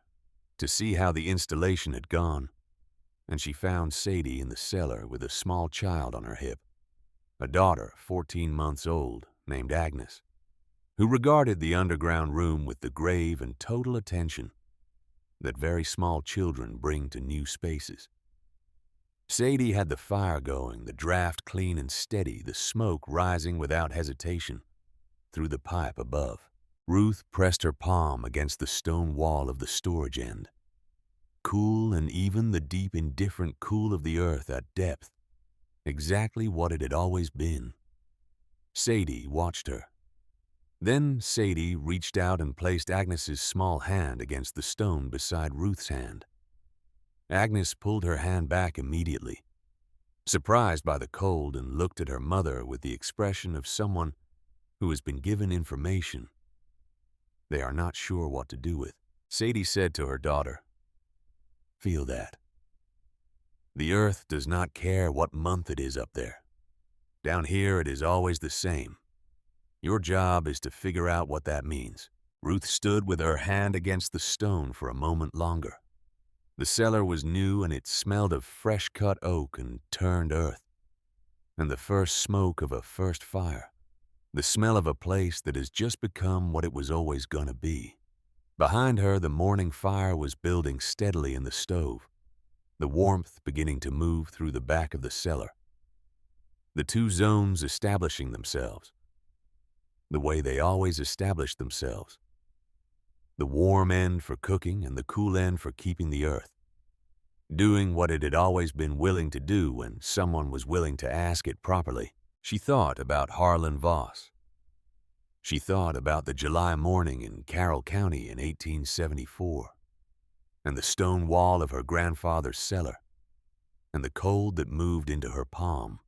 to see how the installation had gone, and she found Sadie in the cellar with a small child on her hip, a daughter 14 months old named Agnes, who regarded the underground room with the grave and total attention that very small children bring to new spaces. Sadie had the fire going, the draft clean and steady, the smoke rising without hesitation through the pipe above. Ruth pressed her palm against the stone wall of the storage end. Cool and even, the deep, indifferent cool of the earth at depth, exactly what it had always been. Sadie watched her. Then Sadie reached out and placed Agnes's small hand against the stone beside Ruth's hand. Agnes pulled her hand back immediately, surprised by the cold, and looked at her mother with the expression of someone who has been given information they are not sure what to do with. Sadie said to her daughter, "Feel that. The earth does not care what month it is up there. Down here it is always the same. Your job is to figure out what that means." Ruth stood with her hand against the stone for a moment longer. The cellar was new, and it smelled of fresh-cut oak and turned earth, and the first smoke of a first fire, the smell of a place that has just become what it was always going to be. Behind her, the morning fire was building steadily in the stove, the warmth beginning to move through the back of the cellar, the 2 zones establishing themselves the way they always established themselves, the warm end for cooking and the cool end for keeping the earth, doing what it had always been willing to do when someone was willing to ask it properly. She thought about Harlan Voss. She thought about the July morning in Carroll County in 1874, and the stone wall of her grandfather's cellar, and the cold that moved into her palm,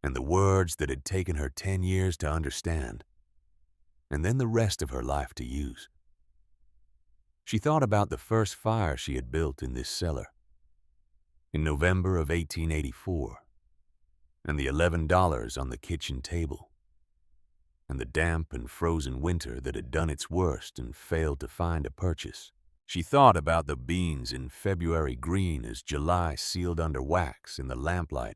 and the words that had taken her 10 years to understand, and then the rest of her life to use. She thought about the first fire she had built in this cellar, in November of 1884, and the $11 on the kitchen table, and the damp and frozen winter that had done its worst and failed to find a purchase. She thought about the beans in February green as July sealed under wax in the lamplight,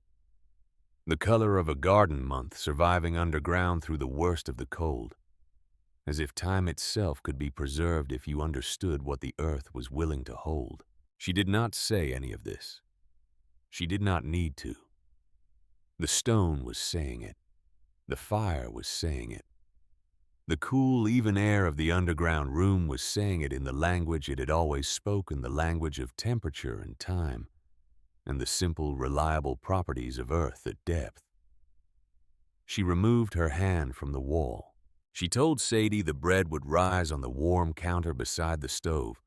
the color of a garden month surviving underground through the worst of the cold, as if time itself could be preserved if you understood what the earth was willing to hold. She did not say any of this. She did not need to. The stone was saying it. The fire was saying it. The cool, even air of the underground room was saying it in the language it had always spoken, the language of temperature and time, and the simple, reliable properties of earth at depth. She removed her hand from the wall. She told Sadie the bread would rise on the warm counter beside the stove,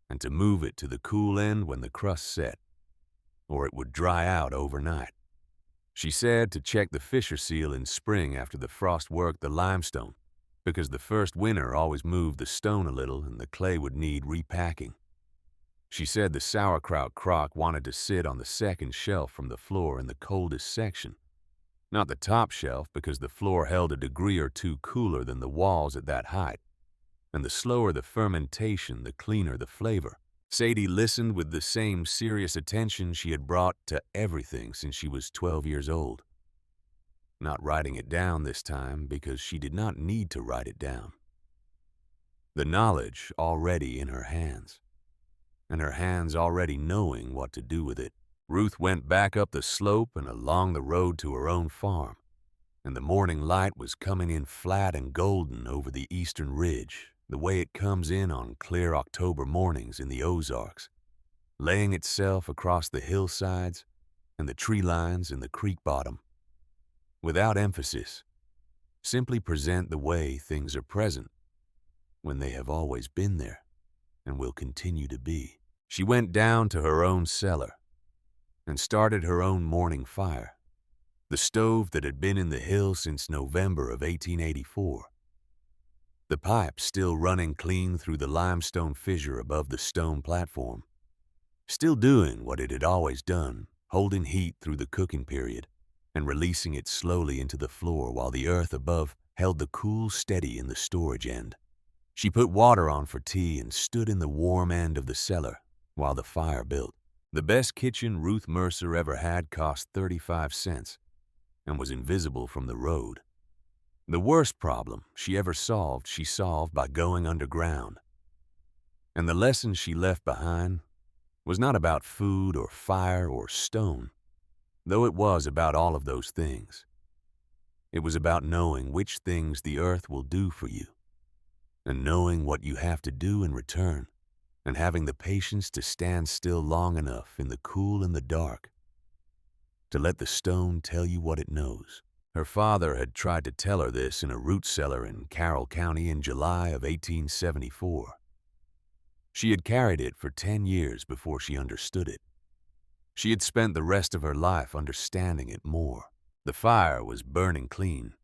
and to move it to the cool end when the crust set, or it would dry out overnight. She said to check the fissure seal in spring after the frost worked the limestone, because the first winter always moved the stone a little and the clay would need repacking. She said the sauerkraut crock wanted to sit on the second shelf from the floor in the coldest section, not the top shelf, because the floor held a degree or 2 cooler than the walls at that height. And the slower the fermentation, the cleaner the flavor. Sadie listened with the same serious attention she had brought to everything since she was 12 years old. Not writing it down this time because she did not need to write it down. The knowledge already in her hands, and her hands already knowing what to do with it. Ruth went back up the slope and along the road to her own farm, and the morning light was coming in flat and golden over the eastern ridge, the way it comes in on clear October mornings in the Ozarks, laying itself across the hillsides and the tree lines in the creek bottom. Without emphasis, simply present the way things are present, when they have always been there and will continue to be. She went down to her own cellar and started her own morning fire, the stove that had been in the hill since November of 1884. The pipe still running clean through the limestone fissure above the stone platform, still doing what it had always done, holding heat through the cooking period and releasing it slowly into the floor while the earth above held the cool steady in the storage end. She put water on for tea and stood in the warm end of the cellar while the fire built. The best kitchen Ruth Mercer ever had cost 35 cents and was invisible from the road. The worst problem she ever solved, she solved by going underground. And the lesson she left behind was not about food or fire or stone, though it was about all of those things. It was about knowing which things the earth will do for you, and knowing what you have to do in return, and having the patience to stand still long enough in the cool and the dark to let the stone tell you what it knows. Her father had tried to tell her this in a root cellar in Carroll County in July of 1874. She had carried it for 10 years before she understood it. She had spent the rest of her life understanding it more. The fire was burning clean.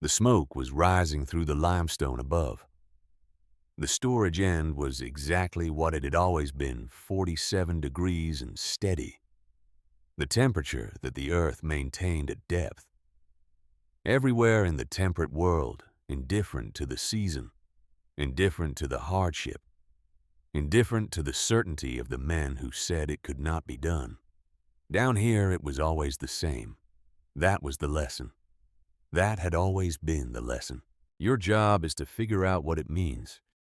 The smoke was rising through the limestone above. The storage end was exactly what it had always been, 47 degrees and steady. The temperature that the earth maintained at depth. Everywhere in the temperate world, indifferent to the season, indifferent to the hardship, indifferent to the certainty of the men who said it could not be done. Down here it was always the same. That was the lesson. That had always been the lesson. Your job is to figure out what it means,